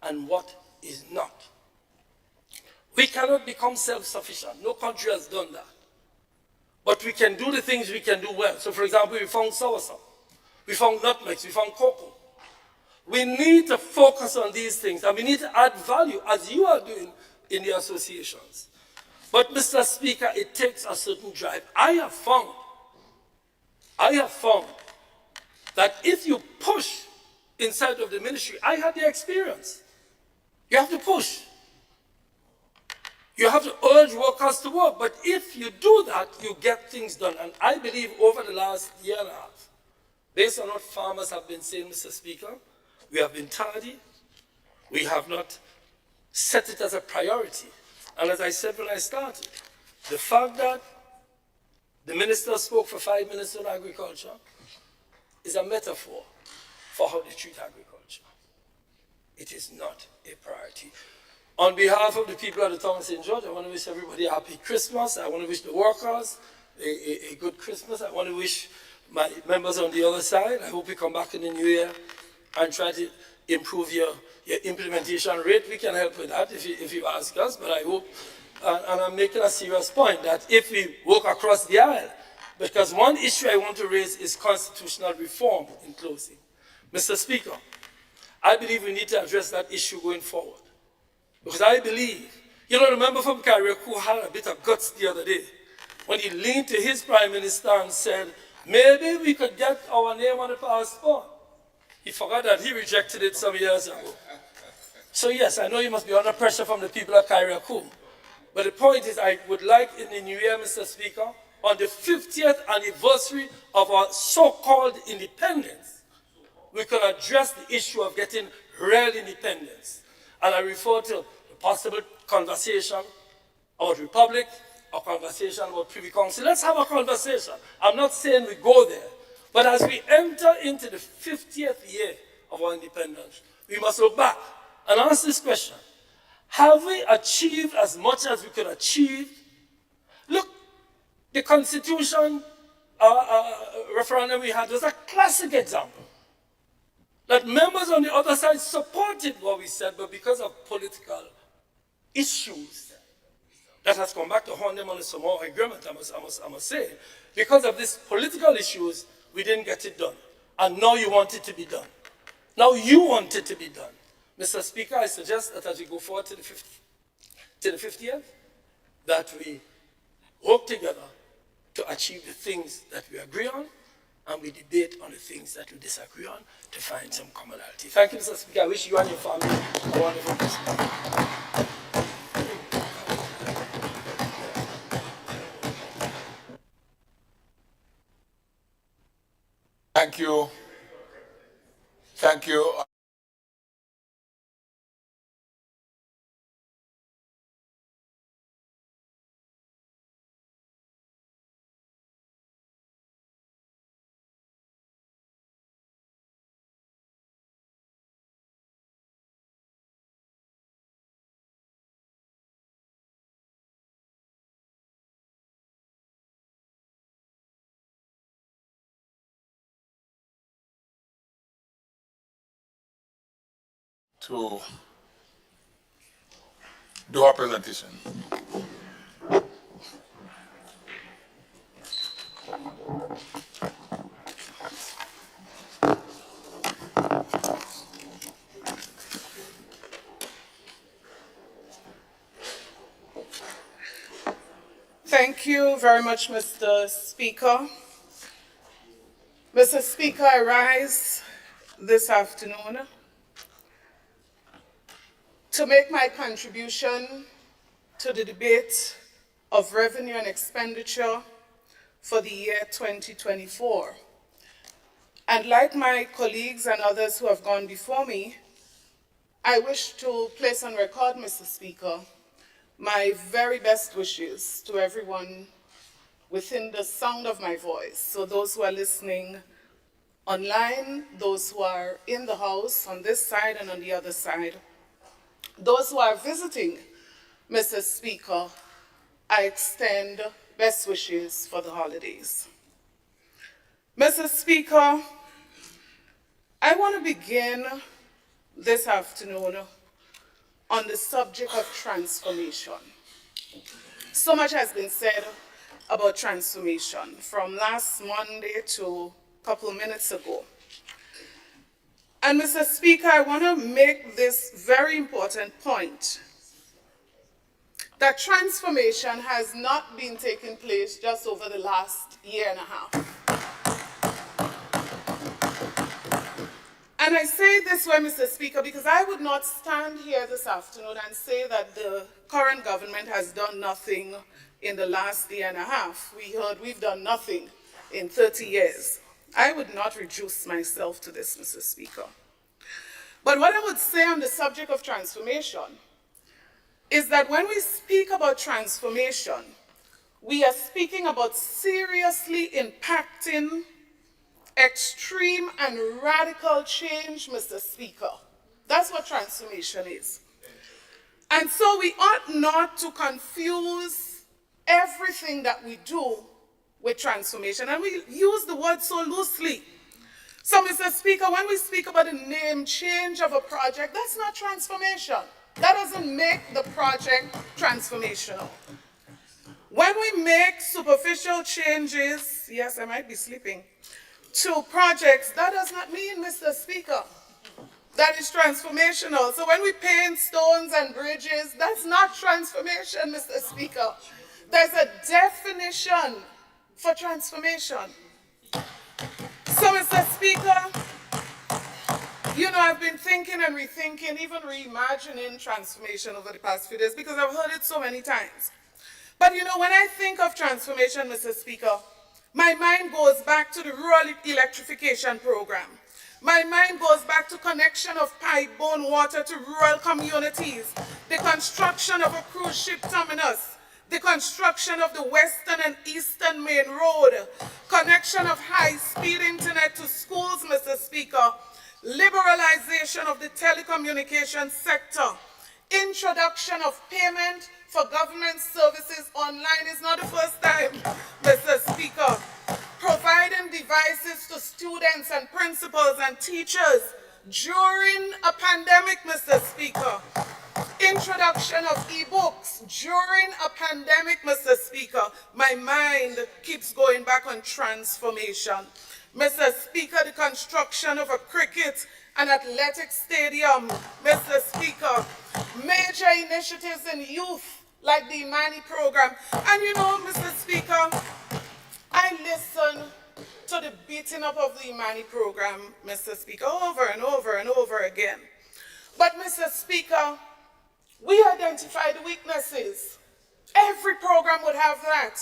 and what is not. We cannot become self-sufficient. No country has done that. But we can do the things we can do well. So for example, we found soursop, we found nutmegs, we found cocoa. We need to focus on these things, and we need to add value, as you are doing in the associations. But Mr. Speaker, it takes a certain drive. I have found I have found that if you push inside of the ministry, I had the experience. You have to push. You have to urge workers to work. But if you do that, you get things done. And I believe over the last year and a half, based on what farmers have been saying, Mr. Speaker, we have been tardy. We have not set it as a priority. And as I said when I started, the fact that the minister spoke for 5 minutes on agriculture is a metaphor for how they treat agriculture. It is not a priority. On behalf of the people of the town of St. George, I want to wish everybody a happy Christmas. I want to wish the workers a good Christmas. I want to wish my members on the other side, I hope you come back in the new year and try to improve your implementation rate. We can help with that if you ask us, but I hope, and I'm making a serious point, that if we work across the aisle, because one issue I want to raise is constitutional reform in closing. Mr. Speaker, I believe we need to address that issue going forward. Because I believe, you know, the member from Clarice who had a bit of guts the other day, when he leaned to his prime minister and said, maybe we could get our name on the passport. He forgot that he rejected it some years ago. So yes, I know you must be under pressure from the people of Clarice. But the point is, I would like in the new year, Mr. Speaker, on the 50th anniversary of our so-called independence, we can address the issue of getting real independence. And I refer to the possible conversation about republic, or conversation about Privy Council. Let's have a conversation. I'm not saying we go there, but as we enter into the 50th year of our independence, we must look back and ask this question. Have we achieved as much as we could achieve? Look, the Constitution referendum we had was a classic example. That members on the other side supported what we said, but because of political issues, that has come back to haunt them on the Samoa agreement, I must say. Because of these political issues, we didn't get it done. And now you want it to be done. Now you want it to be done. Mr. Speaker, I suggest that as we go forward to the 50th, that we work together to achieve the things that we agree on, and we debate on the things that we disagree on to find some commonality. Thank you, Mr. Speaker. I wish you and your family a wonderful Christmas. Thank you. Thank you. To do our presentation. Thank you very much, Mr. Speaker. Mr. Speaker, I rise this afternoon to make my contribution to the debate of revenue and expenditure for the year 2024. And like my colleagues and others who have gone before me, I wish to place on record, Mr. Speaker, my very best wishes to everyone within the sound of my voice. So those who are listening online, those who are in the house on this side and on the other side, those who are visiting, Mr. Speaker, I extend best wishes for the holidays. Mr. Speaker, I want to begin this afternoon on the subject of transformation. So much has been said about transformation from last Monday to a couple of minutes ago. And Mr. Speaker, I want to make this very important point, that transformation has not been taking place just over the last year and a half. And I say this way, Mr. Speaker, because I would not stand here this afternoon and say that the current government has done nothing in the last year and a half. We heard we've done nothing in 30 years. I would not reduce myself to this, Mr. Speaker. But what I would say on the subject of transformation is that when we speak about transformation, we are speaking about seriously impacting extreme and radical change, Mr. Speaker. That's what transformation is. And so we ought not to confuse everything that we do with transformation. And we use the word so loosely. So, Mr. Speaker, when we speak about the name change of a project, that's not transformation. That doesn't make the project transformational. When we make superficial changes, yes, I might be sleeping, to projects, that does not mean, Mr. Speaker, that is transformational. So when we paint stones and bridges, that's not transformation, Mr. Speaker. There's a definition for transformation. So, Mr. Speaker, you know, I've been thinking and rethinking, even reimagining transformation over the past few days because I've heard it so many times. But you know, when I think of transformation, Mr. Speaker, my mind goes back to the rural electrification program. My mind goes back to connection of pipe-borne water to rural communities, the construction of a cruise ship terminus, the construction of the western and eastern main road, connection of high-speed internet to schools, Mr. Speaker, liberalization of the telecommunications sector, introduction of payment for government services online is not the first time, Mr. Speaker. Providing devices to students and principals and teachers during a pandemic, Mr. Speaker. Introduction of e-books during a pandemic, Mr. Speaker. My mind keeps going back on transformation. Mr. Speaker, the construction of a cricket and athletic stadium, Mr. Speaker. Major initiatives in youth like the Emmalin program. And you know, Mr. Speaker, I listen to the beating up of the Emmalin program, Mr. Speaker, over and over and over again. But, Mr. Speaker, we identify the weaknesses. Every program would have that.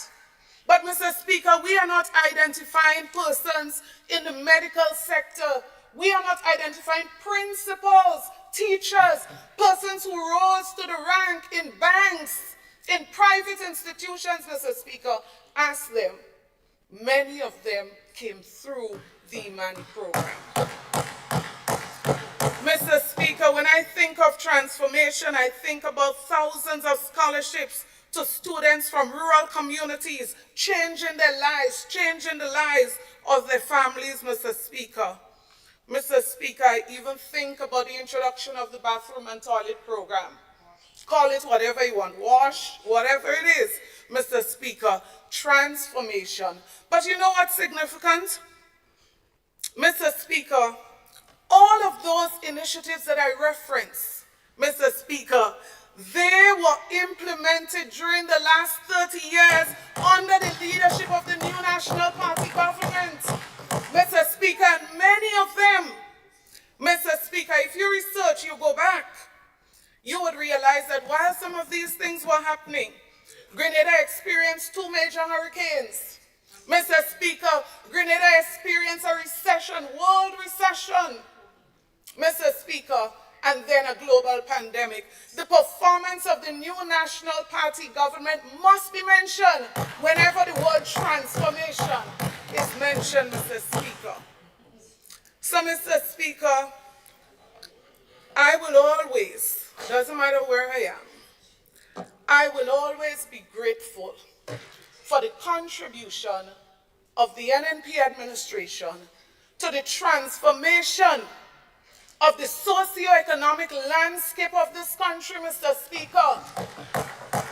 But, Mr. Speaker, we are not identifying persons in the medical sector. We are not identifying principals, teachers, persons who rose to the rank in banks, in private institutions, Mr. Speaker. Ask them. Many of them came through the Emmalin program. Mr. Speaker, when I think of transformation, I think about thousands of scholarships to students from rural communities, changing their lives, changing the lives of their families, Mr. Speaker. Mr. Speaker, I even think about the introduction of the bathroom and toilet program. Call it whatever you want, wash, whatever it is, Mr. Speaker, transformation. But you know what's significant? Mr. Speaker, all of those initiatives that I reference, Mr. Speaker, they were implemented during the last 30 years under the leadership of the new National Party government. Mr. Speaker, and many of them, Mr. Speaker, if you research, you go back, you would realize that while some of these things were happening, Grenada experienced 2 major hurricanes. Mr. Speaker, Grenada experienced a recession, world recession. Mr. Speaker, and then a global pandemic. The performance of the new National Party government must be mentioned whenever the word transformation is mentioned, Mr. Speaker. So, Mr. Speaker, I will always, doesn't matter where I am, I will always be grateful for the contribution of the NNP administration to the transformation of the socio-economic landscape of this country, Mr. Speaker.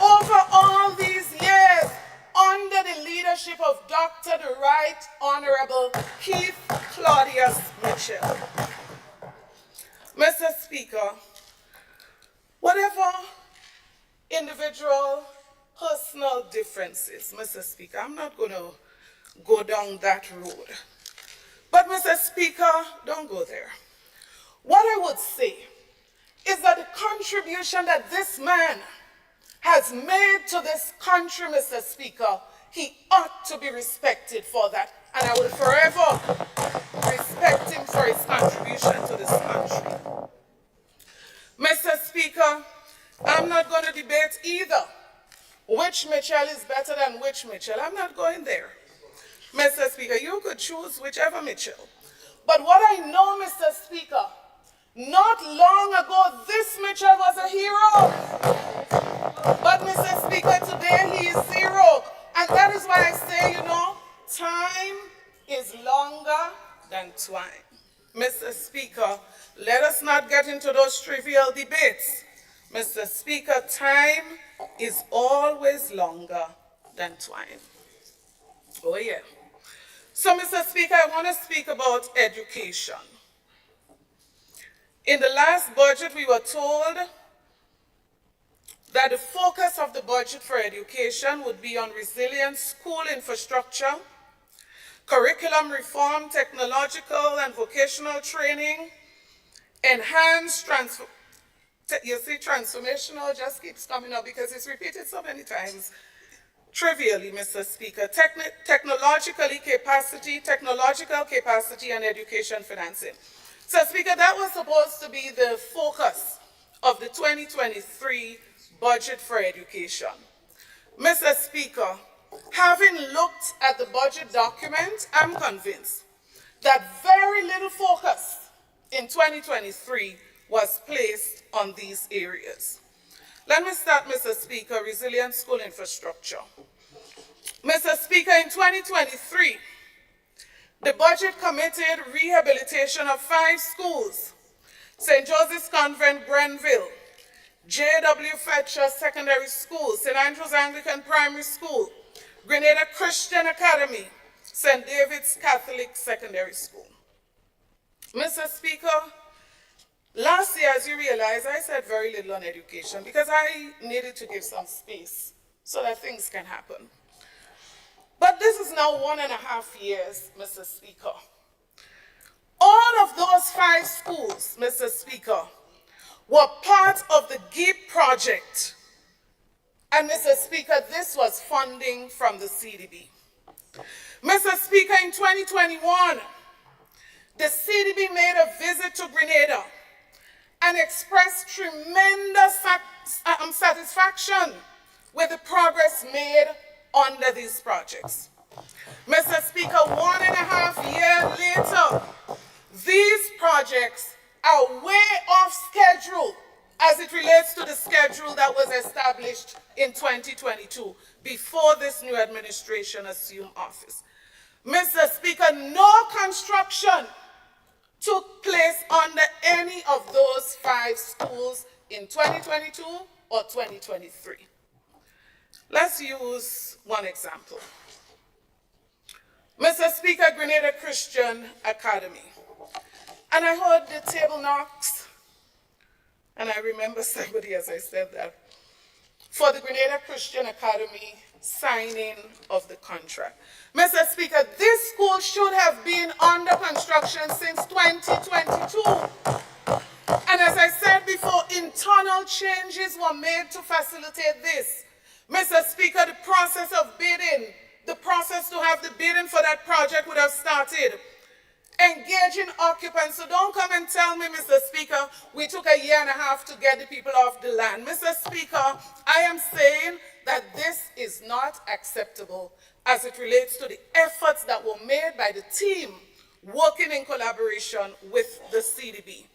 Over all these years, under the leadership of Dr. the Right Honorable Keith Claudius Mitchell. Mr. Speaker, whatever individual personal differences, Mr. Speaker, I'm not going to go down that road. But, Mr. Speaker, don't go there. What I would say is that the contribution that this man has made to this country, Mr. Speaker, he ought to be respected for that. And I will forever respect him for his contribution to this country. Mr. Speaker, I'm not going to debate either which Mitchell is better than which Mitchell. I'm not going there. Mr. Speaker, you could choose whichever Mitchell. But what I know, Mr. Speaker, not long ago, this Mitchell was a hero. But, Mr. Speaker, today he is zero. And that is why I say, you know, time is longer than twine. Mr. Speaker, let us not get into those trivial debates. Mr. Speaker, time is always longer than twine. Oh, yeah. So, Mr. Speaker, I want to speak about education. In the last budget, we were told that the focus of the budget for education would be on resilient school infrastructure, curriculum reform, technological and vocational training, enhanced transformational just keeps coming up because it's repeated so many times. Trivially, Mr. Speaker, technological capacity and education financing. So, Speaker, that was supposed to be the focus of the 2023 budget for education. Mr. Speaker, having looked at the budget document, I'm convinced that very little focus in 2023 was placed on these areas. Let me start, Mr. Speaker, resilient school infrastructure. Mr. Speaker, in 2023, the budget committed rehabilitation of 5 schools: St. Joseph's Convent, Grenville, J.W. Fletcher Secondary School, St. Andrew's Anglican Primary School, Grenada Christian Academy, St. David's Catholic Secondary School. Mr. Speaker, last year, as you realize, I said very little on education because I needed to give some space so that things can happen. But this is now 1.5 years, Mr. Speaker. All of those 5 schools, Mr. Speaker, were part of the GEEP project. And Mr. Speaker, this was funding from the CDB. Mr. Speaker, in 2021, the CDB made a visit to Grenada and expressed tremendous satisfaction with the progress made under these projects. Mr. Speaker, 1.5 years later, these projects are way off schedule as it relates to the schedule that was established in 2022 before this new administration assumed office. Mr. Speaker, no construction took place under any of those 5 schools in 2022 or 2023. Let's use one example. Mr. Speaker, Grenada Christian Academy. And I heard the table knocks, and I remember somebody, as I said that, for the Grenada Christian Academy signing of the contract. Mr. Speaker, this school should have been under construction since 2022. And as I said before, internal changes were made to facilitate this. Mr. Speaker, the process of bidding, the process to have the bidding for that project would have started. Engaging occupants. So don't come and tell me, Mr. Speaker, we took 1.5 years to get the people off the land. Mr. Speaker, I am saying that this is not acceptable as it relates to the efforts that were made by the team working in collaboration with the CDB.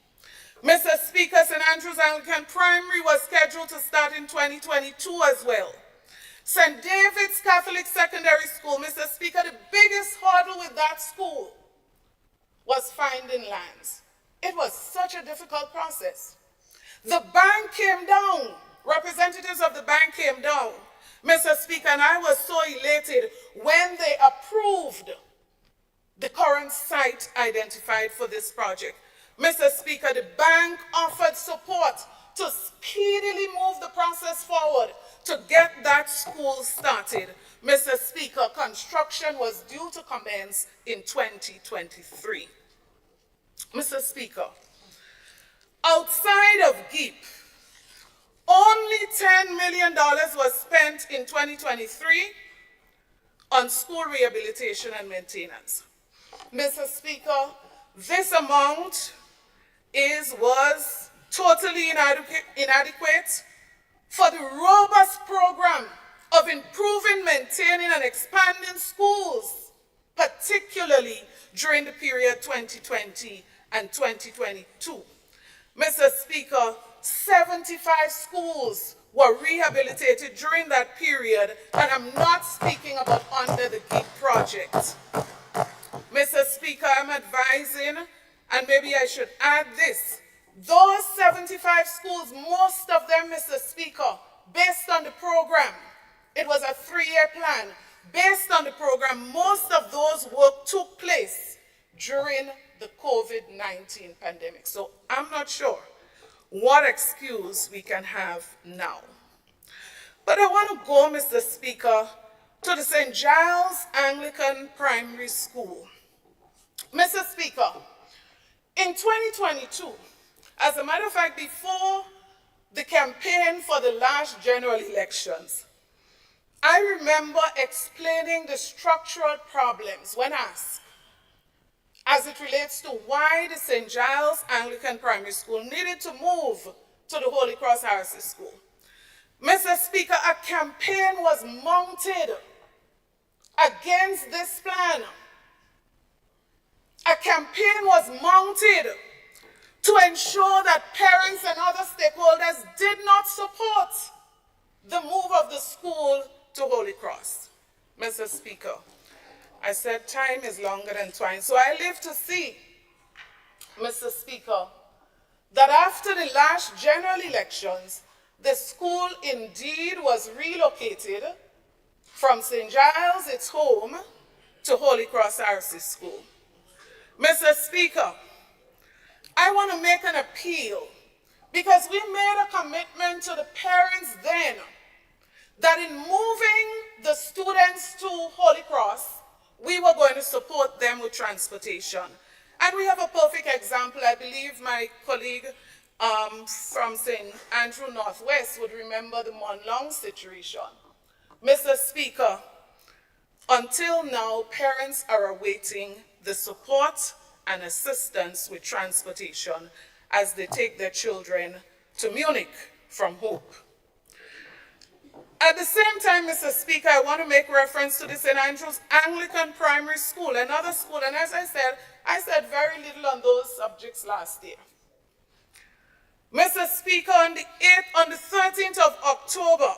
Mr. Speaker, St. Andrew's Anglican Primary was scheduled to start in 2022 as well. St. David's Catholic Secondary School, Mr. Speaker, the biggest hurdle with that school was finding lands. It was such a difficult process. The bank came down. Representatives of the bank came down, Mr. Speaker, and I was so elated when they approved the current site identified for this project. Mr. Speaker, the bank offered support to speedily move the process forward to get that school started. Mr. Speaker, construction was due to commence in 2023. Mr. Speaker, outside of GEEP, only $10 million was spent in 2023 on school rehabilitation and maintenance. Mr. Speaker, this amount was totally inadequate for the robust program of improving, maintaining, and expanding schools, particularly during the period 2020 and 2022. Mr. Speaker, 75 schools were rehabilitated during that period, and I'm not speaking about under the GEEP project. Mr. Speaker, I'm advising, and maybe I should add this, those 75 schools, most of them, Mr. Speaker, based on the program, it was a 3-year plan, based on the program, most of those work took place during the COVID-19 pandemic. So I'm not sure what excuse we can have now. But I want to go, Mr. Speaker, to the St. Giles Anglican Primary School. Mr. Speaker, in 2022, as a matter of fact, before the campaign for the last general elections, I remember explaining the structural problems when asked as it relates to why the St. Giles Anglican Primary School needed to move to the Holy Cross RC School. Mr. Speaker, a campaign was mounted against this plan. A campaign was mounted to ensure that parents and other stakeholders did not support the move of the school to Holy Cross. Mr. Speaker, I said time is longer than twine, so I live to see, Mr. Speaker, that after the last general elections, the school indeed was relocated from St. Giles, its home, to Holy Cross RC School. Mr. Speaker, I want to make an appeal because we made a commitment to the parents then that in moving the students to Holy Cross, we were going to support them with transportation. And we have a perfect example. I believe my colleague from St. Andrew Northwest would remember the Monlong situation. Mr. Speaker, until now, parents are awaiting the support and assistance with transportation as they take their children to Munich from Hope. At the same time, Mr. Speaker, I want to make reference to the St. Andrew's Anglican Primary School, another school, and as I said very little on those subjects last year. Mr. Speaker, on the 13th of October,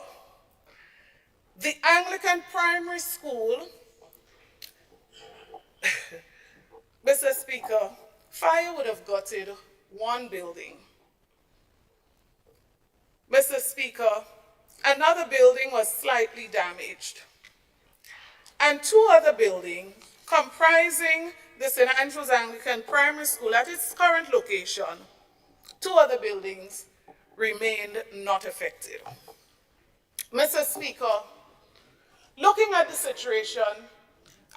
the Anglican Primary School, Mr. Speaker, fire would have gutted one building. Mr. Speaker, another building was slightly damaged. And 2 other buildings comprising the St. Andrew's Anglican Primary School at its current location, 2 other buildings remained not affected. Mr. Speaker, looking at the situation,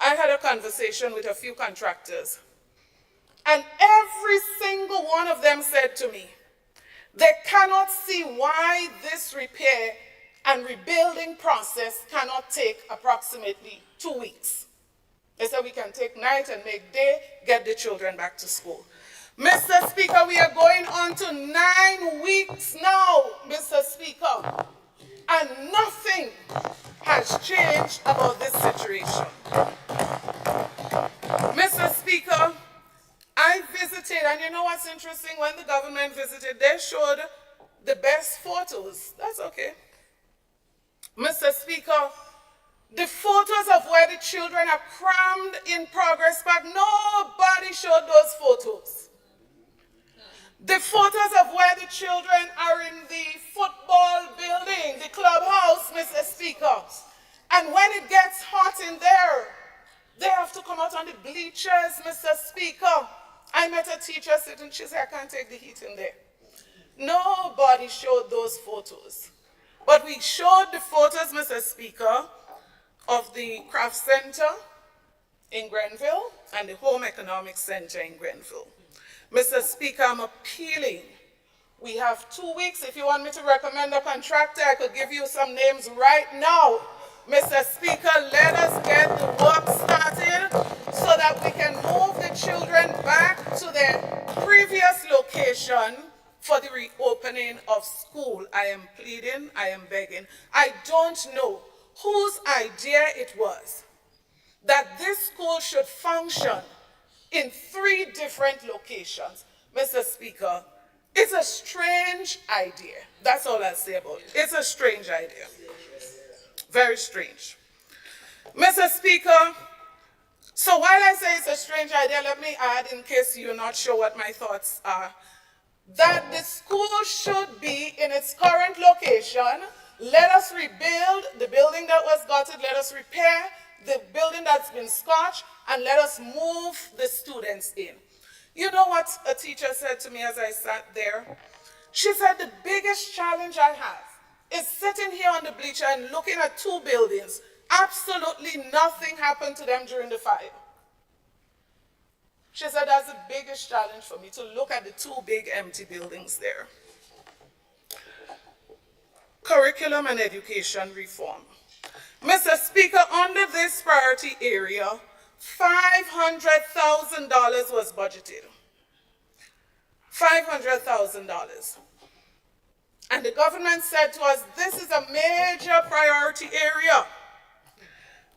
I had a conversation with a few contractors, and every single one of them said to me, they cannot see why this repair and rebuilding process cannot take approximately 2 weeks. They said we can take night and make day, get the children back to school. Mr. Speaker, we are going on to 9 weeks now, Mr. Speaker, and nothing has changed about this situation. Mr. Speaker, I visited, and you know what's interesting? When the government visited, they showed the best photos. That's okay. Mr. Speaker, the photos of where the children are crammed in Progress Park, nobody showed those photos. The photos of where the children are in the football building, the clubhouse, Mr. Speaker, and when it gets hot in there, they have to come out on the bleachers, Mr. Speaker. I met a teacher sitting, she said, I can't take the heat in there. Nobody showed those photos. But we showed the photos, Mr. Speaker, of the Craft Center in Grenville and the Home Economics Center in Grenville. Mr. Speaker, I'm appealing We have 2 weeks. If you want me to recommend a contractor, I could give you some names right now. Mr. Speaker, let us get the work started so that we can move the children back to their previous location for the reopening of school. I am pleading, I am begging. I don't know whose idea it was that this school should function in 3 different locations. Mr. Speaker, it's a strange idea. That's all I'll say about it. It's a strange idea. Very strange. Mr. Speaker, so while I say it's a strange idea, let me add, in case you're not sure what my thoughts are, that the school should be in its current location. Let us rebuild the building that was gutted. Let us repair the building that's been scorched, and let us move the students in. You know what a teacher said to me as I sat there? She said, the biggest challenge I have is sitting here on the bleacher and looking at 2 buildings. Absolutely nothing happened to them during the fire. She said, that's the biggest challenge for me, to look at the 2 big empty buildings there. Curriculum and education reform. Mr. Speaker, under this priority area, $500,000 was budgeted. $500,000. And the government said to us, this is a major priority area.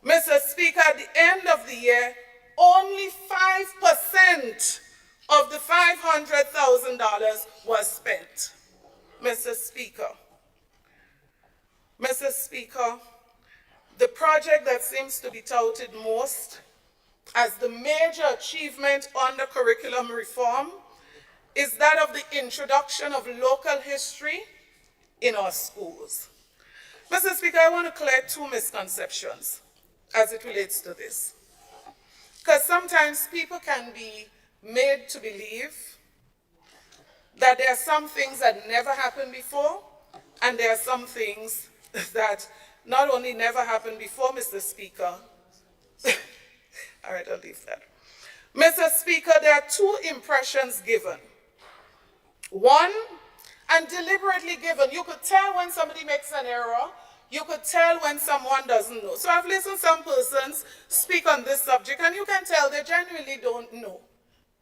Mr. Speaker, at the end of the year, only 5% of the $500,000 was spent. Mr. Speaker, the project that seems to be touted most as the major achievement under curriculum reform is that of the introduction of local history in our schools. Mr. Speaker, I want to clear 2 misconceptions as it relates to this. Because sometimes people can be made to believe that there are some things that never happened before, and there are some things that not only never happened before, Mr. Speaker. All right, I'll leave that. Mr. Speaker, there are 2 impressions given. One, and deliberately given. You could tell when somebody makes an error. You could tell when someone doesn't know. So I've listened to some persons speak on this subject, and you can tell they genuinely don't know.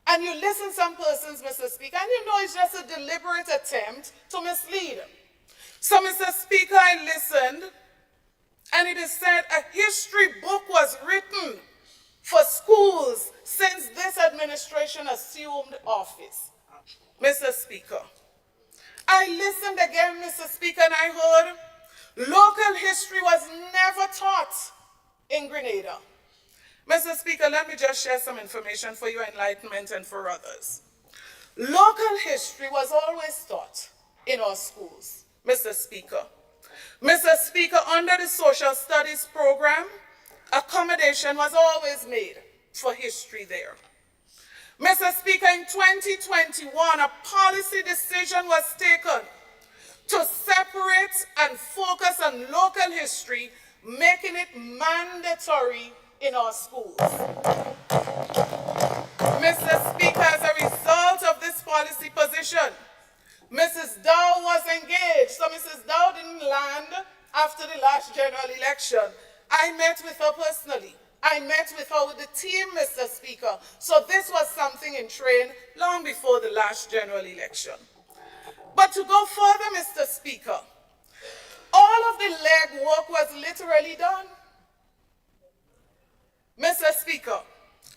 And you listen to some persons, Mr. Speaker, and you know it's just a deliberate attempt to mislead. So, Mr. Speaker, I listened, and it is said a history book was written for schools since this administration assumed office. Mr. Speaker, I listened again, Mr. Speaker, and I heard local history was never taught in Grenada. Mr. Speaker, let me just share some information for your enlightenment and for others. Local history was always taught in our schools, Mr. Speaker. Mr. Speaker, under the social studies program, accommodation was always made for history there. Mr. Speaker, in 2021, a policy decision was taken to separate and focus on local history, making it mandatory in our schools. Mr. Speaker, as a result of this policy position, Mrs. Dow was engaged. So Mrs. Dow didn't land after the last general election. I met with her personally. I met with her with the team, Mr. Speaker. So this was something in train long before the last general election. But to go further, Mr. Speaker, all of the legwork was literally done. Mr. Speaker,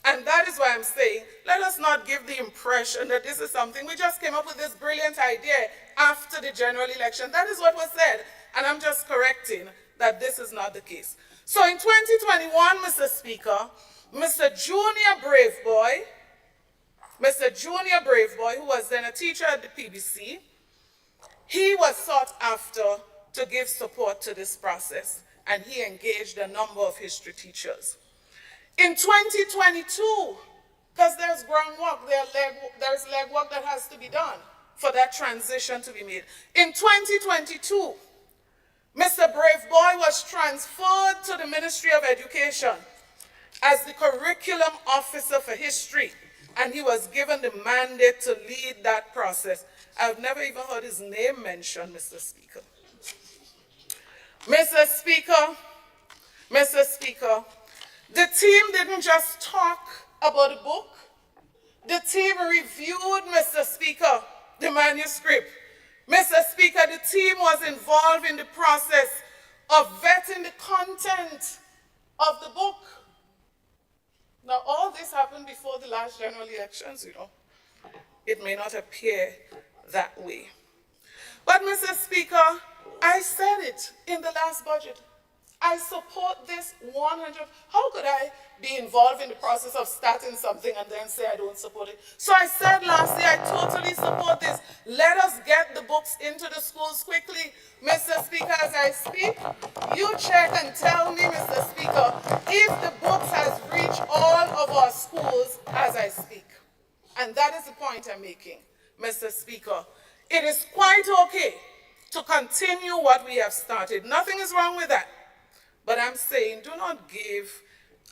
and that is why I'm saying, let us not give the impression that this is something, we just came up with this brilliant idea after the general election. That is what was said, and I'm just correcting that this is not the case. So in 2021, Mr. Speaker, Mr. Junior Braveboy, who was then a teacher at the PBC, he was sought after to give support to this process, and he engaged a number of history teachers. In 2022, because there's groundwork, there's legwork that has to be done for that transition to be made. In 2022, Mr. Braveboy was transferred to the Ministry of Education as the curriculum officer for history, and he was given the mandate to lead that process. I've never even heard his name mentioned, Mr. Speaker. Mr. Speaker, the team didn't just talk about the book. The team reviewed, Mr. Speaker, the manuscript. Mr. Speaker, the team was involved in the process of vetting the content of the book. Now, all this happened before the last general elections, you know. It may not appear that way. But, Mr. Speaker, I said it in the last budget. I support this 100. How could I be involved in the process of starting something and then say I don't support it? So I said last year, I totally support this. Let us get the books into the schools quickly. Mr. Speaker, as I speak, you check and tell me, Mr. Speaker, if the books has reached all of our schools as I speak. And that is the point I'm making, Mr. Speaker. It is quite okay to continue what we have started. Nothing is wrong with that. But I'm saying, do not give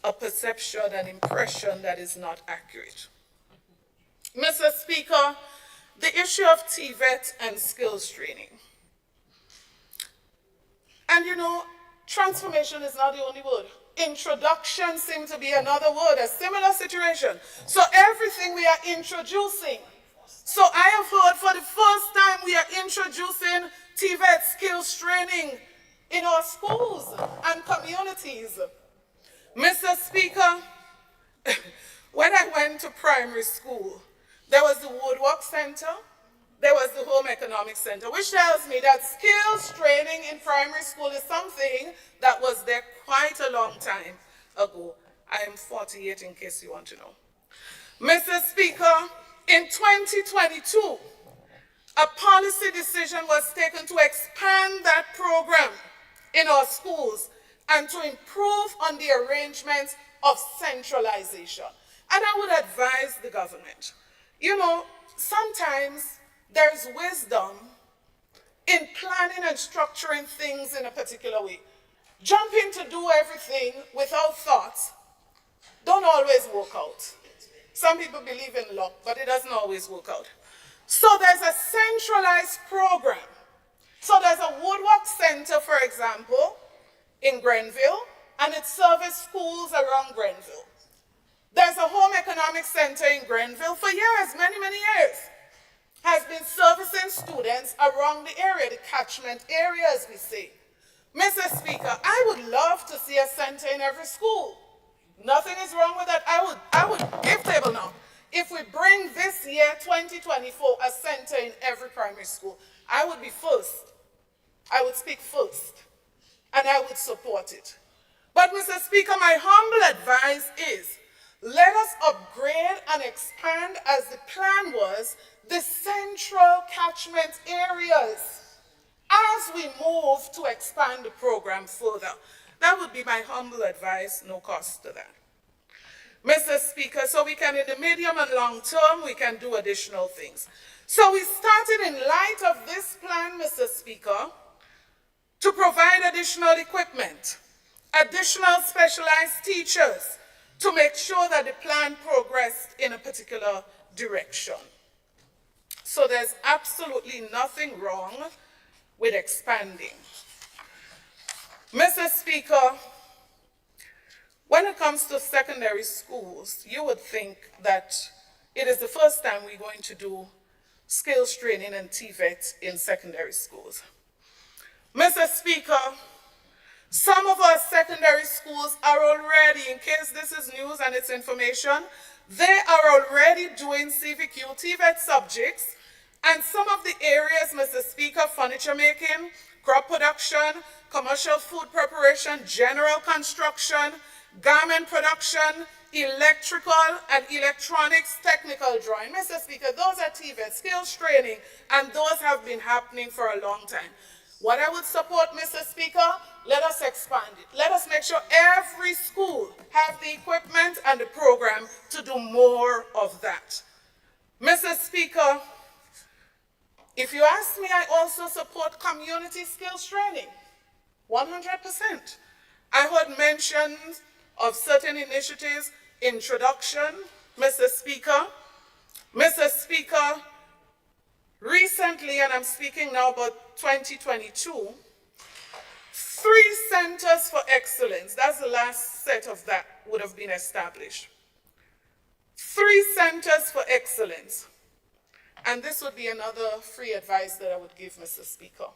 a perception, an impression that is not accurate. Mr. Speaker, the issue of TVET and skills training. And you know, transformation is not the only word. Introduction seems to be another word, a similar situation. So everything we are introducing. So I have heard for the first time we are introducing TVET skills training in our schools and communities. Mr. Speaker, when I went to primary school, there was the Woodwork Center, there was the Home Economics Center, which tells me that skills training in primary school is something that was there quite a long time ago. I am 48 in case you want to know. Mr. Speaker, in 2022, a policy decision was taken to expand that program in our schools and to improve on the arrangements of centralization. And I would advise the government, you know, sometimes there's wisdom in planning and structuring things in a particular way. Jumping to do everything without thoughts don't always work out. Some people believe in luck, but it doesn't always work out. So there's a centralized program. So there's a Woodwork Center, for example, in Grenville, and it serves schools around Grenville. There's a Home Economics Center in Grenville for years, many, many years, has been servicing students around the area, the catchment area, as we say. Mr. Speaker, I would love to see a center in every school. Nothing is wrong with that. I would give table now. If we bring this year, 2024, a center in every primary school, I would be first. I would speak first, and I would support it. But, Mr. Speaker, my humble advice is, let us upgrade and expand, as the plan was, the central catchment areas as we move to expand the program further. That would be my humble advice, no cost to that. Mr. Speaker, so we can, in the medium and long term, we can do additional things. So we started, in light of this plan, Mr. Speaker, to provide additional equipment, additional specialized teachers, to make sure that the plan progressed in a particular direction. So there's absolutely nothing wrong with expanding. Mr. Speaker, when it comes to secondary schools, you would think that it is the first time we're going to do skills training and TVET in secondary schools. Mr. Speaker, some of our secondary schools are already, in case this is news and it's information, they are already doing CVQ, TVET subjects, and some of the areas, Mr. Speaker, furniture making, crop production, commercial food preparation, general construction, garment production, electrical and electronics technical drawing. Mr. Speaker, those are TVET skills training, and those have been happening for a long time. What I would support, Mr. Speaker, let us expand it. Let us make sure every school have the equipment and the program to do more of that. Mr. Speaker, if you ask me, I also support community skills training, 100%. I heard mentions of certain initiatives, introduction, Mr. Speaker. Mr. Speaker, Recently, and I'm speaking now about 2022, 3 centers for excellence, that's the last set of that would have been established. 3 centers for excellence. And this would be another free advice that I would give, Mr. Speaker.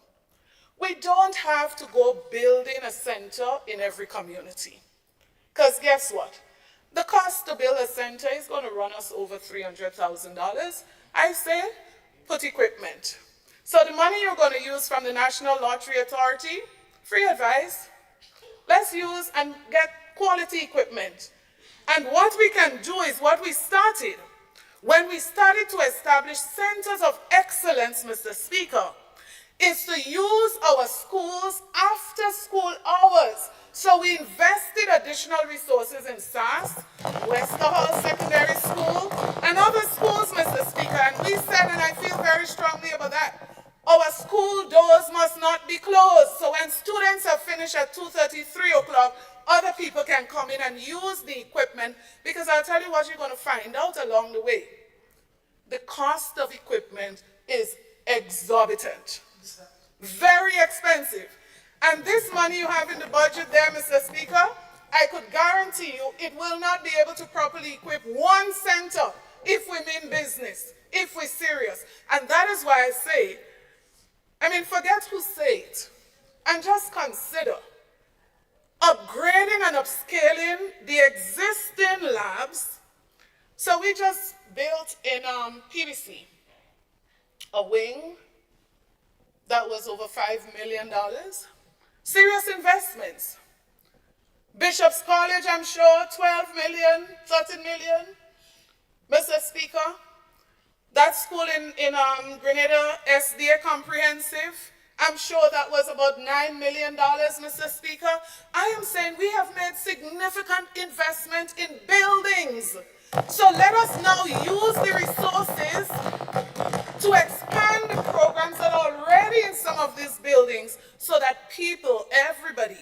We don't have to go building a center in every community. Because guess what? The cost to build a center is going to run us over $300,000. I say, put equipment. So the money you're going to use from the National Lottery Authority, free advice, let's use and get quality equipment. And what we can do is what we started. When we started to establish centers of excellence, Mr. Speaker, is to use our schools after school hours. So we invested additional resources in SAS, Westerhall Secondary School, and other schools, Mr. Speaker. And we said, and I feel very strongly about that, our school doors must not be closed. So when students have finished at 2:30, 3 o'clock, other people can come in and use the equipment, because I'll tell you what you're going to find out along the way. The cost of equipment is exorbitant, very expensive. And this money you have in the budget there, Mr. Speaker, I could guarantee you it will not be able to properly equip one center if we mean business, if we're serious. And that is why I say, forget who say it, and just consider upgrading and upscaling the existing labs. So we just built in PVC a wing that was over $5 million. Serious investments. Bishop's College, I'm sure, 12 million, 13 million. Mr. Speaker, that school in Grenada, SDA Comprehensive, I'm sure that was about $9 million, Mr. Speaker. I am saying we have made significant investment in buildings. So let us now use the resources to expand the programs that are already in some of these buildings so that people, everybody,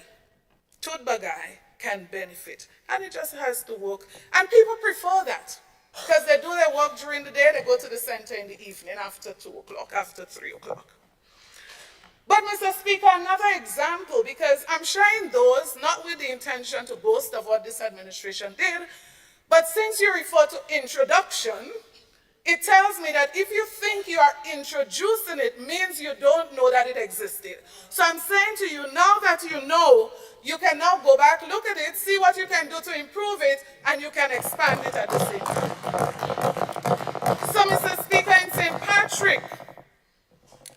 Tutbagai, can benefit. And it just has to work. And people prefer that because they do their work during the day, they go to the center in the evening after 2 o'clock, after 3 o'clock. But Mr. Speaker, another example, because I'm sharing those not with the intention to boast of what this administration did, but since you refer to introduction, it tells me that if you think you are introducing it, means you don't know that it existed. So I'm saying to you, now that you know, you can now go back, look at it, see what you can do to improve it, and you can expand it at the same time. So Mr. Speaker, in St. Patrick,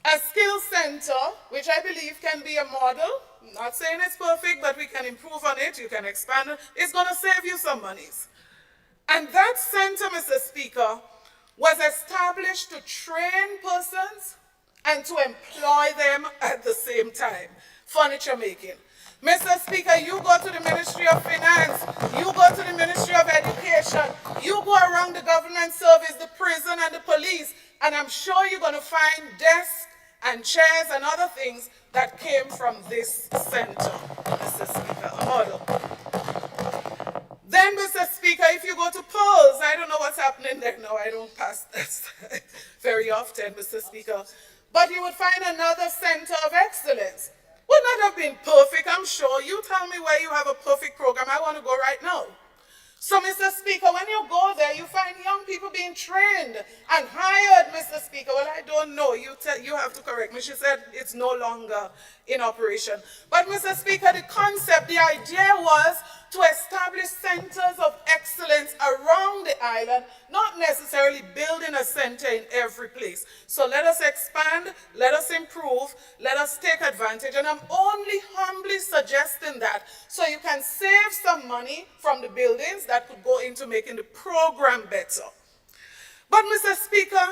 a skill center, which I believe can be a model, I'm not saying it's perfect, but we can improve on it, you can expand it, it's going to save you some monies. And that center, Mr. Speaker, was established to train persons and to employ them at the same time. Furniture making. Mr. Speaker, you go to the Ministry of Finance, you go to the Ministry of Education, you go around the government service, the prison and the police, and I'm sure you're going to find desks and chairs and other things that came from this center, Mr. Speaker, a model. Then, Mr. Speaker, if you go to polls, I don't know what's happening there. No, I don't pass that very often, Mr. Speaker. But you would find another center of excellence. Would not have been perfect, I'm sure. You tell me where you have a perfect program. I want to go right now. So, Mr. Speaker, when you go there, you find young people being trained and hired, Mr. Speaker. Well, I don't know. You have to correct me. She said it's no longer in operation. But, Mr. Speaker, the concept, the idea was to establish centers of excellence around the island, not necessarily building a center in every place. So let us expand, let us improve, let us take advantage. And I'm only humbly suggesting that so you can save some money from the buildings that could go into making the program better. But Mr. Speaker,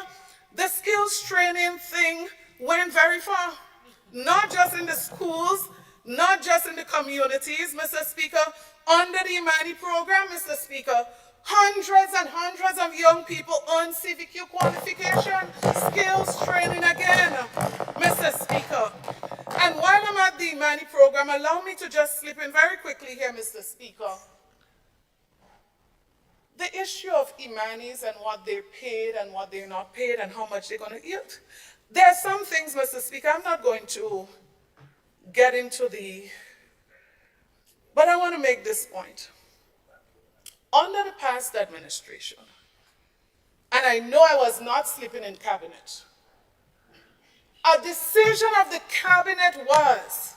the skills training thing went very far. Not just in the schools, not just in the communities, Mr. Speaker. Under the Emmalin program, Mr. Speaker, hundreds and hundreds of young people earn CVQ qualification, skills training again, Mr. Speaker. And while I'm at the Emmalin program, allow me to just slip in very quickly here, Mr. Speaker. The the issue of Imanis and what they're paid and what they're not paid and how much they're going to eat. There are some things, Mr. Speaker, I'm not going to get into but I want to make this point. Under the past administration, and I know I was not sleeping in cabinet, a decision of the cabinet was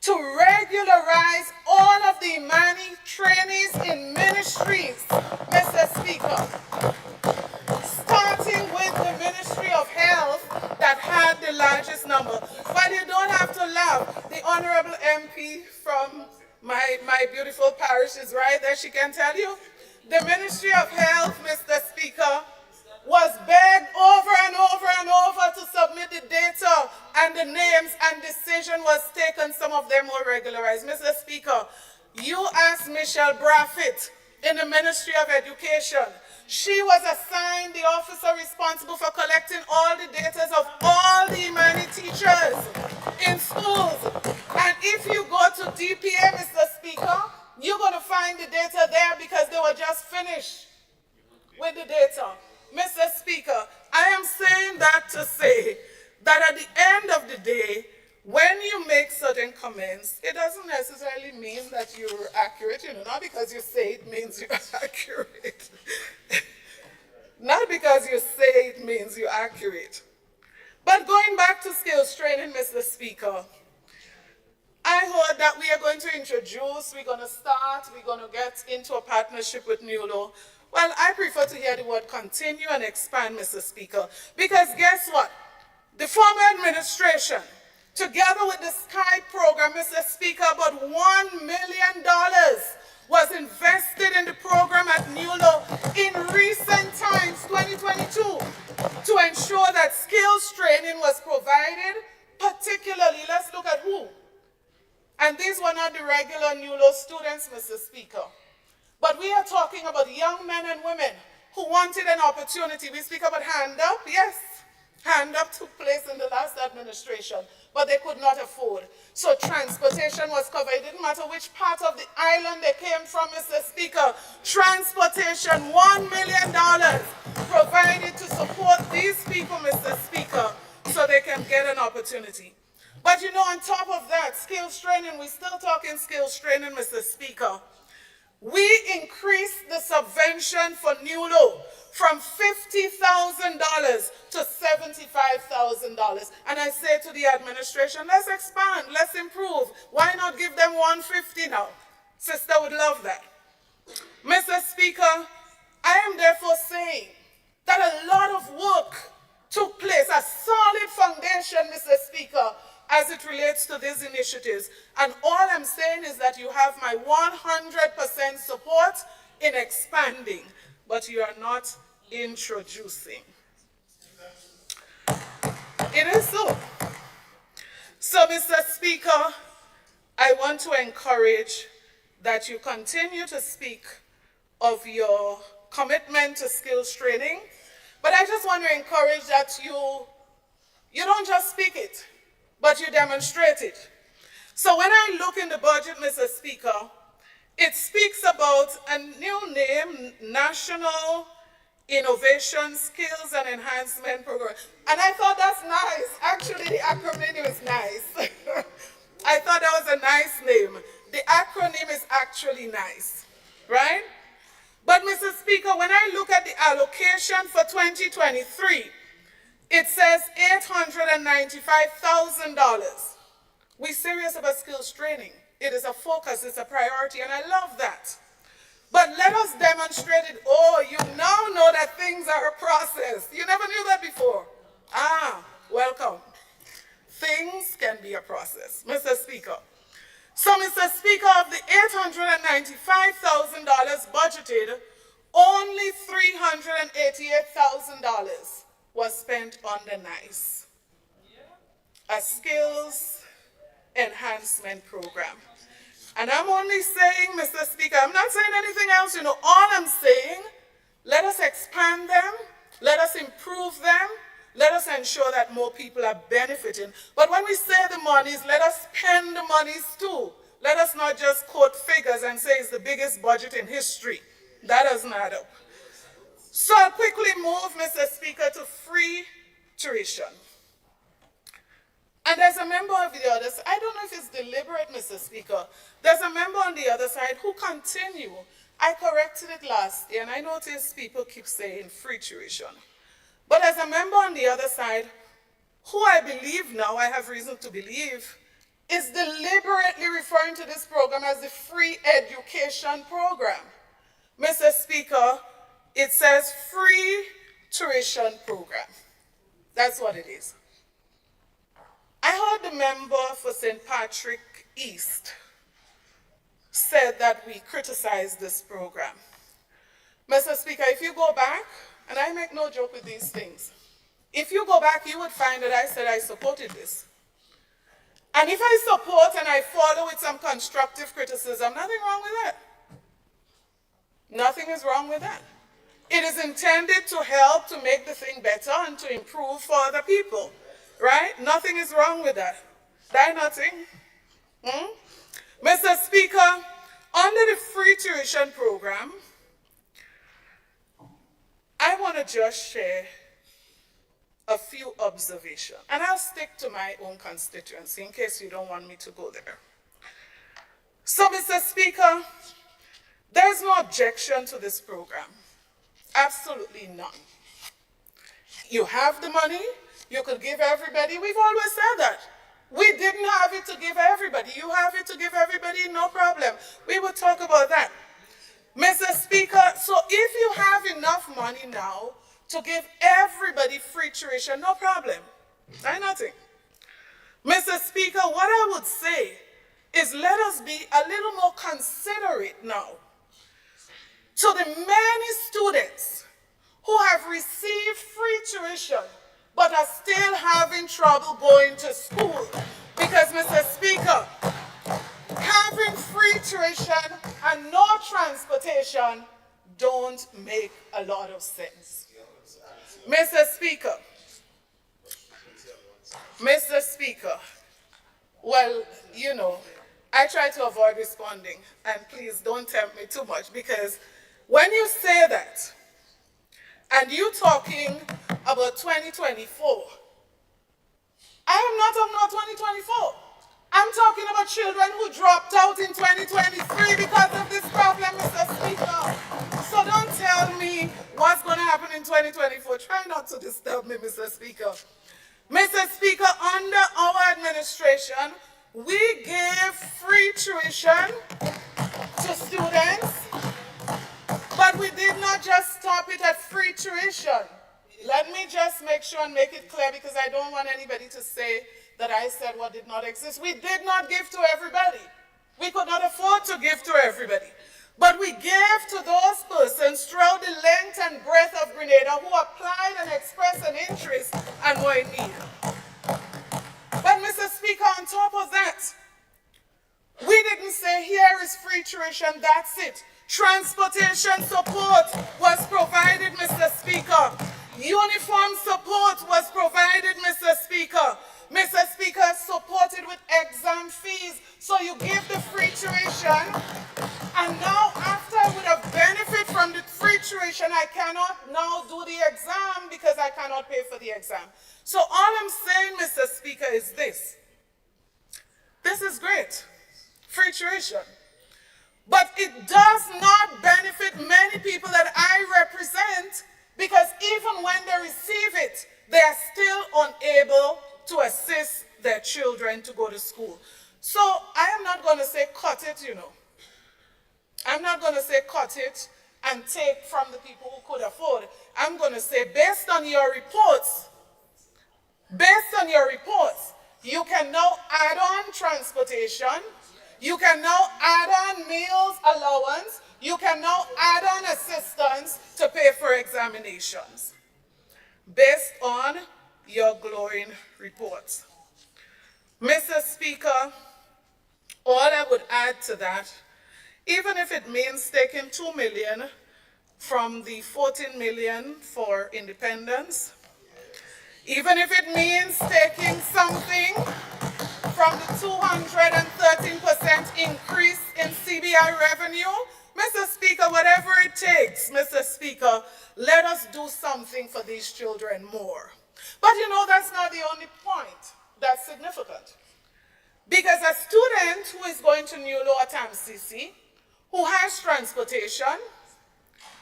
to regularize all of the Imani trainees in ministries, Mr. Speaker, starting with the Ministry of Health that had the largest number. But you don't have to laugh. The Honorable MP from my beautiful parish is right there. She can tell you. The Ministry of Health, Mr. Speaker, was begged over and over and over to submit the data and the names, and decision was taken. Some of them were regularized. Mr. Speaker, you asked Michelle Braffett in the Ministry of Education. She was assigned the officer responsible for collecting all the data of all the Imani teachers in schools. And if you go to DPA, Mr. Speaker, you're going to find the data there because they were just finished with the data. Mr. Speaker, I am saying that to say that at the end of the day, when you make certain comments, it doesn't necessarily mean that you're accurate, not because you say it means you're accurate. Not because you say it means you're accurate. But going back to skills training, Mr. Speaker, I heard that we are going to introduce, we're going to get into a partnership with NULO. Well, I prefer to hear the word continue and expand, Mr. Speaker, because guess what? The former administration, together with the SKY program, Mr. Speaker, about $1 million was invested in the program at NULO in recent times, 2022, to ensure that skills training was provided, particularly, let's look at who. And these were not the regular NULO students, Mr. Speaker. But we are talking about young men and women who wanted an opportunity. We speak about hand up, yes. Hand up took place in the last administration, but they could not afford. So transportation was covered. It didn't matter which part of the island they came from, Mr. Speaker. Transportation, $1 million provided to support these people, Mr. Speaker, so they can get an opportunity. But on top of that, skills training, we're still talking skills training, Mr. Speaker. We increased the subvention for NULO from $50,000 to $75,000. And I say to the administration, let's expand, let's improve. Why not give them $150 now? Sister would love that. Mr. Speaker, I am therefore saying that a lot of work took place, a solid foundation, Mr. Speaker, as it relates to these initiatives. And all I'm saying is that you have my 100% support in expanding, but you are not introducing. It is so. So, Mr. Speaker, I want to encourage that you continue to speak of your commitment to skills training, but I just want to encourage that you don't just speak it, but you demonstrate it. So when I look in the budget, Mr. Speaker, it speaks about a new name, National Innovation Skills and Enhancement Program. And I thought that's nice. Actually, the acronym is nice. I thought that was a nice name. The acronym is actually nice, right? But Mr. Speaker, when I look at the allocation for 2023, it says $895,000. We're serious about skills training. It is a focus, it's a priority, and I love that. But let us demonstrate it. Oh, you now know that things are a process. You never knew that before. Welcome. Things can be a process, Mr. Speaker. So, Mr. Speaker, of the $895,000 budgeted, only $388,000 was spent on the NICE, a skills enhancement program. And I'm only saying, Mr. Speaker, I'm not saying anything else, all I'm saying, let us expand them, let us improve them, let us ensure that more people are benefiting. But when we say the monies, let us spend the monies too. Let us not just quote figures and say it's the biggest budget in history. That doesn't add up. So I'll quickly move, Mr. Speaker, to free tuition. And there's a member of the other side, I don't know if it's deliberate, Mr. Speaker, there's a member on the other side who continue. I corrected it last year, and I noticed people keep saying free tuition. But there's a member on the other side who I believe now, I have reason to believe, is deliberately referring to this program as the free education program. Mr. Speaker, it says free tuition program. That's what it is. I heard the member for St. Patrick East said that we criticized this program. Mr. Speaker, if you go back, and I make no joke with these things, if you go back, you would find that I said I supported this. And if I support and I follow with some constructive criticism, nothing wrong with that. Nothing is wrong with that. It is intended to help to make the thing better and to improve for other people, right? Nothing is wrong with that. That nothing. Mr. Speaker, under the free tuition program, I want to just share a few observations, and I'll stick to my own constituency in case you don't want me to go there. So, Mr. Speaker, there's no objection to this program. Absolutely none. You have the money, you could give everybody. We've always said that. We didn't have it to give everybody. You have it to give everybody, no problem. We will talk about that. Mr. Speaker, so if you have enough money now to give everybody free tuition, no problem. That's nothing. Mr. Speaker, what I would say is let us be a little more considerate now to the many students who have received free tuition but are still having trouble going to school. Because, Mr. Speaker, having free tuition and no transportation don't make a lot of sense. Mr. Speaker, well, you know, I try to avoid responding, and please don't tempt me too much, because when you say that, and you talking about 2024, I am not talking about 2024. I'm talking about children who dropped out in 2023 because of this problem, Mr. Speaker. So don't tell me what's going to happen in 2024. Try not to disturb me, Mr. Speaker. Mr. Speaker, under our administration, we gave free tuition to students, but we did not just stop it at free tuition. Let me just make sure and make it clear, because I don't want anybody to say that I said what did not exist. We did not give to everybody. We could not afford to give to everybody. But we gave to those persons throughout the length and breadth of Grenada who applied and expressed an interest and were in need. But, Mr. Speaker, on top of that, we didn't say here is free tuition, that's it. Transportation support was provided, Mr. Speaker. Uniform support was provided, Mr. Speaker. Mr. Speaker, supported with exam fees. So you give the free tuition, and now after I would have benefit from the free tuition, I cannot now do the exam because I cannot pay for the exam. So all I'm saying, Mr. Speaker, is this. This is great, free tuition. But it does not benefit many people that I represent, because even when they receive it, they are still unable to assist their children to go to school. So I am not going to say cut it, you know. I'm not going to say cut it and take from the people who could afford. I'm going to say based on your reports, you can now add on transportation, you can now add on meals allowance, you can now add on assistance to pay for examinations based on your glowing reports. Mr. Speaker, all I would add to that, even if it means taking 2 million from the 14 million for independence, even if it means taking something from the 213% increase in CBI revenue, Mr. Speaker, whatever it takes, Mr. Speaker, let us do something for these children more. But you know, that's not the only point that's significant. Because a student who is going to New Law at MCC, who has transportation,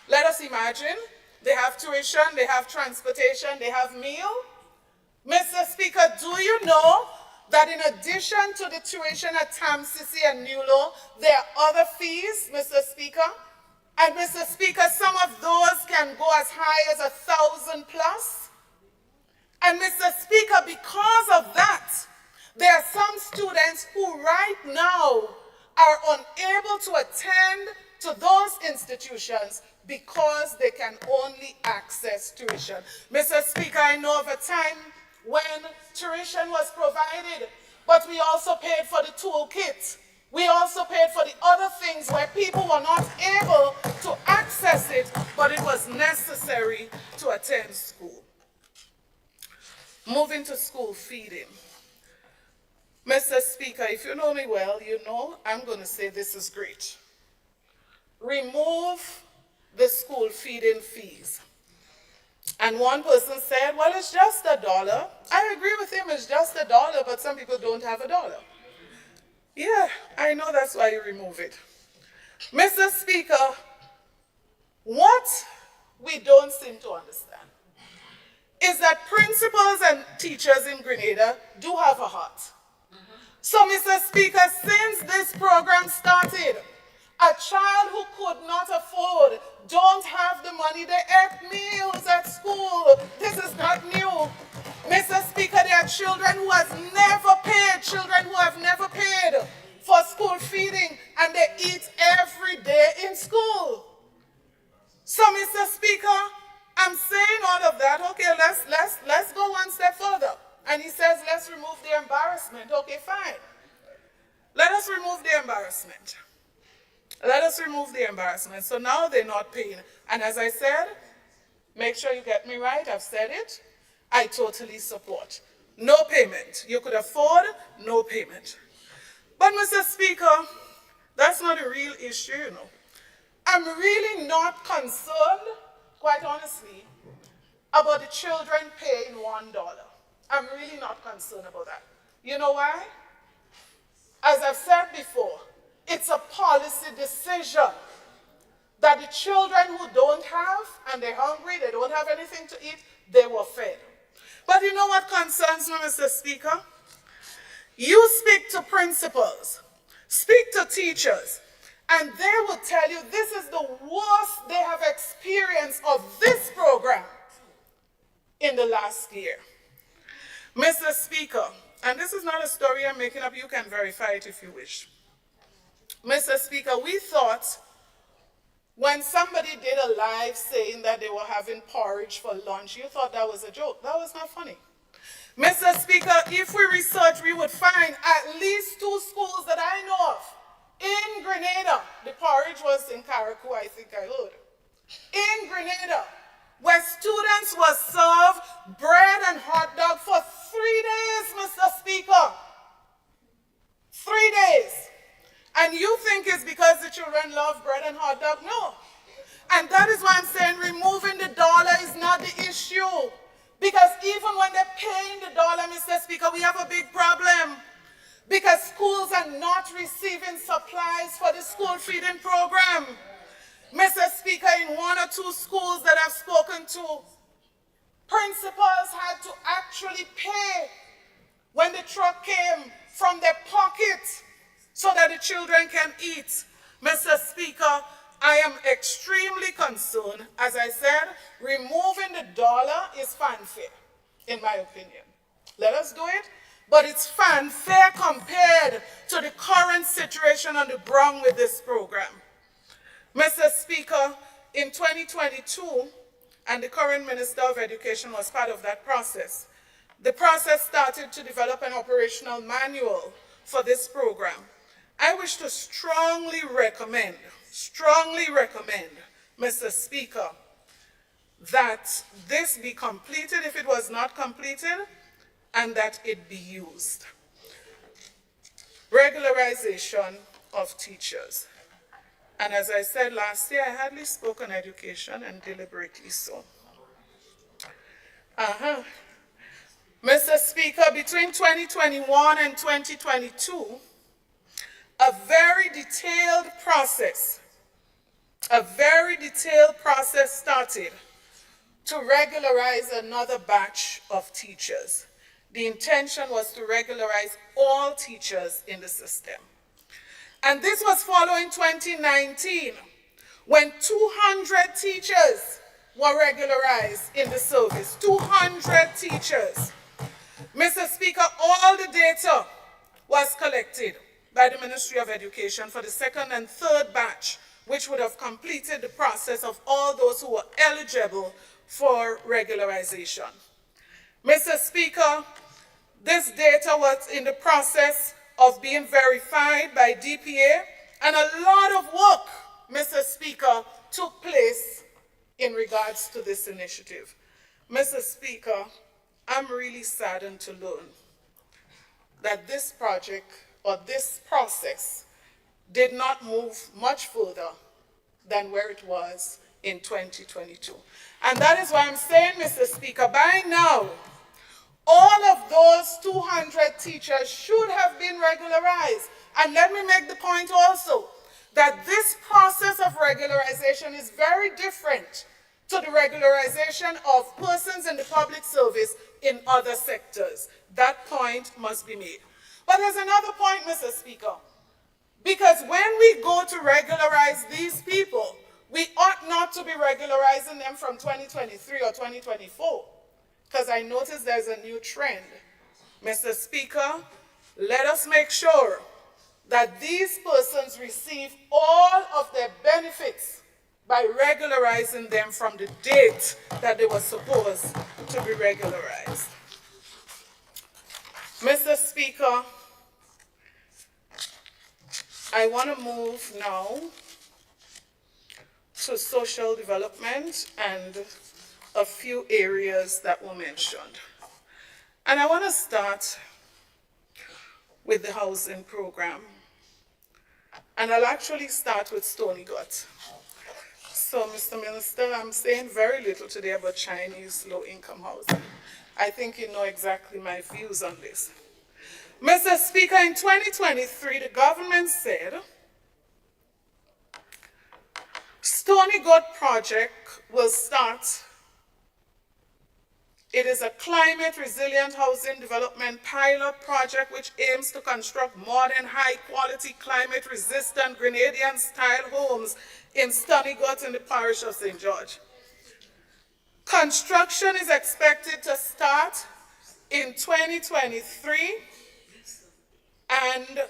let us imagine, they have tuition, they have transportation, they have meal. Mr. Speaker, do you know that in addition to the tuition at TAMCC and New Law, there are other fees, Mr. Speaker? And Mr. Speaker, some of those can go as high as 1,000 plus. And Mr. Speaker, because of that, there are some students who right now are unable to attend to those institutions because they can only access tuition. Mr. Speaker, I know of a time when tuition was provided, but we also paid for the toolkit. We also paid for the other things where people were not able to access it, but it was necessary to attend school. Moving to school feeding. Mr. Speaker, if you know me well, you know I'm going to say this is great. Remove the school feeding fees. And one person said, well, it's just $1. I agree with him, it's just $1, but some people don't have $1. Yeah, I know that's why you remove it. Mr. Speaker, what we don't seem to understand is that principals and teachers in Grenada do have a heart. So, Mr. Speaker, since this program started, a child who could not afford, don't have the money, they ate meals at school. This is not new. Mr. Speaker, there are children who have never paid for school feeding, and they eat every day in school. So, Mr. Speaker, I'm saying all of that. Okay, let's go one step further. And he says, let's remove the embarrassment. Okay, fine. Let us remove the embarrassment. Let us remove the embarrassment. So now they're not paying. And as I said, make sure you get me right. I've said it. I totally support. No payment. You could afford no payment. But Mr. Speaker, that's not a real issue, you know. I'm really not concerned, quite honestly, about the children paying $1. I'm really not concerned about that. You know why? As I've said before, it's a policy decision that the children who don't have, and they're hungry, they don't have anything to eat, they were fed. But you know what concerns me, Mr. Speaker? You speak to principals, speak to teachers, and they will tell you this is the worst they have experienced of this program in the last year. Mr. Speaker, and this is not a story I'm making up, you can verify it if you wish. Mr. Speaker, we thought when somebody did a live saying that they were having porridge for lunch, you thought that was a joke. That was not funny. Mr. Speaker, if we research, we would find at least 2 schools that I know of in Grenada. The porridge was in Carriacou, I think I heard. In Grenada, where students were served bread and hot dog for 3 days, Mr. Speaker. 3 days. And you think it's because the children love bread and hot dog? No. And that is why I'm saying removing the dollar is not the issue. Because even when they're paying the dollar, Mr. Speaker, we have a big problem. Because schools are not receiving supplies for the school feeding program. Mr. Speaker, in 1 or 2 schools that I've spoken to, principals had to actually pay when the truck came from their pocket so that the children can eat. Mr. Speaker, I am extremely concerned. As I said, removing the dollar is fanfare, in my opinion. Let us do it, but it's fanfare compared to the current situation on the ground with this program. Mr. Speaker, in 2022, and the current Minister of Education was part of that process, the process started to develop an operational manual for this program. I wish to strongly recommend, Mr. Speaker, that this be completed if it was not completed, and that it be used. Regularization of teachers. And as I said last year, I hardly spoke on education, and deliberately so. Mr. Speaker, between 2021 and 2022, a very detailed process started to regularize another batch of teachers. The intention was to regularize all teachers in the system. And this was following 2019, when 200 teachers were regularized in the service. 200 teachers. Mr. Speaker, all the data was collected by the Ministry of Education for the second and third batch, which would have completed the process of all those who were eligible for regularization. Mr. Speaker, this data was in the process of being verified by DPA, and a lot of work, Mr. Speaker, took place in regards to this initiative. Mr. Speaker, I'm really saddened to learn that this project or this process did not move much further than where it was in 2022. And that is why I'm saying, Mr. Speaker, by now, all of those 200 teachers should have been regularized. And let me make the point also that this process of regularization is very different to the regularization of persons in the public service in other sectors. That point must be made. But there's another point, Mr. Speaker, because when we go to regularize these people, we ought not to be regularizing them from 2023 or 2024, because I notice there's a new trend. Mr. Speaker, let us make sure that these persons receive all of their benefits by regularizing them from the date that they were supposed to be regularized. Mr. Speaker, I want to move now to social development and a few areas that were mentioned. And I want to start with the housing program. And I'll actually start with Stony Gut. So, Mr. Minister, I'm saying very little today about Chinese low-income housing. I think you know exactly my views on this. Mr. Speaker, in 2023, the government said Stony Gut project will start. It is a climate resilient housing development pilot project which aims to construct modern, high-quality, climate-resistant Grenadian-style homes in Stony Gut in the parish of St. George. Construction is expected to start in 2023, and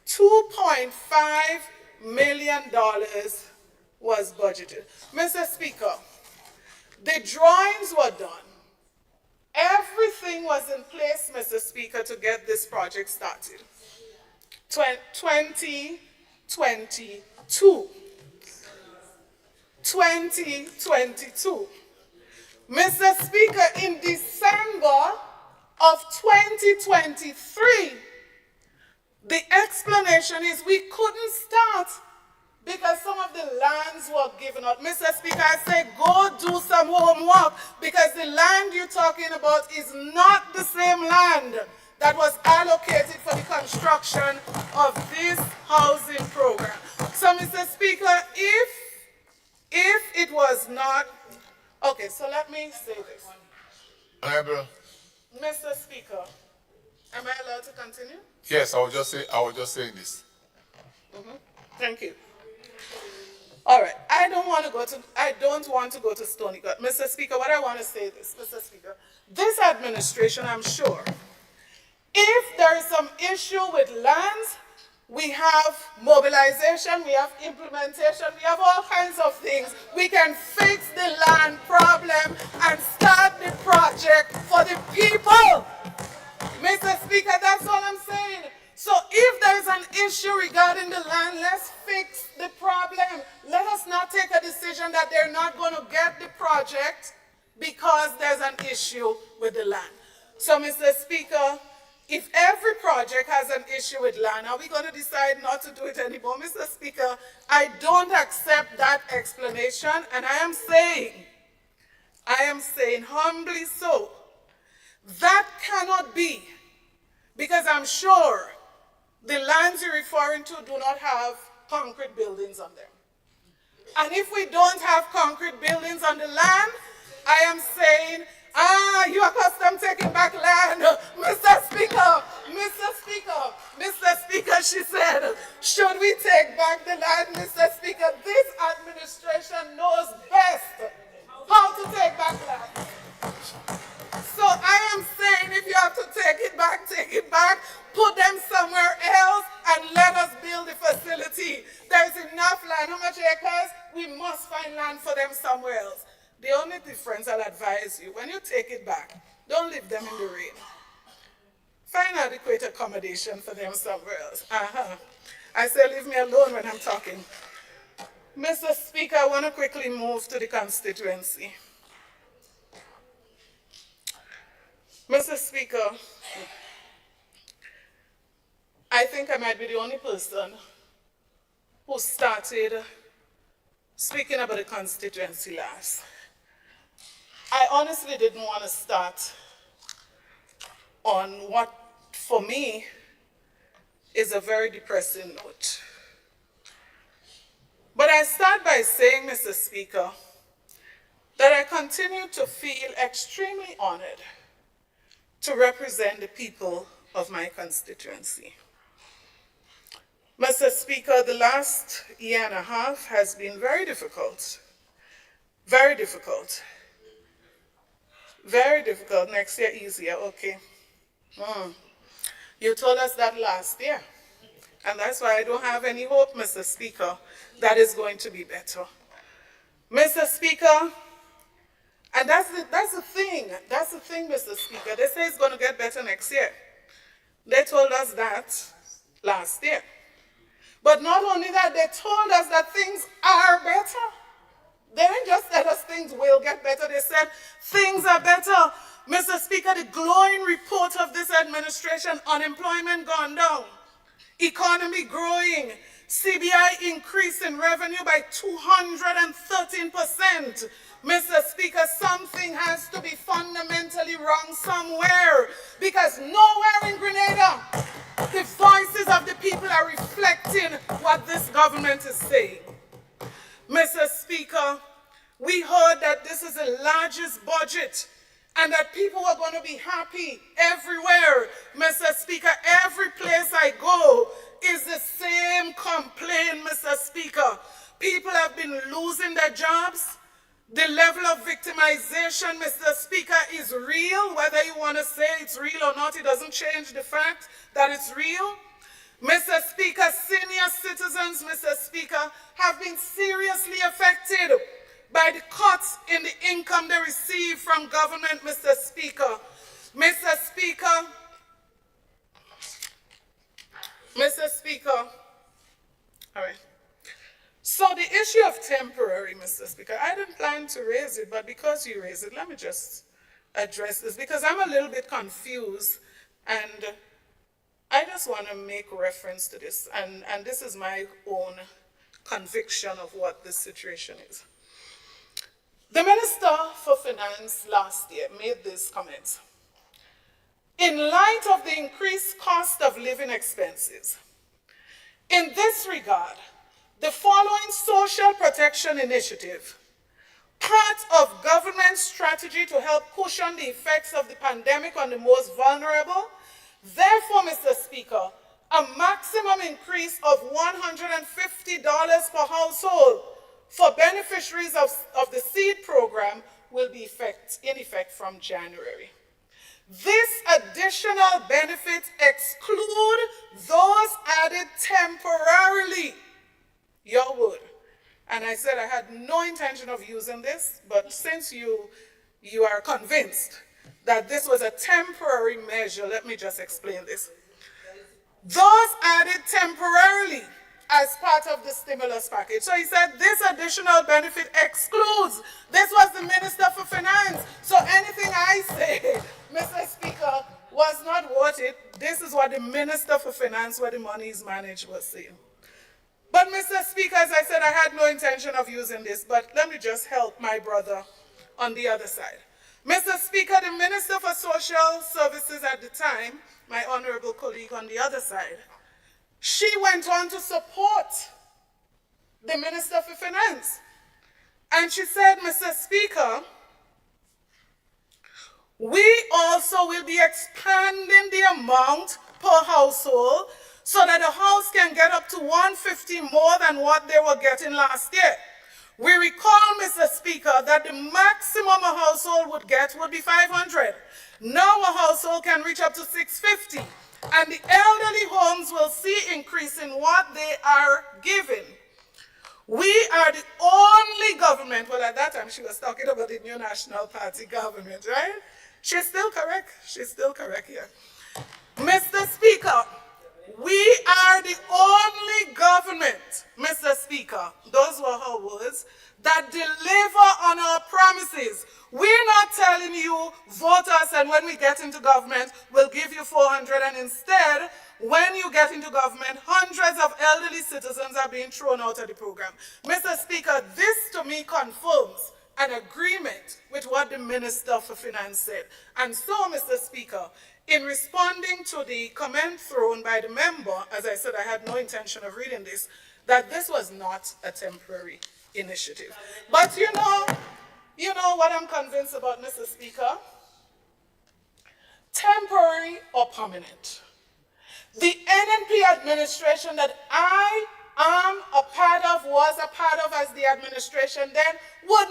$2.5 million was budgeted. Mr. Speaker, the drawings were done. Everything was in place, Mr. Speaker, to get this project started. 2022. 2022. Mr. Speaker, in December of 2023, the explanation is we couldn't start because some of the lands were given out. Mr. Speaker, I say go do some homework, because the land you're talking about is not the same land that was allocated for the construction of this housing program. So, Mr. Speaker, if it was not, okay, so let me say this. Honorable. Mr. Speaker, am I allowed to continue? Yes, I was just saying this. Thank you. All right, I don't want to go to Stony Gut. Mr. Speaker, what I want to say is, Mr. Speaker, this administration, I'm sure, if there is some issue with lands, we have mobilization, we have implementation, we have all kinds of things. We can fix the land problem and start the project for the people. Mr. Speaker, that's all I'm saying. So if there is an issue regarding the land, let's fix the problem. Let us not take a decision that they're not going to get the project because there's an issue with the land. So, Mr. Speaker, if every project has an issue with land, are we going to decide not to do it anymore? Mr. Speaker, I don't accept that explanation, and I am saying humbly so, that cannot be, because I'm sure the lands you're referring to do not have concrete buildings on them. And if we don't have concrete buildings on the land, I am saying, you are accustomed taking back land. Mr. Speaker, she said, should we take back the land? Mr. Speaker, this administration knows best how to take back land. So I am saying, if you have to take it back, put them somewhere else and let us build the facility. There's enough land. How much acres? We must find land for them somewhere else. The only difference I'll advise you, when you take it back, don't leave them in the rain. Find adequate accommodation for them somewhere else. I say leave me alone when I'm talking. Mr. Speaker, I want to quickly move to the constituency. Mr. Speaker, I think I might be the only person who started speaking about the constituency last. I honestly didn't want to start on what, for me, is a very depressing note. But I start by saying, Mr. Speaker, that I continue to feel extremely honored to represent the people of my constituency. Mr. Speaker, the last year and a half has been very difficult. Very difficult. Very difficult. Next year easier, okay. You told us that last year. And that's why I don't have any hope, Mr. Speaker, that is going to be better. Mr. Speaker, and that's the thing, Mr. Speaker. They say it's going to get better next year. They told us that last year. But not only that, they told us that things are better. They didn't just tell us things will get better. They said things are better. Mr. Speaker, the glowing report of this administration, unemployment gone down, economy growing, CBI increase in revenue by 213%. Mr. Speaker, something has to be fundamentally wrong somewhere, because nowhere in Grenada the voices of the people are reflecting what this government is saying. Mr. Speaker, we heard that this is the largest budget and that people are going to be happy everywhere. Mr. Speaker, every place I go is the same complaint, Mr. Speaker. People have been losing their jobs. The level of victimization, Mr. Speaker, is real. Whether you want to say it's real or not, it doesn't change the fact that it's real. Mr. Speaker, senior citizens, Mr. Speaker, have been seriously affected by the cuts in the income they receive from government, Mr. Speaker. Mr. Speaker, all right. So the issue of temporary, Mr. Speaker, I didn't plan to raise it, but because you raised it, let me just address this, because I'm a little bit confused, and I just want to make reference to this, and this is my own conviction of what this situation is. The Minister for Finance last year made these comments. In light of the increased cost of living expenses, in this regard, the following social protection initiative, part of government's strategy to help cushion the effects of the pandemic on the most vulnerable. Therefore, Mr. Speaker, a maximum increase of $150 per household for beneficiaries of the SEED program will be in effect from January. This additional benefits exclude those added temporarily. Your word. And I said I had no intention of using this, but since you are convinced that this was a temporary measure, let me just explain this. Those added temporarily as part of the stimulus package. So he said this additional benefit excludes. This was the Minister for Finance. So anything I say, Mr. Speaker, was not what it did. this is what the Minister for Finance, where the money is managed, was saying. But Mr. Speaker, as I said, I had no intention of using this, but let me just help my brother on the other side. Mr. Speaker, the Minister for Social Services at the time, my honorable colleague on the other side, she went on to support the Minister for Finance. And she said, Mr. Speaker, we also will be expanding the amount per household so that the house can get up to 150 more than what they were getting last year. We recall, Mr. Speaker, that the maximum a household would get would be 500. Now a household can reach up to 650. And the elderly homes will see increase in what they are given. We are the only government, well, at that time she was talking about the New National Party government, right? She's still correct. She's still correct here. Mr. Speaker, we are the only government, Mr. Speaker, those were her words, that deliver on our promises. We're not telling you, vote us, and when we get into government, we'll give you 400, and instead, when you get into government, hundreds of elderly citizens are being thrown out of the program. Mr. Speaker, this to me confirms an agreement with what the Minister for Finance said. And so, Mr. Speaker, in responding to the comment thrown by the member, as I said, I had no intention of reading this, that this was not a temporary initiative. But you know what I'm convinced about, Mr. Speaker? Temporary or permanent. The NNP administration that I am a part of, was a part of as the administration then, would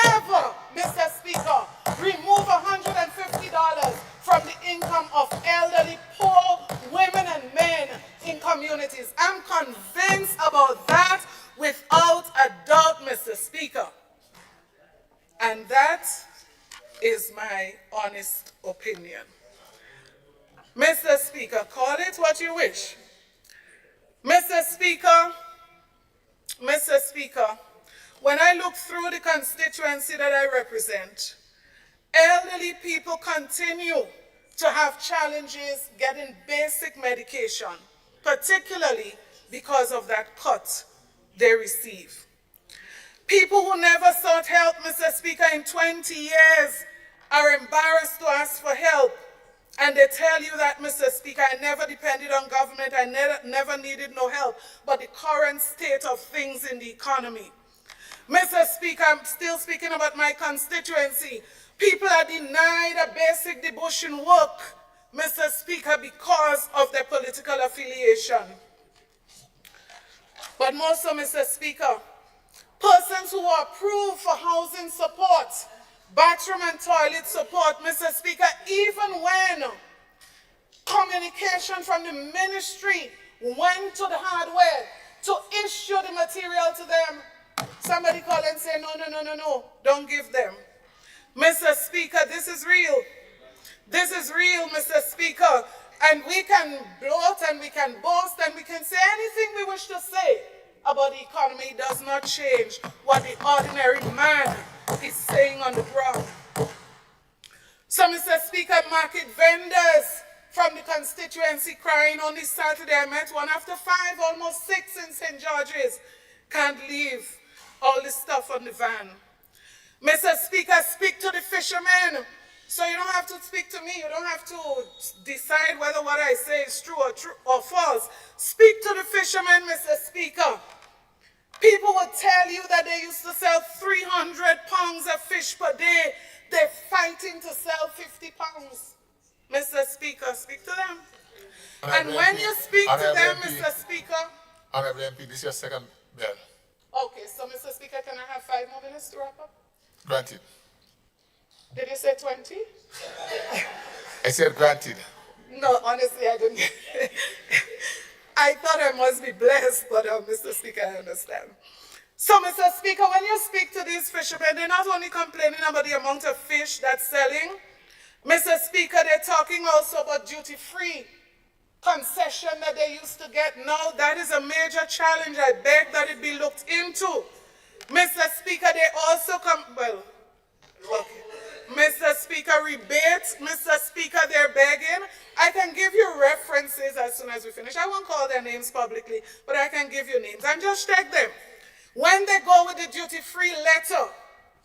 never, Mr. Speaker, remove $150 from the income of elderly, poor women and men in communities. I'm convinced about that without a doubt, Mr. Speaker. And that is my honest opinion. Mr. Speaker, call it what you wish. Mr. Speaker, when I look through the constituency that I represent, elderly people continue to have challenges getting basic medication, particularly because of that cut they receive. People who never sought help, Mr. Speaker, in 20 years are embarrassed to ask for help. And they tell you that, Mr. Speaker, I never depended on government, I never needed no help, but the current state of things in the economy. Mr. Speaker, I'm still speaking about my constituency. People are denied a basic devotion work, Mr. Speaker, because of their political affiliation. But more so, Mr. Speaker, persons who are approved for housing support, bathroom and toilet support, Mr. Speaker, even when communication from the ministry went to the hardware to issue the material to them, somebody call and say, no, don't give them. Mr. Speaker, this is real. This is real, Mr. Speaker. And we can bloat and we can boast and we can say anything we wish to say about the economy. It does not change what the ordinary man is saying on the ground. So, Mr. Speaker, market vendors from the constituency crying on this Saturday. I met one after 5, almost 6 in St. George's. Can't leave all this stuff on the van. Mr. Speaker, speak to the fishermen. So you don't have to speak to me. You don't have to decide whether what I say is true or false. Speak to the fishermen, Mr. Speaker. People would tell you that they used to sell 300 pounds of fish per day. They're fighting to sell 50 pounds. Mr. Speaker, speak to them. And when you speak to them, Mr. Speaker. Honorable MP, this is your second bell. Okay, so Mr. Speaker, can I have 5 more minutes to wrap up? Granted. Did you say 20? I said granted. No, honestly, I didn't. I thought I must be blessed, but Mr. Speaker, I understand. So, Mr. Speaker, when you speak to these fishermen, they're not only complaining about the amount of fish that's selling. Mr. Speaker, they're talking also about duty-free concession that they used to get. Now, that is a major challenge. I beg that it be looked into. Mr. Speaker, they also Mr. Speaker, rebate. Mr. Speaker, they're begging. I can give you references as soon as we finish. I won't call their names publicly, but I can give you names. And just check them. When they go with the duty-free letter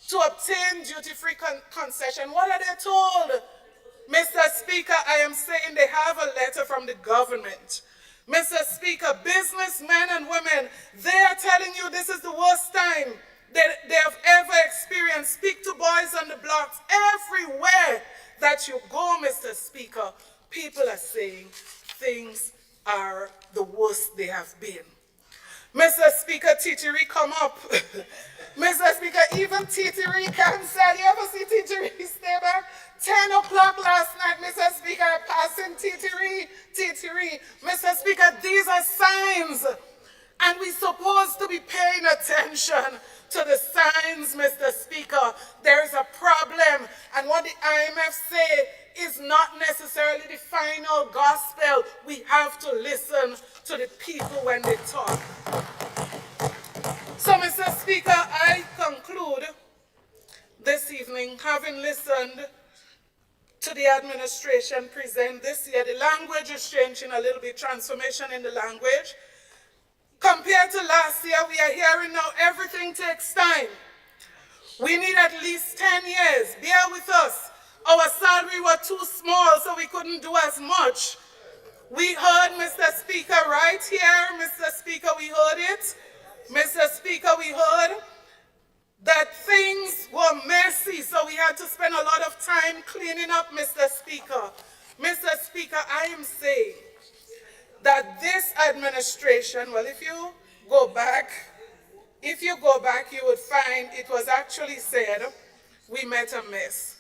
to obtain duty-free concession, what are they told? Mr. Speaker, I am saying they have a letter from the government. Mr. Speaker, businessmen and women, they are telling you this is the worst time they have ever experienced. Speak to boys on the blocks. Everywhere that you go, Mr. Speaker, people are saying things are the worst they have been. Mr. Speaker, Titiri, come up. Mr. Speaker, even Titiri cancel. You ever see Titiri stay back? 10 o'clock last night, Mr. Speaker, passing Titiri. Mr. Speaker, these are signs. And we're supposed to be paying attention to the signs, Mr. Speaker. There is a problem. And what the IMF say is not necessarily the final gospel. We have to listen to the people when they talk. So, Mr. Speaker, I conclude this evening, having listened to the administration present this year. The language is changing a little bit, transformation in the language. Compared to last year, we are hearing now everything takes time. We need at least 10 years. Bear with us. Our salary was too small, so we couldn't do as much. We heard, Mr. Speaker, right here, Mr. Speaker, we heard it. Mr. Speaker, we heard that things were messy, so we had to spend a lot of time cleaning up, Mr. Speaker. Mr. Speaker, I am saying that this administration, well, if you go back, you would find it was actually said, we met a mess.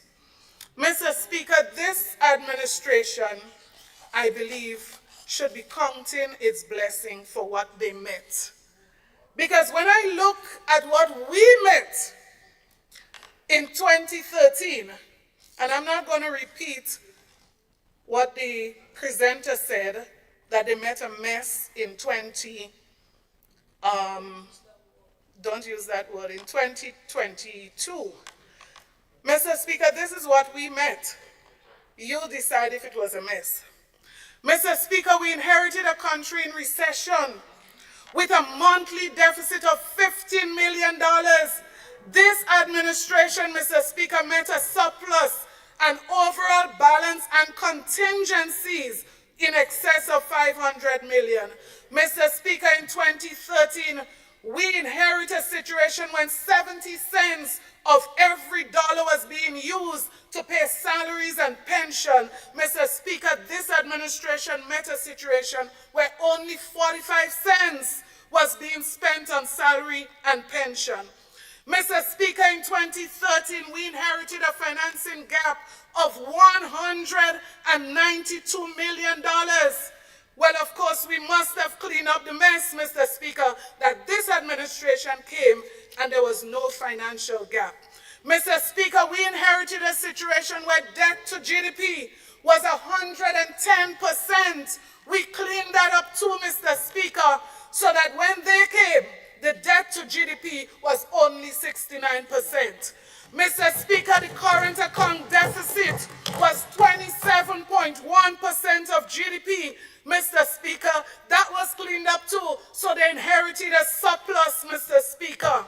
Mr. Speaker, this administration, I believe, should be counting its blessing for what they met. Because when I look at what we met in 2013, and I'm not going to repeat what the presenter said, that they met a mess in 2022. Mr. Speaker, this is what we met. You decide if it was a mess. Mr. Speaker, we inherited a country in recession with a monthly deficit of $15 million. This administration, Mr. Speaker, met a surplus, an overall balance and contingencies in excess of $500 million. Mr. Speaker, in 2013, we inherited a situation when 70 cents of every dollar was being used to pay salaries and pension. Mr. Speaker, this administration met a situation where only 45 cents was being spent on salary and pension. Mr. Speaker, in 2013, we inherited a financing gap of $192 million. Well, of course, we must have cleaned up the mess, Mr. Speaker, that this administration came and there was no financial gap. Mr. Speaker, we inherited a situation where debt to GDP was 110%. We cleaned that up too, Mr. Speaker, so that when they came, the debt to GDP was only 69%. Mr. Speaker, the current account deficit was 27.1% of GDP. Mr. Speaker, that was cleaned up too, so they inherited a surplus, Mr. Speaker.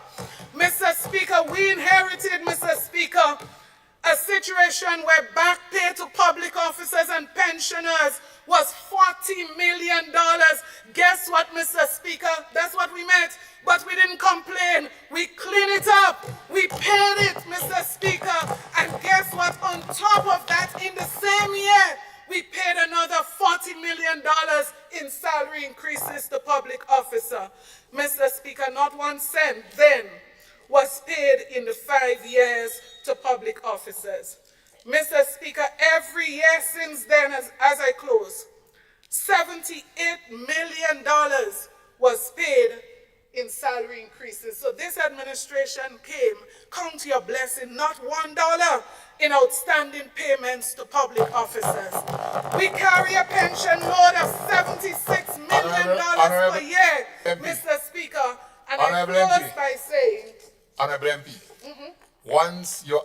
Mr. Speaker, we inherited, Mr. Speaker, a situation where back pay to public officers and pensioners was $40 million. Guess what, Mr. Speaker? That's what we met, but we didn't complain. We cleaned it up. We paid it, Mr. Speaker. And guess what? On top of that, in the same year, we paid another $40 million in salary increases to public officers. Mr. Speaker, not 1 cent then was paid in the 5 years to public officers. Mr. Speaker, every year since then, as I close, $78 million was paid in salary increases. So this administration came, count your blessing, not $1 in outstanding payments to public officers. We carry a pension load of $76 million per year, Mr. Speaker, and I close by saying, Honorable MP, once your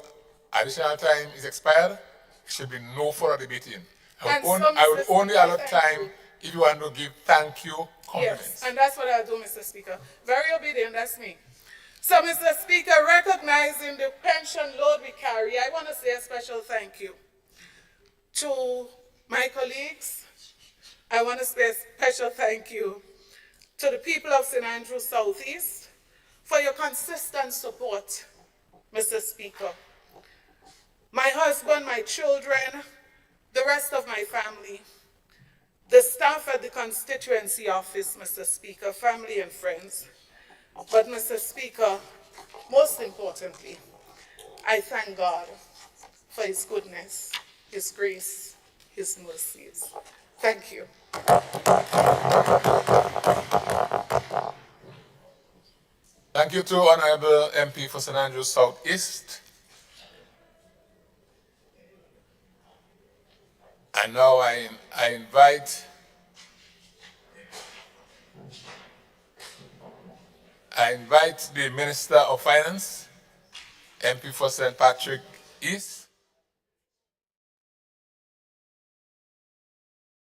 additional time is expired, should be no further debating. And I would Mr. only Speaker, allot thank time you. if you want to give thank you compliments. Yes, and that's what I'll do, Mr. Speaker. Very obedient, that's me. So, Mr. Speaker, recognizing the pension load we carry, I want to say a special thank you to my colleagues. I want to say a special thank you to the people of St. Andrews Southeast for your consistent support, Mr. Speaker. My husband, my children, the rest of my family, the staff at the constituency office, Mr. Speaker, family and friends. But, Mr. Speaker, most importantly, I thank God for His goodness, His grace, His mercies. Thank you. Thank you to Honorable MP for St. Andrews Southeast. And now I invite the Minister of Finance, MP for St. Patrick East,